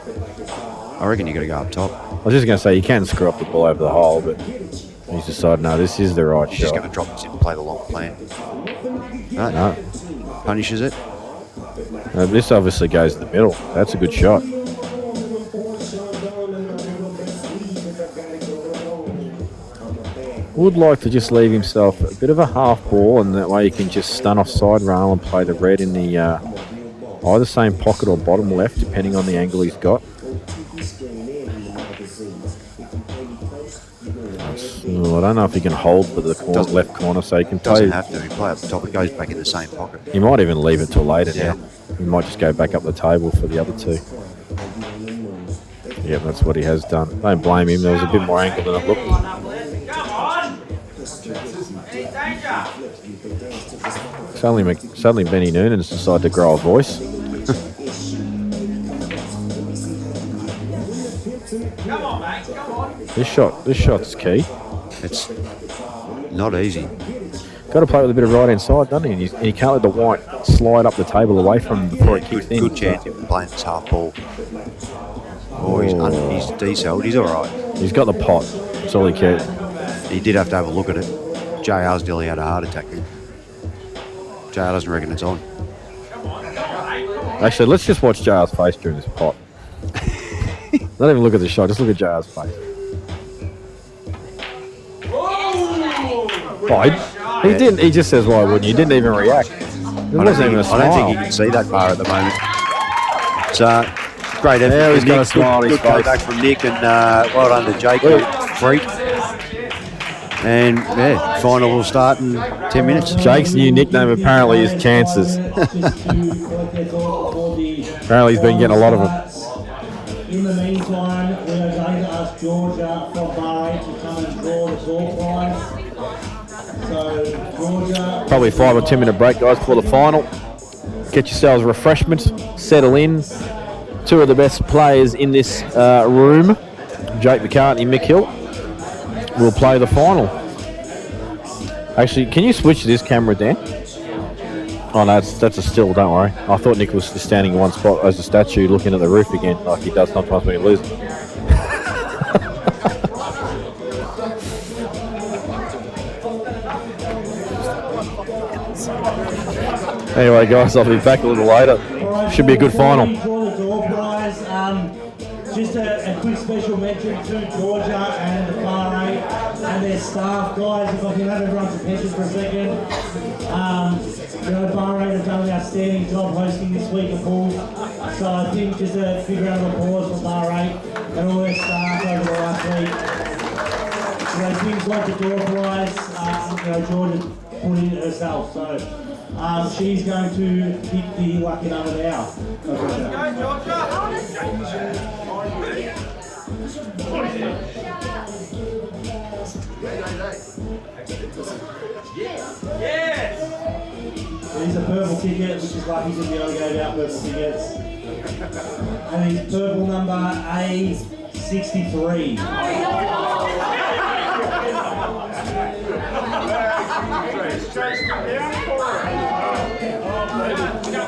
I reckon you got to go up top. I was just going to say, you can screw up the ball over the hole, but he's decided, no, this is the right He's just shot. going to drop this in and play the long plan. No. Punishes it. This obviously goes in the middle. That's a good shot. Would like to just leave himself a bit of a half ball, and that way you can just stun off side rail and play the red in the either same pocket or bottom left, depending on the angle he's got. I don't know if he can hold for the corner, left corner, so he can play. Doesn't have to. He play up the top. It goes back in the same pocket. He might even leave it till later Yeah. now. He might just go back up the table for the other two. Yeah, that's what he has done. Don't blame him. There was a bit more angle than it looked. Suddenly Benny Noonan's decided to grow a voice. This shot's key. It's not easy. Got to play with a bit of right hand side, doesn't he? And he can't let the white slide up the table away from him before it kicks in. Good chance of playing this half ball. Oh, he's decelled. He's all right. He's got the pot. That's all he cared. He did have to have a look at it. JR's nearly had a heart attack then. JR doesn't reckon it's on. Actually, let's just watch JR's face during this pot. Not even look at the shot. Just look at JR's face. Oh, he didn't. He just says, "Why wouldn't you?" He didn't even react. It wasn't even a smile. I don't think he can see that far at the moment. So, great effort. Yeah, he's from got a Nick. smile on his Good face. comeback from Nick, and well done to Jake. Freak. And yeah, final will start in 10 minutes. Jake's new nickname apparently is Chances. Apparently he's been getting a lot of them. In the meantime, we are going to ask Georgia from Bahrain to come and draw the door prize. So, Georgia... Probably 5 or 10 minute break, guys, before the final. Get yourselves refreshments, settle in. 2 of the best players in this room, Jake McCartney, Mick Hill, will play the final. Actually, can you switch this camera down? Oh, no, that's a still, don't worry. I thought Nick was just standing in one spot as a statue looking at the roof again, like he does sometimes when he loses. Anyway, guys, I'll be back a little later. Should be a good final. Before we draw the door prize, just a quick special mention to Georgia and the Bar 8 and their staff, guys. If I can have everyone's attention for a second. You know, Bar 8 have done an outstanding job hosting this week of pools. So I think just a big round of applause for Bar 8 and all their staff over the last week. You know, things like the door prize, you know, Georgia put in it herself. So she's going to pick the lucky number now. There's a purple ticket, which is lucky to be able to go out purple tickets. And it's purple number A63.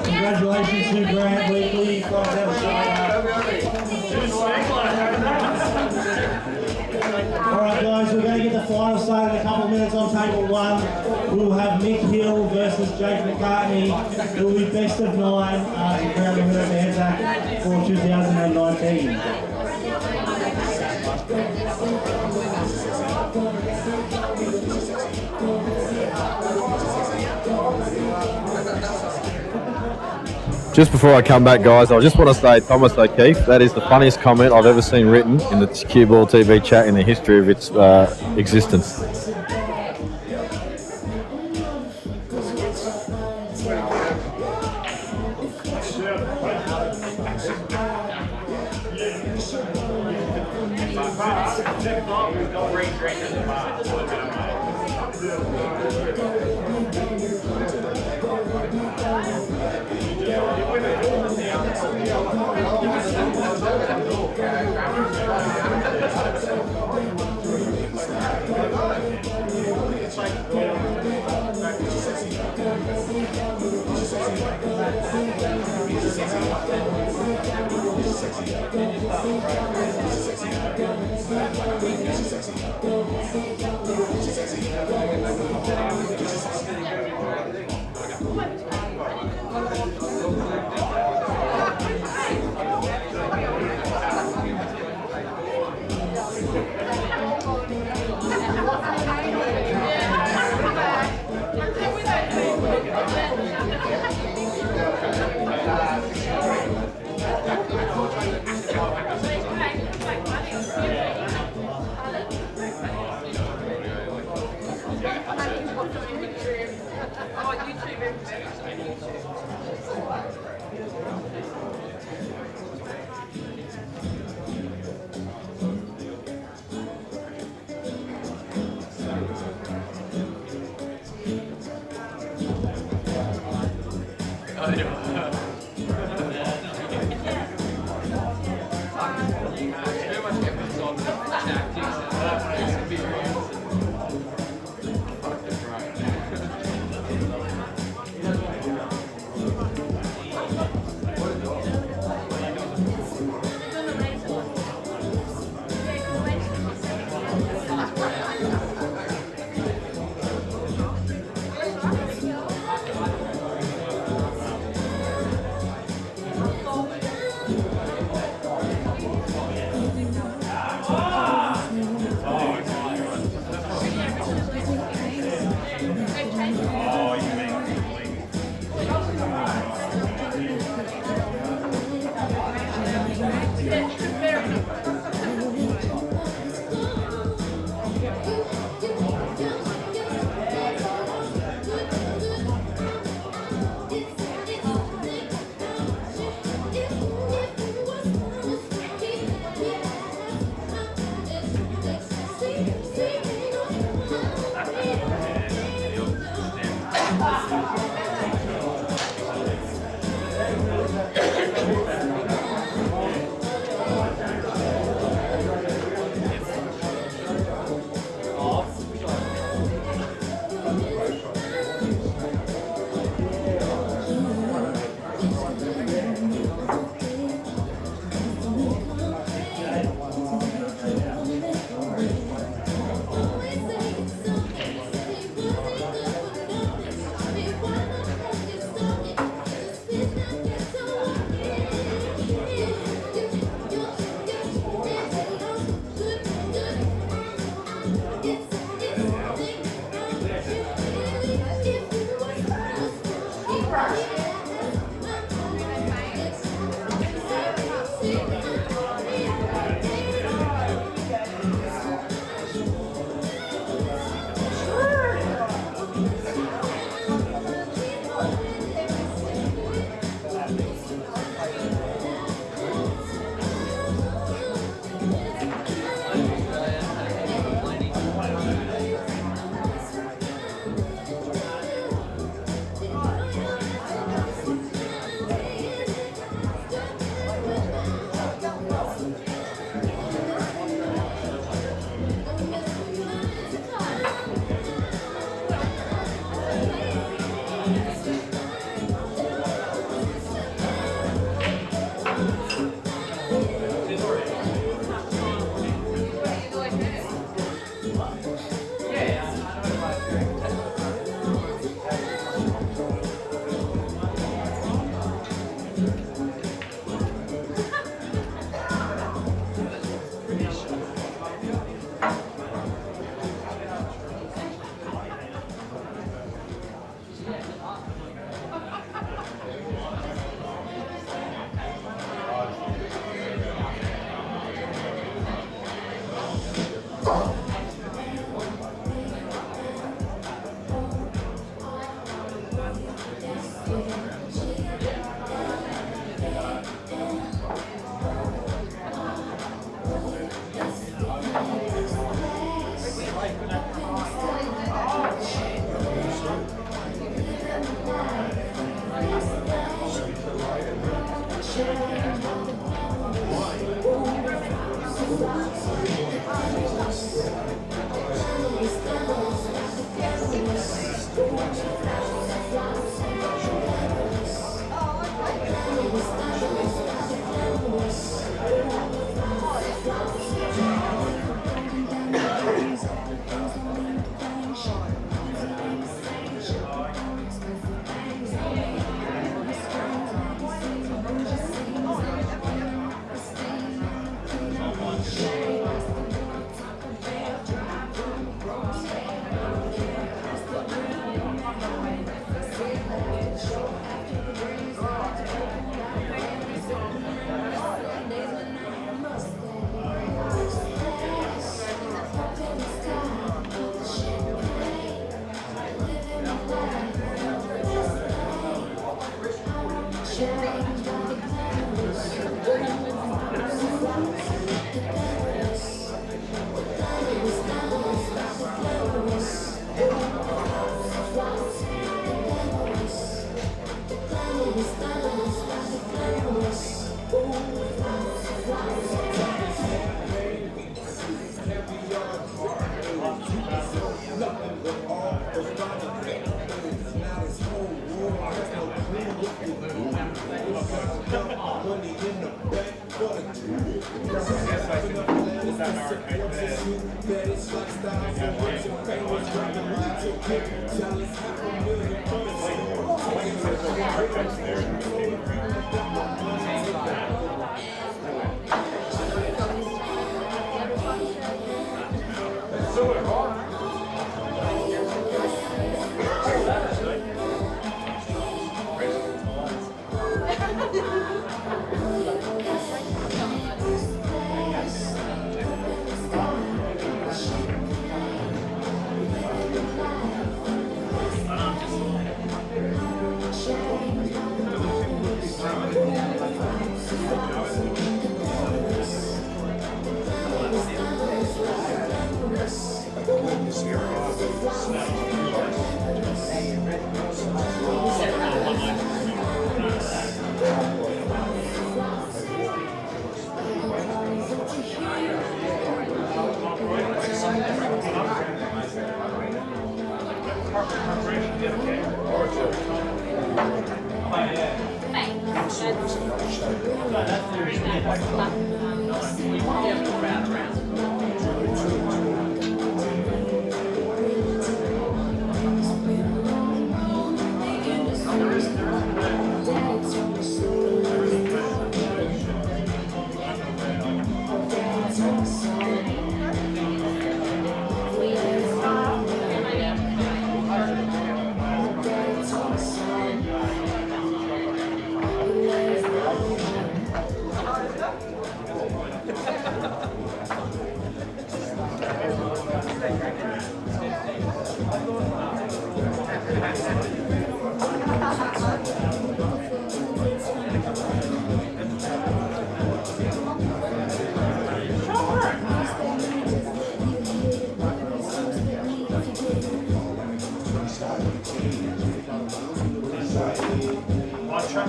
Congratulations to Grant Weekly. You guys have a shout out. Alright guys, we're going to get the final started in a couple of minutes on table 1. We'll have Mick Hill versus Jake McCartney. It will be best of 9 to crown the winner of Anzac for 2019. Just before I come back, guys, I just want to say, Thomas O'Keefe, that is the funniest comment I've ever seen written in the Cue Ball TV chat in the history of its existence.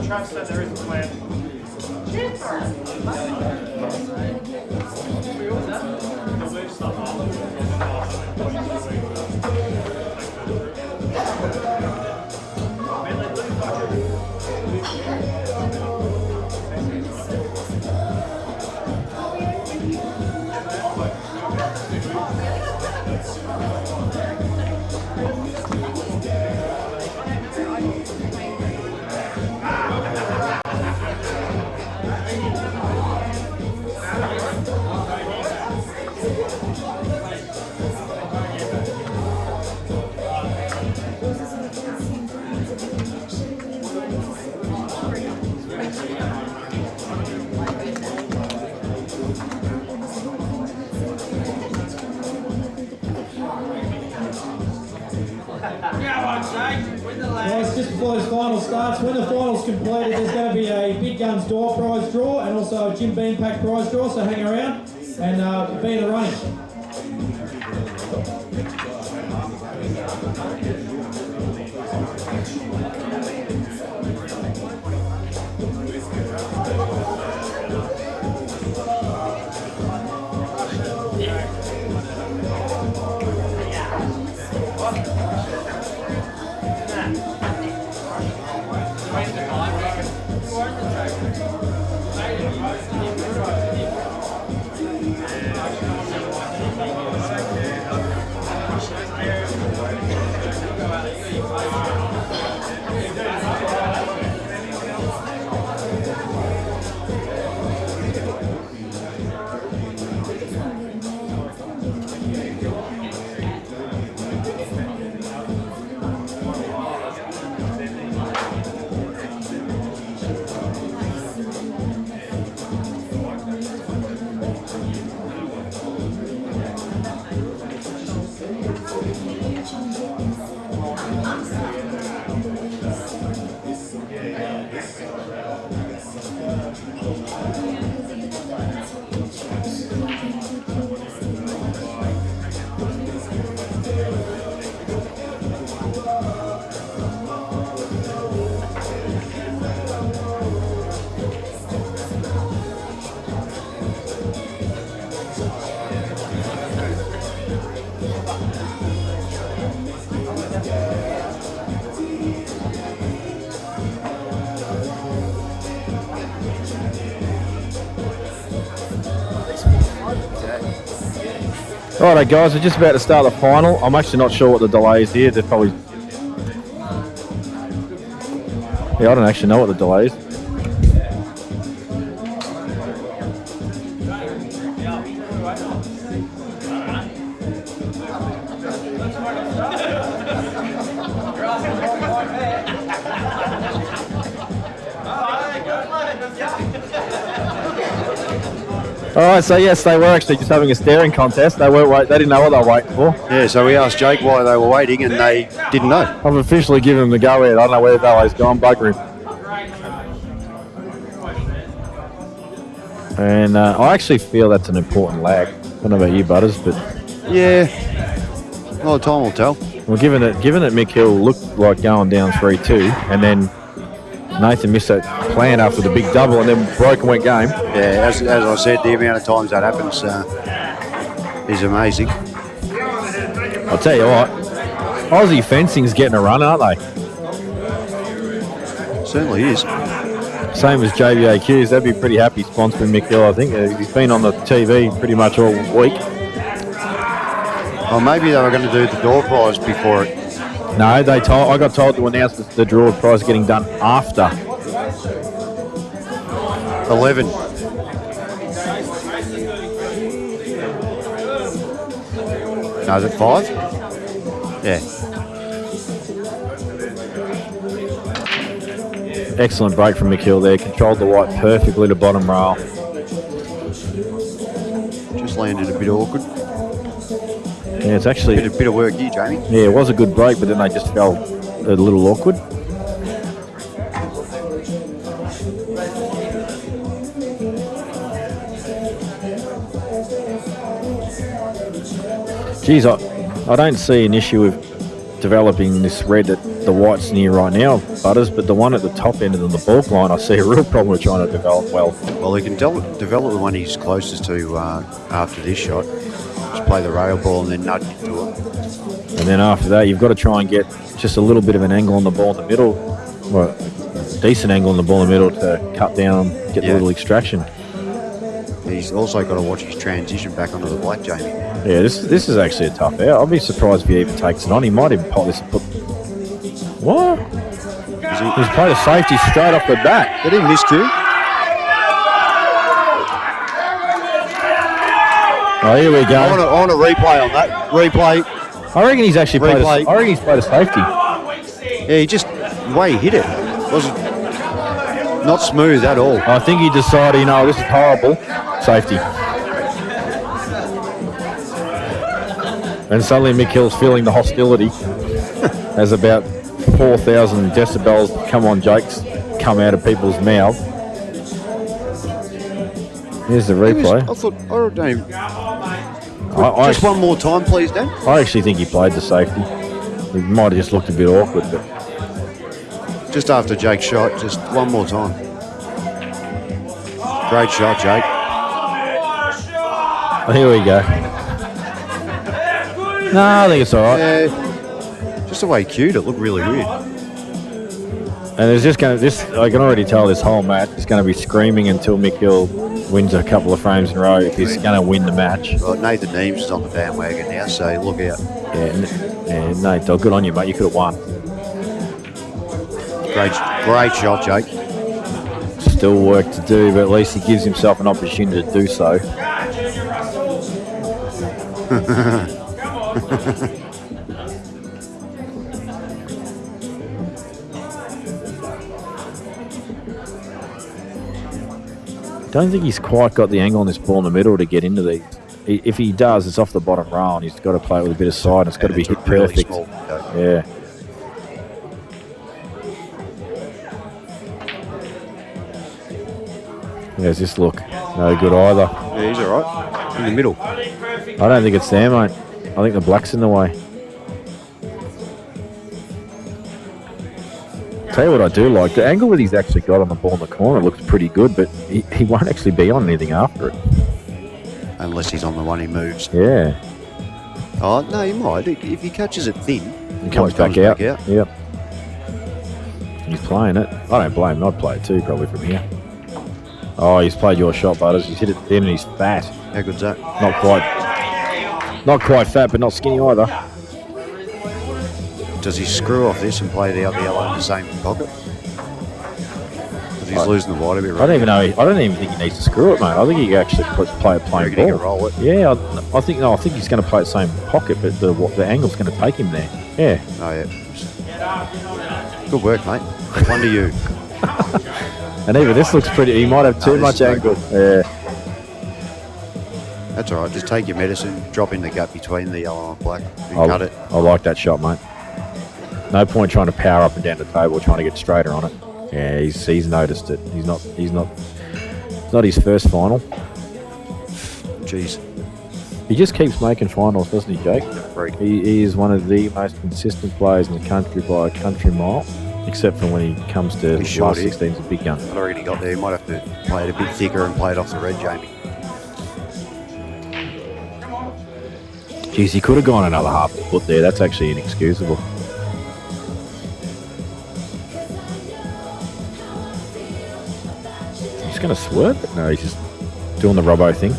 Trav said there is a plan. He'll move stuff Guys, just before this final starts, when the final's completed, there's going to be a Big Guns door prize draw and also a Jim Beam Pack prize draw, so hang around and be in the running. Righto, guys, we're just about to start the final. I'm actually not sure what the delay is here. They're probably... Yeah, I don't actually know what the delay is. Alright, so yes, they were actually just having a staring contest. They didn't know what they were waiting for. Yeah, so we asked Jake why they were waiting, and they didn't know. I've officially given them the go ahead. I don't know where the delay's gone, bugger him. And I actually feel that's an important lag. I don't know about you, Butters, but Yeah, well, time will tell. well, given that Mick Hill looked like going down 3-2, and then Nathan missed that plan after the big double, and then broke and went game. Yeah, as I said, the amount of times that happens is amazing. I'll tell you what, Aussie fencing's getting a run, aren't they? Certainly is. Same as JBAQs. They'd be pretty happy sponsoring Mick Hill, I think. He's been on the TV pretty much all week. Well, maybe they were going to do the door prize before it. No, I got told to announce the draw prize getting done after. 11. No, is it 5? Yeah. Excellent break from Mick Hill there. Controlled the white perfectly to bottom rail. Just landed a bit awkward. Yeah, it's actually... Bit of work here, Jamie. Yeah, it was a good break, but then they just felt a little awkward. Geez, I don't see an issue with developing this red at the whites near right now, Butters, but the one at the top end of the balk line, I see a real problem with trying to develop well. Well, he can develop the one he's closest to after this shot. Just play the rail ball and then nudge into it. And then after that, you've got to try and get just a little bit of an angle on the ball in the middle, well, decent angle on the ball in the middle to cut down, get the little extraction. He's also got to watch his transition back onto the black, Jamie. Yeah, this is actually a tough out. I'll be surprised if he even takes it on. He might even pop this and put... What? He's played a safety straight off the bat. Did he miss two? Oh, here we go. I want a replay on that. Replay. I reckon he's actually played Replay. I reckon he's played a safety. Yeah, he just... the way he hit it wasn't... not smooth at all. I think he decided, this is horrible. Safety. And suddenly Mick Hill's feeling the hostility as about 4,000 decibels, come on, Jakes, come out of people's mouth. Here's the replay. I thought, I don't even. I Just one more time, please, Dan. I actually think he played the safety. He might have just looked a bit awkward, but Just after Jake's shot, just one more time. Great shot, Jake. here we go. No, I think it's all right. Yeah, just the way he cued it looked really weird. And it's just going to, I can already tell this whole match is going to be screaming until Mick Hill wins a couple of frames in a row if he's going to win the match. Well, Nathan Neems is on the bandwagon now, so look out. Yeah, Nate, good on you, mate. You could have won. Great shot, Jake. Still work to do, but at least he gives himself an opportunity to do so. Don't think he's quite got the angle on this ball in the middle to get into these. If he does, it's off the bottom row, and he's got to play it with a bit of side, and it's got to be hit really perfect. small, Yeah. How's this look? No good either. Yeah, he's all right. In the middle. I don't think it's there, mate. I think the black's in the way. Tell you what I do like. The angle that he's actually got on the ball in the corner looks pretty good, but he won't actually be on anything after it. Unless he's on the one he moves. Yeah. Oh, no, he might. If he catches it thin, He comes back out. Yep. He's playing it. I don't blame him. I'd play it too, probably from here. Oh, he's played your shot, Butters. He's hit it thin and he's fat. How good's that? Not quite fat, but not skinny either. Does he screw off this and play the other yellow in the same pocket? Because he's losing the white a bit, right? I don't even think he needs to screw it, mate. I think he can actually play a plain He can ball. roll it. Yeah, I think he's going to play the same pocket, but the angle's going to take him there. Yeah. Oh, yeah. Good work, mate. One to you. And even this looks pretty. He might have too much angle. Yeah. That's all right. Just take your medicine, drop in the gap between the yellow and black, and cut it. I like that shot, mate. No point trying to power up and down the table, trying to get straighter on it. Yeah, he's noticed it. It's not his first final. Jeez. He just keeps making finals, doesn't he, Jake? Freak. He is one of the most consistent players in the country by a country mile, except for when he comes to last 16, he's a big gun. I don't really got there. He might have to play it a bit thicker and play it off the red, Jamie. Geez, he could have gone another half a foot there. That's actually inexcusable. He's going to swerve it? No, he's just doing the Robbo thing.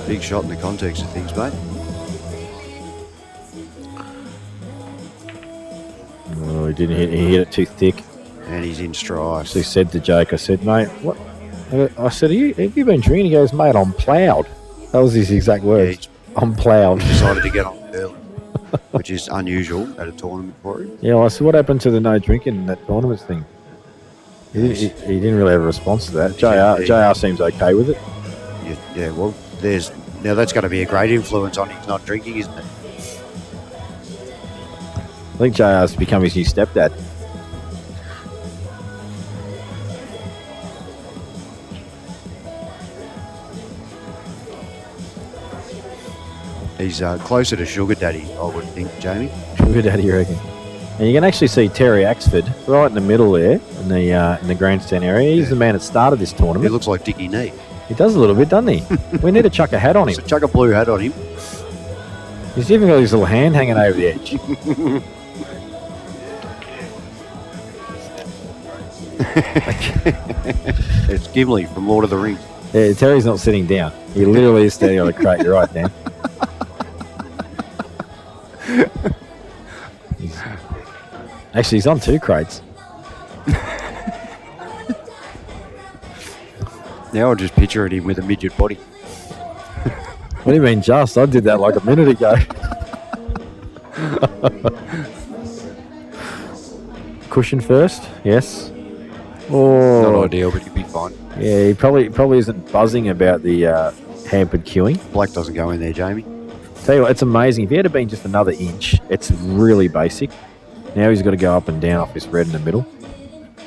Big shot in the context of things, mate. Oh, he didn't hit. He hit it too thick. And he's in stride. So he said to Jake, I said, mate, what? I said, have you been drinking? He goes, mate, I'm ploughed. That was his exact words. Yeah, I'm ploughed. He decided to get on early, which is unusual at a tournament for him. Yeah, well, I said, what happened to the no drinking in that tournament thing? He didn't really have a response to that. JR seems okay with it. Yeah, well, now that's going to be a great influence on his not drinking, isn't it? I think JR's become his new stepdad. He's closer to Sugar Daddy, I would think, Jamie. Sugar daddy, you reckon? And you can actually see Terry Axford right in the middle there in the grandstand area. He's the man that started this He tournament. looks like Dickie Nee. He does a little bit, doesn't he? We need to chuck a hat on him. So chuck a blue hat on him. He's even got his little hand hanging over the edge. It's Gimli from Lord of the Rings. Yeah, Terry's not sitting down. He literally is standing on a crate. You're right, Dan. Actually, he's on two crates. Now I just picture him with a midget body. What do you mean just? I did that like a minute ago. Cushion first, yes. Oh, Not ideal, but he'd be fine. yeah, he probably isn't buzzing about the hampered queuing. Black doesn't go in there, Jamie. Tell you what, it's amazing. If he had been just another inch, it's really basic. Now he's got to go up and down off this red in the middle.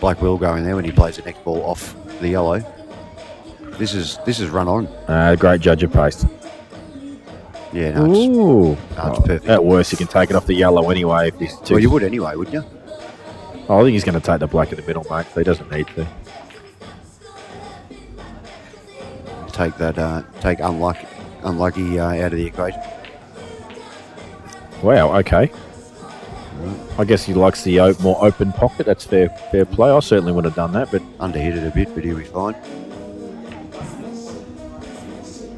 Black will go in there when he plays the next ball off the yellow. This is run on. Great judge of pace. Yeah, no, it's, Ooh. no, it's perfect. At worst, he can take it off the yellow anyway. If he's too... Well, you would anyway, wouldn't you? I think he's going to take the black in the middle, mate, so he doesn't need to. Take that. Take unlucky out of the equation. Wow, okay. I guess he likes the more open pocket. That's fair play. I certainly would have done that, but Underhit it a bit, but he'll be fine.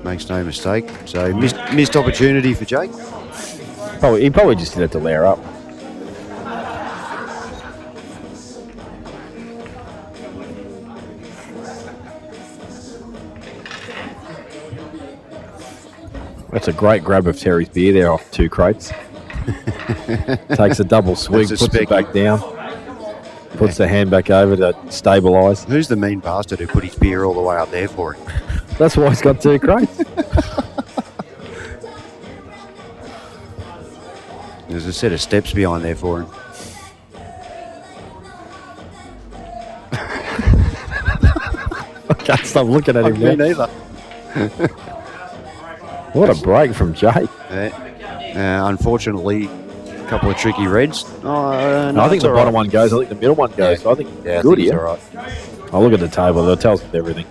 Makes no mistake. So missed opportunity for Jake. he probably just did it to layer up. That's a great grab of Terry's beer there off 2 crates. Takes a double swig, puts it back down, puts the hand back over to stabilise. Who's the mean bastard who put his beer all the way up there for him? That's why he's got 2 crates. There's a set of steps behind there for him. I can't stop looking at him Me now. neither. What a break from Jake. Unfortunately, a couple of tricky reds. No, I think the bottom one goes. I think the middle one goes. So I think good here. All right. Oh, look at the table. That tells us everything.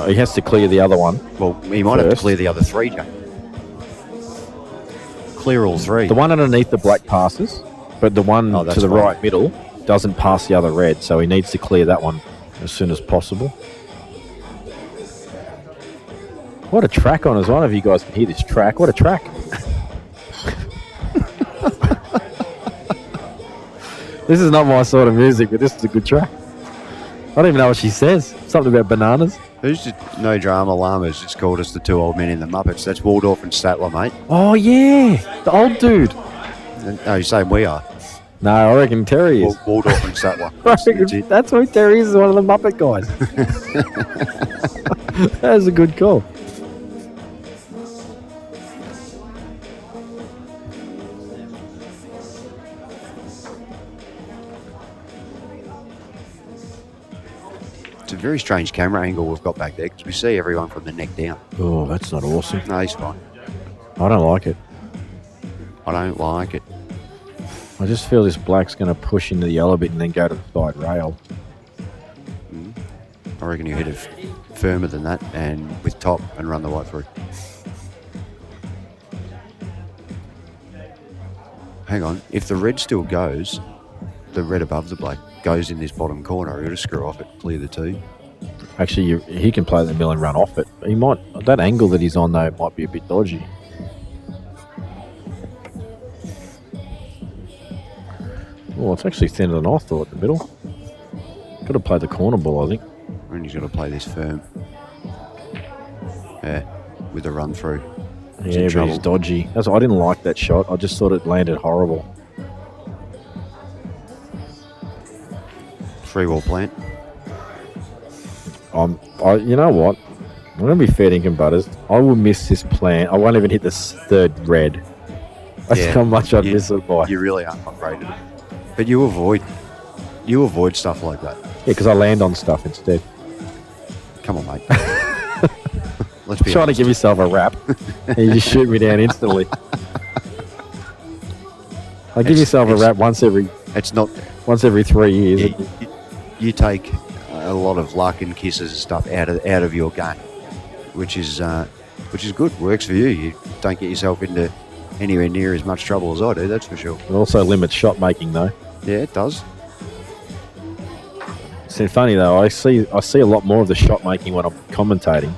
He has to clear the other one. Well, he might have to first. clear the other 3, Jake. Clear all 3. The one underneath the black passes, but the one Oh, that's to the fine. right middle doesn't pass the other red, so he needs to clear that one as soon as possible. What a track on as well. If you guys can hear this track, what a track. This is not my sort of music, but this is a good track. I don't even know what she says. Something about bananas. Who's the No Drama Llamas just called us the 2 old men in the Muppets? That's Waldorf and Statler, mate. Oh, yeah. The old dude. No, you're saying we are. No, I reckon Terry is. Waldorf and Statler. I reckon That's it. that's who Terry is, one of the Muppet guys. That was a good call. It's a very strange camera angle we've got back there because we see everyone from the neck down. Oh, that's not awesome. No, he's fine. I don't like it. I don't like it. I just feel this black's going to push into the yellow bit and then go to the side rail. I reckon you hit it firmer than that and with top and run the white through. Hang on. If the red still goes, the red above the black goes in this bottom corner, he'll just screw off it, clear the 2. Actually, he can play the mill and run off it. He might. That angle that he's on, though, might be a bit dodgy. Oh, it's actually thinner than I thought in the middle. Got to play the corner ball, I think. And he's got to play this firm. Yeah, with a run through. He's in Yeah, but trouble. he's dodgy. I didn't like that shot. I just thought it landed horrible. 3-wall plant. You know what? I'm going to be fair dinkum butters. I will miss this plant. I won't even hit this 3rd red. That's Yeah, how much I'd you- miss it by. You really aren't upgraded. But you avoid stuff like that. Yeah, because I land on stuff instead. Come on, mate. Let's be Trying to honest. give yourself a rap, and you just shoot me down instantly. I give yourself a rap once every It's not. 3 years. You take a lot of luck and kisses and stuff out of your game, which is good. Works for you. You don't get yourself into anywhere near as much trouble as I do. That's for sure. It also limits shot making, though. Yeah, it does. It's funny though. I see a lot more of the shot making when I'm commentating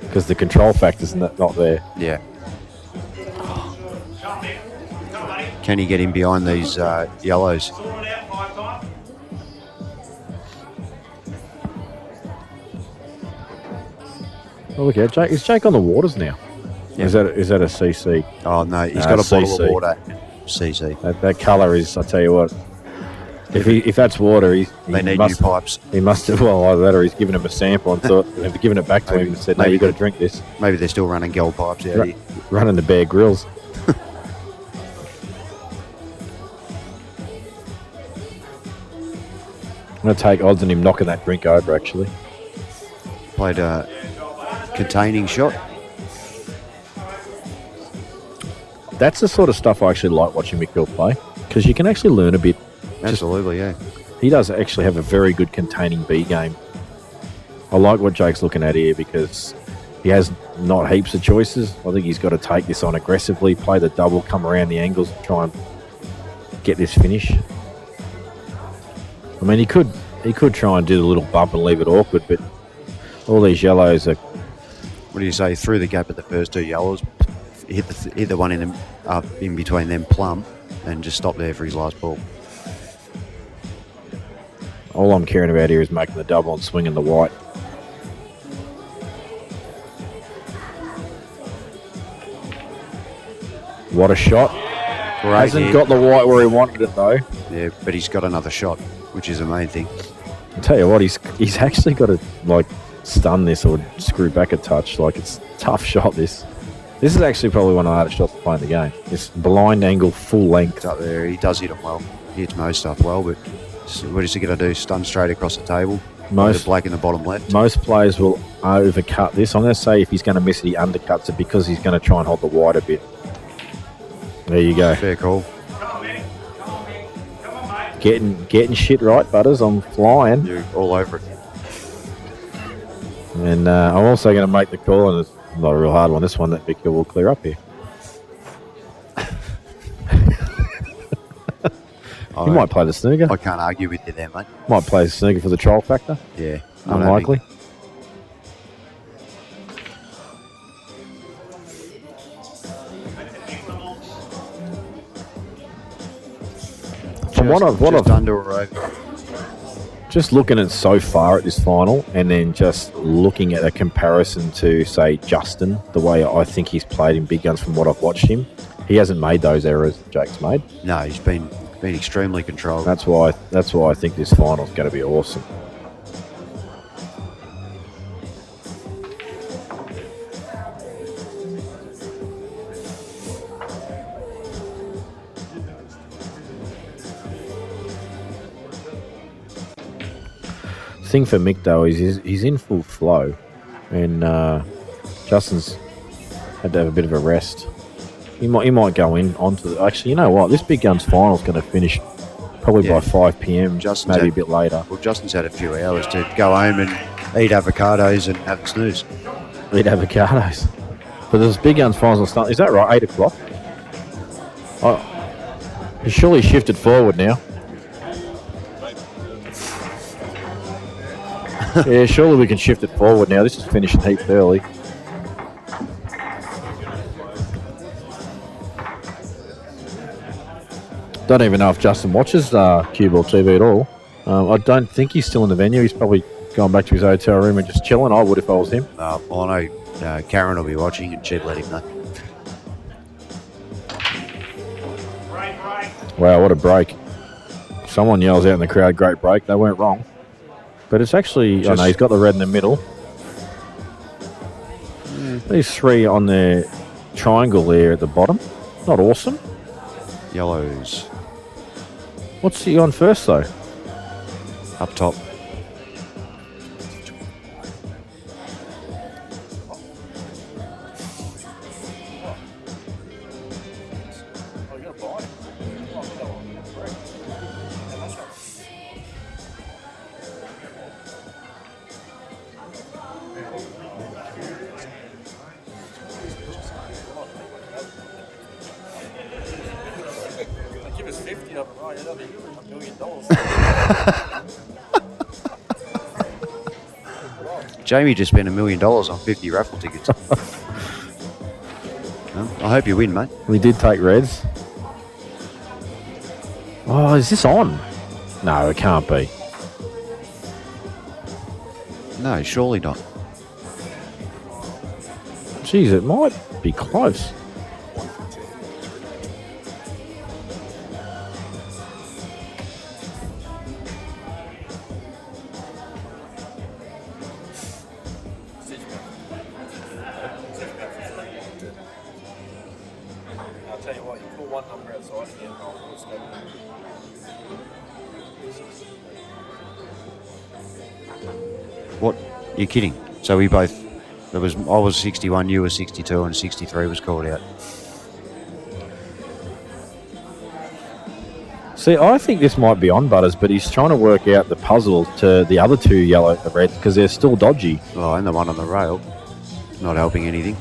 because the control factor's not there. Yeah. Can he get him behind these yellows? Oh, look at Jake. Is Jake on the waters now? Yeah. Is that a CC? Oh no, he's Nah, got a bottle CC. of water. CC. That colour is. I tell you what. If that's water, They need new pipes. He must have. Well, either that or he's given him a sample and thought, have given it back to him and said, "No, you got to drink this." Maybe they're still running Gel pipes out here. Running the Bear Grylls. I'm going to take odds on him knocking that drink over, actually. Played a containing shot. That's the sort of stuff I actually like watching Mick play, because you can actually learn a bit. Absolutely, yeah. He does actually have a very good containing B game. I like what Jake's looking at here because he has not heaps of choices. I think he's got to take this on aggressively, play the double, come around the angles, and try and get this finish. I mean, he could try and do the little bump and leave it awkward, but all these yellows are... What do you say? Through the gap at the first two yellows, hit the one in between them plumb, and just stop there for his last ball. All I'm caring about here is making the double and swinging the white. What a shot. Great Hasn't hit. got the white where he wanted it, though. Yeah, but he's got another shot, which is the main thing. I'll tell you what, he's actually got to, stun this or screw back a touch. It's a tough shot, this. This is actually probably one of the hardest shots to play in the game. This blind angle, full length. It's up there. He does hit it well. He hits most stuff well, but what is he going to do? Stun straight across the table? The black in the bottom left? Most players will overcut this. I'm going to say if he's going to miss it, he undercuts it because he's going to try and hold the white a bit. There you go. Fair call. Getting shit right, Butters. I'm flying. You're all over it. And I'm also going to make the call, and it's not a real hard one. This one that Vic will clear up here. He might play the snooker. I can't argue with you there, mate. Might play the snooker for the troll factor. Yeah. Unlikely. From what I've under or over. Just looking at so far at this final, and then just looking at a comparison to, say, Justin, the way I think he's played in big guns from what I've watched him, he hasn't made those errors that Jake's made. No, he's been extremely controlled. That's why I think this final is going to be awesome. Thing for Mick though is he's in full flow, and Justin's had to have a bit of a rest. He might go in onto the, actually, you know what? This big guns final is going to finish probably by 5 p.m. Maybe a bit later. Well, Justin's had a few hours to go home and eat avocados and have a snooze. Eat avocados. But there's big guns finals start. Is that right? 8 o'clock. Oh, he's surely shifted forward now. Yeah, surely we can shift it forward now. This is finishing heaps early. Don't even know if Justin watches Cue Ball TV at all. I don't think he's still in the venue. He's probably gone back to his hotel room and just chilling. I would if I was him. Well, I know Karen will be watching and she'd let him know. Wow, what a break. Someone yells out in the crowd, great break. They weren't wrong. But it's actually, I know he's got the red in the middle. These three on the triangle there at the bottom. Not awesome. Yellows. What's he on first, though? Up top. Jamie just spent $1 million on 50 raffle tickets. Well, I hope you win, mate. We did take reds. Oh, is this on? No, it can't be. No, surely not. Jeez, it might be close. What? You're kidding? So we both. I was 61, you were 62, and 63 was called out. See, I think this might be on Butters, but he's trying to work out the puzzle to the other two yellow reds because they're still dodgy. Oh, and the one on the rail, not helping anything.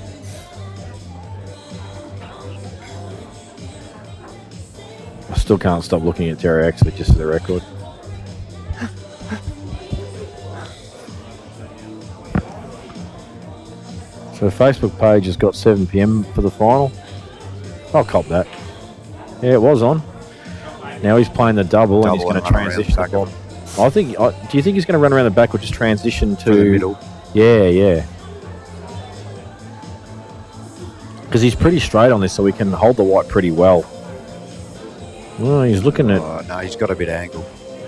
I still can't stop looking at Terry X, but just for the record. So the Facebook page has got 7 p.m. for the final. I'll cop that. Yeah, it was on. Now he's playing the double and he's going to transition the bottom. I think. Do you think he's going to run around the back or just transition to the middle? Yeah. Because he's pretty straight on this, so he can hold the white pretty well. Oh, he's looking at. Oh, no, he's got a bit of angle.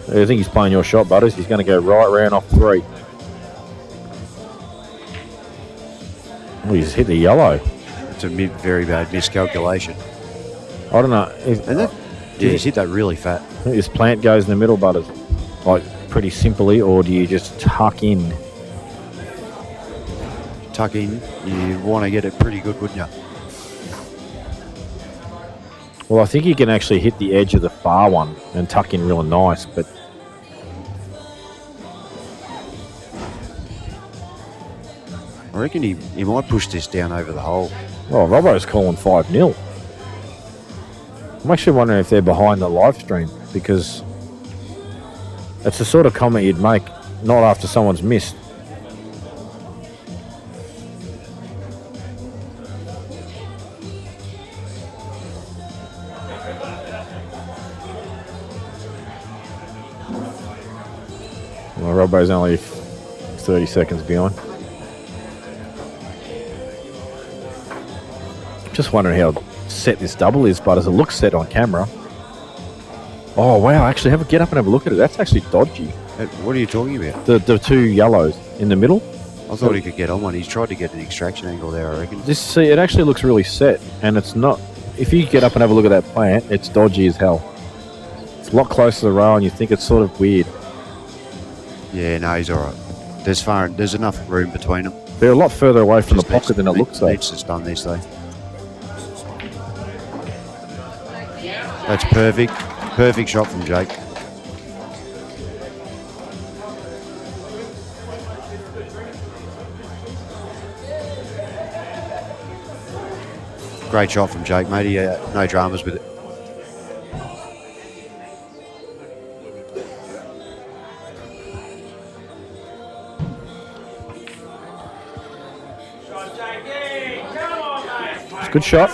I think he's playing your shot, Butters. He's going to go right round off 3. Oh, he's hit the yellow. It's a very bad miscalculation. I don't know. Yeah, he's hit that really fat. I think this plant goes in the middle, Butters. Like, pretty simply, or do you just tuck in? Tuck in, you want to get it pretty good, wouldn't you? Well, I think you can actually hit the edge of the far one and tuck in real nice, but I reckon he might push this down over the hole. oh, Robbo's calling 5-0. I'm actually wondering if they're behind the live stream because it's the sort of comment you'd make not after someone's missed. Well, Robbo's only 30 seconds behind. Just wondering how set this double is, but as it looks set on camera. Oh wow! Actually, get up and have a look at it. That's actually dodgy. What are you talking about? The two yellows in the middle. I thought he could get on one. He's tried to get an extraction angle there, I reckon. It actually looks really set, and it's not. If you get up and have a look at that plant, it's dodgy as hell. It's a lot closer to the rail, and you think it's sort of weird. Yeah, no, he's all right. There's enough room between them. They're a lot further away from the pocket than it looks like. Needs to stun this though. That's perfect. Perfect shot from Jake. Great shot from Jake, mate. No dramas with it. It's a good shot.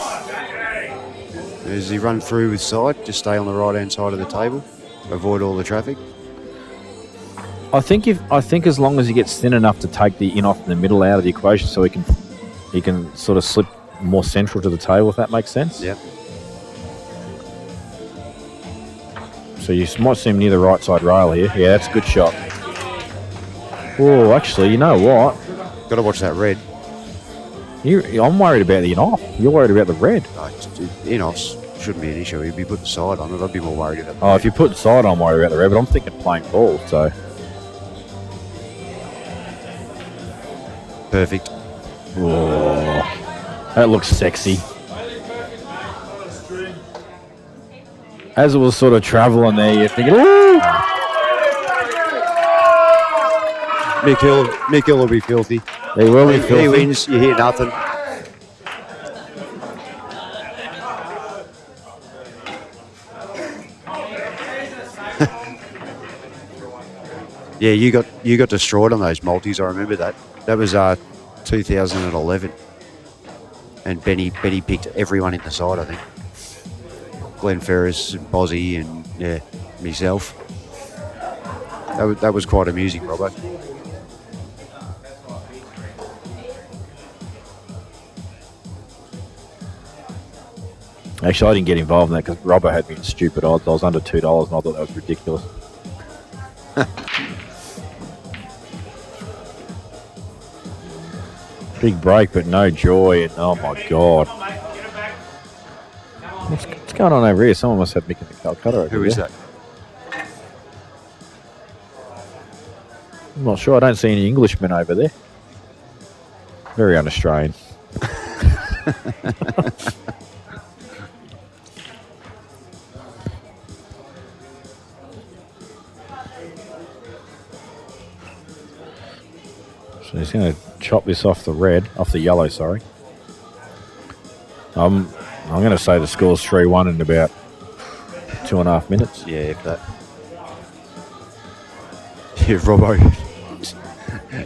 As he run through with side, just stay on the right hand side of the table, avoid all the traffic. I think as long as he gets thin enough to take the in off in the middle out of the equation, so he can sort of slip more central to the table, if that makes sense. Yep. So you might see him near the right side rail here. Yeah, that's a good shot. Oh, actually, you know what? Got to watch that red. I'm worried about the in off. You're worried about the red. In offs shouldn't be an issue. He'd be putting side on it. I'd be more worried about that. Oh, if you put side, I'm worried about the red, but I'm thinking playing ball, so. Perfect. Oh, that looks sexy. As it was sort of travelling there, you're thinking, ooh! Mick Hill will be filthy. He will be filthy. He wins, you hear nothing. Yeah, you got destroyed on those multis. I remember that. That was 2011, and Benny picked everyone in the side. I think Glenn Ferris, and Bozzy, and myself. That was quite amusing, Robbo. Actually, I didn't get involved in that because Robbo had me in stupid odds. I was under $2 and I thought that was ridiculous. Big break, but no joy. And oh my god, it's going on over here? Someone must have Mick in the Calcutta over Who here. is that? I'm not sure. I don't see any Englishmen over there. Very un-Australian. So he's going to chop this off the yellow, sorry. I'm going to say the score's 3-1 in about 2.5 minutes. Yeah, if that. Yeah, Robbo.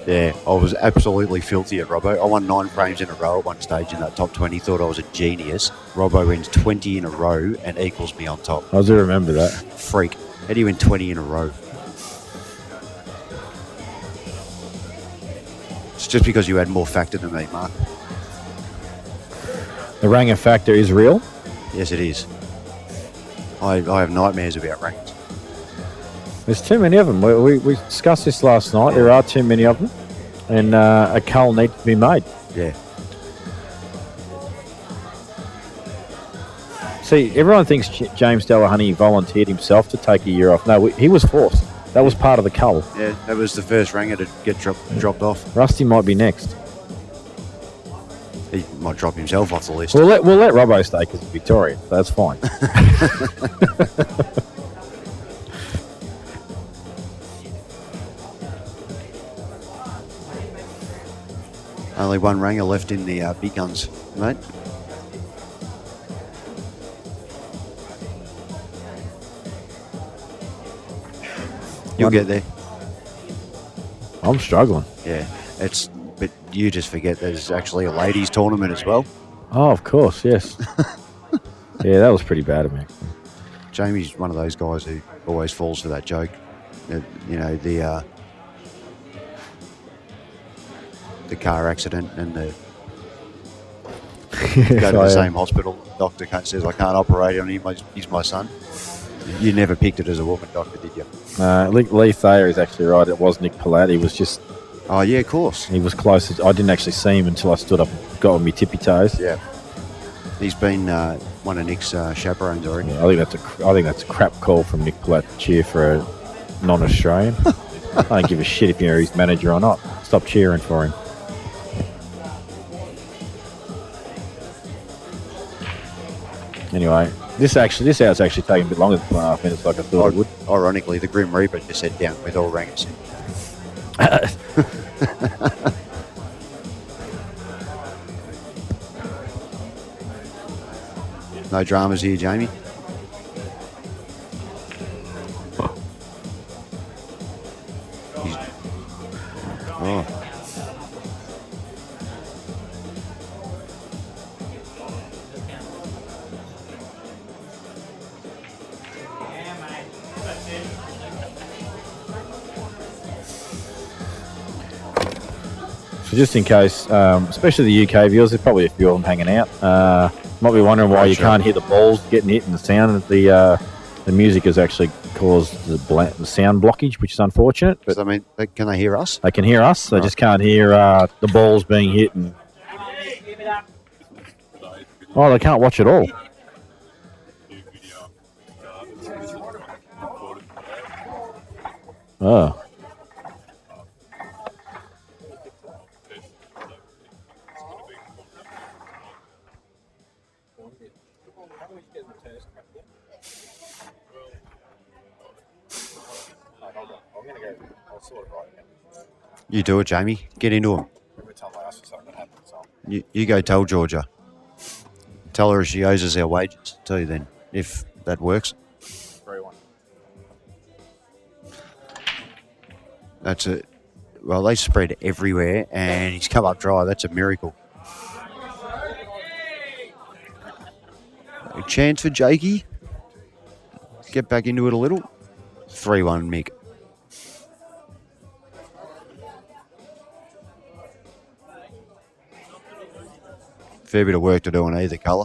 Yeah, I was absolutely filthy at Robbo. I won 9 frames in a row at one stage in that top 20. Thought I was a genius. Robbo wins 20 in a row and equals me on top. I do remember that. Freak. How do you win 20 in a row? It's just because you had more factor than me, Mark. The Ranger factor is real. Yes, it is. I have nightmares about ranks. There's too many of them. We discussed this last night. There are too many of them. And a cull needs to be made. Yeah. See, everyone thinks James Delahunty volunteered himself to take a year off. No, he was forced. That was part of the cull. Yeah, that was the first Ranger to get dropped off. Rusty might be next. He might drop himself off the list. We'll let Robbo stay because he's Victorian. So that's fine. Only one Ranger left in the big guns, mate. You'll get there. I'm struggling. Yeah, but you just forget there's actually a ladies' tournament as well. Oh, of course, yes. Yeah, that was pretty bad of me. Jamie's one of those guys who always falls for that joke. The car accident and the go to the same hospital. Doctor says I can't operate on him. He's my son. You never picked it as a woman doctor, did you? Lee Thayer is actually right. It was Nick Palat. He was just... Oh, yeah, of course. He was close. I didn't actually see him until I stood up and got on my tippy toes. Yeah. He's been one of Nick's chaperones already. Yeah, I think that's a crap call from Nick Palat to cheer for a non-Australian. I don't give a shit if you're his manager or not. Stop cheering for him. Anyway, this hour's actually taking a bit longer than 2.5 minutes like I thought it would. Ironically, the Grim Reaper just said down with all Rangers. No dramas here, Jamie. Oh. So just in case, especially the UK viewers, there's probably a few of them hanging out. Might be wondering why you can't hear the balls getting hit and the sound of the music has actually caused the sound blockage, which is unfortunate. But I mean, can they hear us? They can hear us. They just can't hear the balls being hit. And they can't watch it all. Oh. You do it, Jamie. Get into them. You go tell Georgia. Tell her she owes us our wages. Tell you then, if that works. That's it. Well, they spread everywhere, and he's come up dry. That's a miracle. A chance for Jakey. Get back into it a little. 3-1, Mick. Fair bit of work to do on either colour.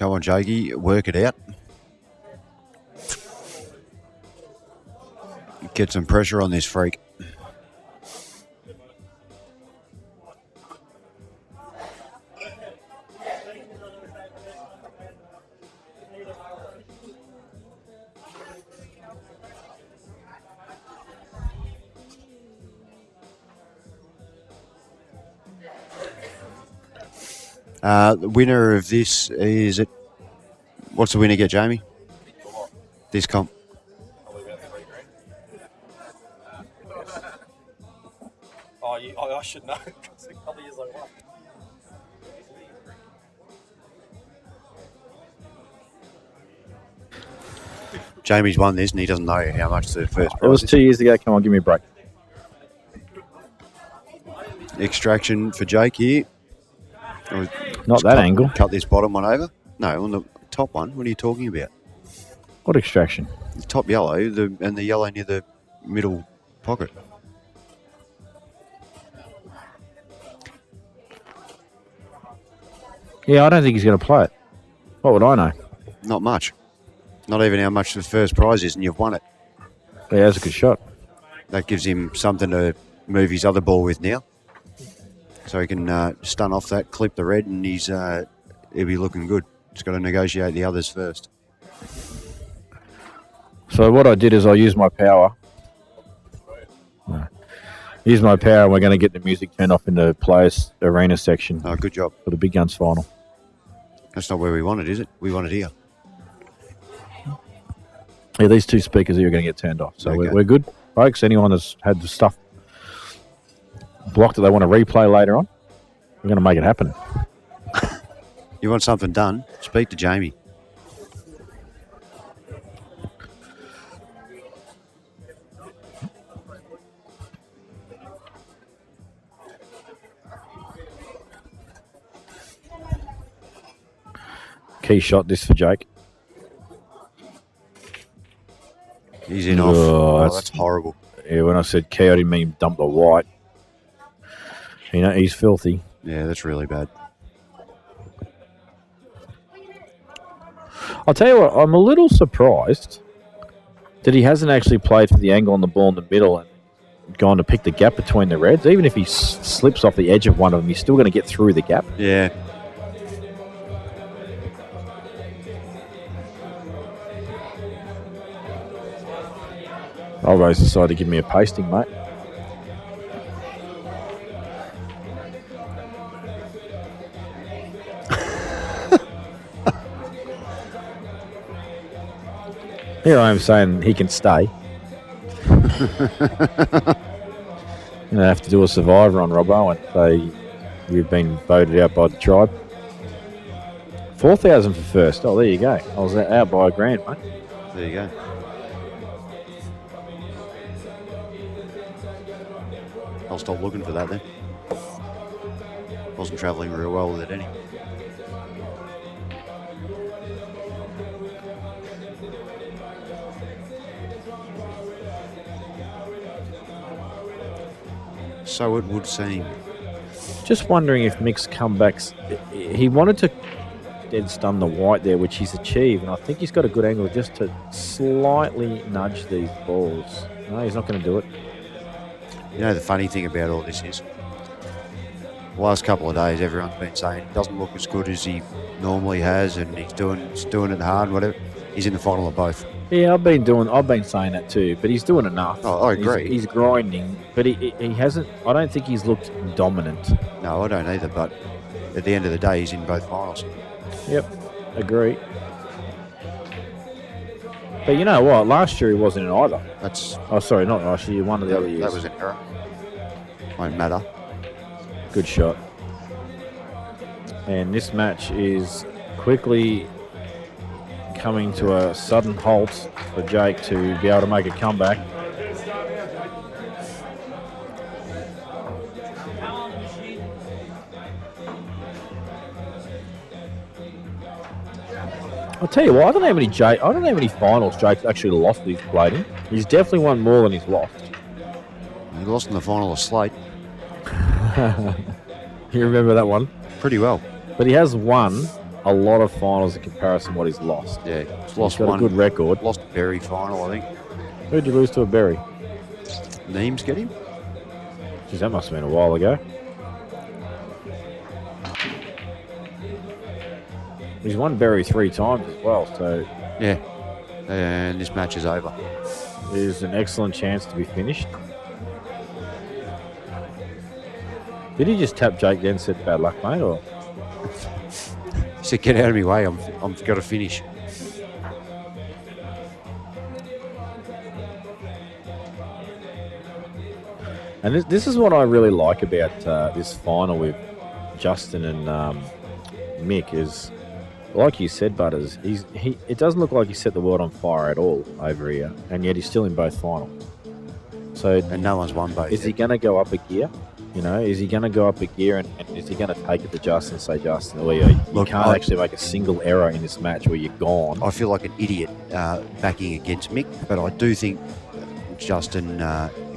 Come on, Jakey, work it out. Get some pressure on this freak. The winner of this is it. What's the winner get, Jamie? This comp. Oh, I should know because a couple of years I won. Jamie's won this and he doesn't know how much the first It prize was is. 2 years ago. Come on, give me a break. Extraction for Jake here. Not that angle. Cut this bottom one over. No, on the top one. What are you talking about? What extraction? The top yellow and the yellow near the middle pocket. Yeah, I don't think he's going to play it. What would I know? Not much. Not even how much the first prize is, and you've won it. Yeah, that's a good shot. That gives him something to move his other ball with now. So he can stun off that, clip the red, and he'll be looking good. Just got to negotiate the others first. So what I did is I used my power. Use my power, and we're going to get the music turned off in the players' arena section Oh, good job. for the Big Guns final. That's not where we want it, is it? We want it here. Yeah, these two speakers here are going to get turned off. So Okay. we're good, folks. Anyone that's had the stuff blocked that they want to replay later on, we're going to make it happen. You want something done? Speak to Jamie. Key shot this for Jake. He's in off. Oh, Oh, that's horrible. Yeah, when I said key, I didn't mean dump the white. You know, he's filthy. Yeah, that's really bad. I'll tell you what, I'm a little surprised that he hasn't actually played for the angle on the ball in the middle and gone to pick the gap between the reds. Even if he slips off the edge of one of them, he's still going to get through the gap. Yeah. Alvarez decided to give me a pasting, mate. Here I am saying he can stay. And I have to do a survivor on Rob Owen. You've been voted out by the tribe. 4,000 for first. Oh, there you go. I was out by $1,000, mate. There you go. I'll stop looking for that then. Wasn't travelling real well with it anyway. So it would seem. Just wondering if Mick's comebacks. He wanted to dead stun the white there, which he's achieved, and I think he's got a good angle just to slightly nudge these balls. No, he's not going to do it. You know, the funny thing about all this is, the last couple of days, everyone's been saying he doesn't look as good as he normally has, and he's doing it hard, whatever. He's in the final of both. Yeah, I've been saying that too, but he's doing enough. Oh, I agree. He's grinding, but he hasn't. I don't think he's looked dominant. No, I don't either, but at the end of the day, he's in both finals. Yep, agree. But you know what? Last year he wasn't in either. Oh, sorry, not last year. One of the other years. That was an error. Won't matter. Good shot. And this match is quickly coming to a sudden halt for Jake to be able to make a comeback. I'll tell you what, I don't know how many finals Jake's actually lost that he's played in. He's definitely won more than he's lost. He lost in the final of Slate. You remember that one? Pretty well. But he has won a lot of finals in comparison to what he's lost. Yeah, He's lost got one. a good record. Lost a Berry final, I think. Who'd you lose to a Berry? Neems get him? Geez, that must have been a while ago. He's won Berry 3 times as well, so Yeah. And this match is over. there's an excellent chance to be finished. Did he just tap Jake then said bad luck, mate? Or He said, get out of my way, I've got to finish. And this is what I really like about this final with Justin and Mick is, like you said, Butters, it doesn't look like he set the world on fire at all over here, and yet he's still in both finals. So, And no one's won both. is he going to go up a gear? Is he going to go up a gear and is he going to take it to Justin and say, Justin, you Look, can't actually make a single error in this match where you're gone? I feel like an idiot backing against Mick, but I do think Justin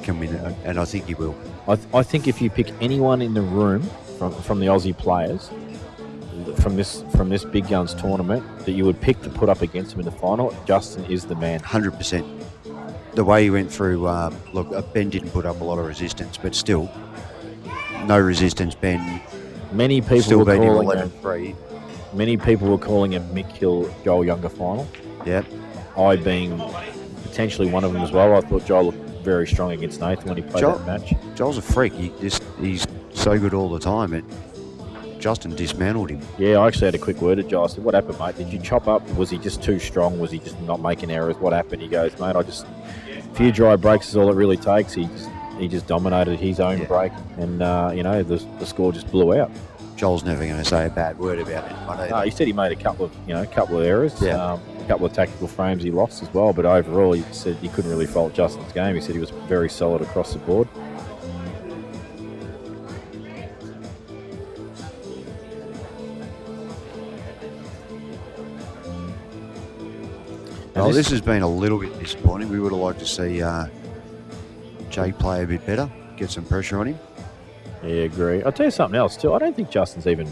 can win, and I think he will. I think if you pick anyone in the room from the Aussie players from this Big Guns tournament that you would pick to put up against him in the final, Justin is the man. 100%. The way he went through, look, Ben didn't put up a lot of resistance, but still, no resistance, Ben. Many people Still were beat him calling him 11-3. Many people were calling him Mick Hill Joel Younger final. Yeah. I being potentially one of them as well. I thought Joel looked very strong against Nathan when he played that match. Joel's a freak. He's so good all the time, and Justin dismantled him. Yeah, I actually had a quick word at Joel. I said, what happened, mate? Did you chop up? Was he just too strong? Was he just not making errors? What happened? He goes, mate, a few dry breaks is all it really takes. He just dominated his own break, and the score just blew out. Joel's never going to say a bad word about it. No, he said he made a couple of errors. Yeah. A couple of tactical frames he lost as well, but overall he said he couldn't really fault Justin's game. He said he was very solid across the board. Well, this has been a little bit disappointing. We would have liked to see Jake play a bit better, get some pressure on him. Yeah, agree. I'll tell you something else too. I don't think Justin's even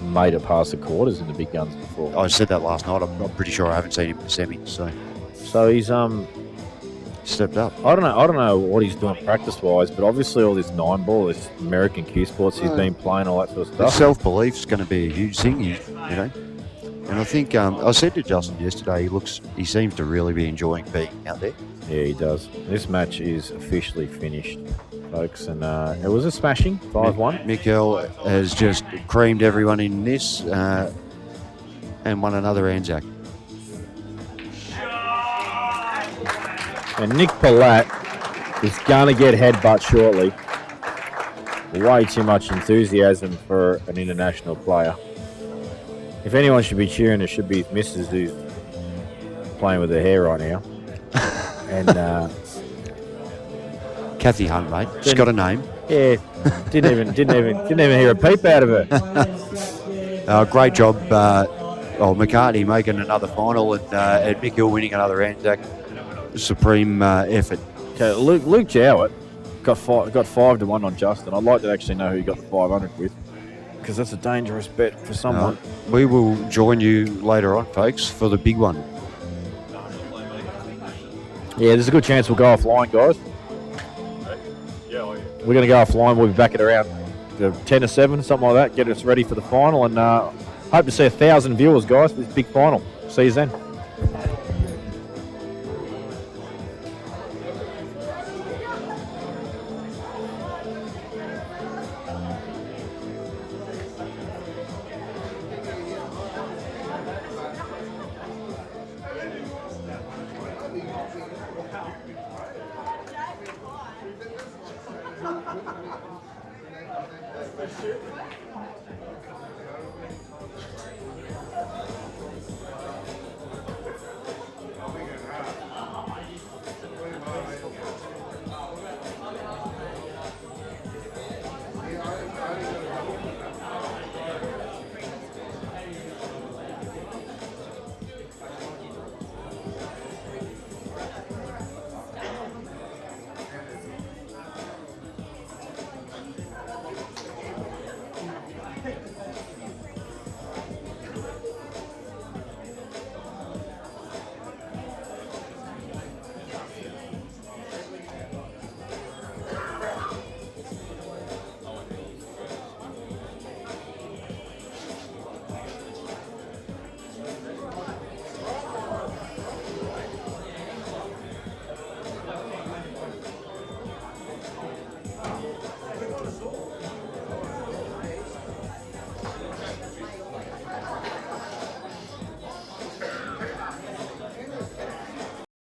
made it past the quarters in the Big Guns before. I said that last night. I'm pretty sure I haven't seen him in the semis. So he's stepped up. I don't know what he's doing practice wise, but obviously all this 9-ball, this American cue sports he's been playing, all that sort of stuff. Self-belief's going to be a huge thing, And I think I said to Justin yesterday, he seems to really be enjoying being out there. Yeah, he does. This match is officially finished, folks, and it was a smashing 5-1. Mikkel has just creamed everyone in this and won another Anzac. And Nick Palat is going to get headbutt shortly. Way too much enthusiasm for an international player. If anyone should be cheering, it should be his missus who's playing with her hair right now. And Kathy Hunt, mate. She's got a name. Yeah, didn't even hear a peep out of her. Great job, McCartney making another final and Mick Hill winning another Anzac. Supreme effort. Okay, Luke Jowett got 5-1 on Justin. I'd like to actually know who he got the 500 with, because that's a dangerous bet for someone. We will join you later on, folks, for the big one. Yeah, there's a good chance we'll go offline, guys. We're going to go offline. We'll be back at around 10 to 7, something like that. Get us ready for the final, and hope to see 1,000 viewers, guys, for this big final. See you then.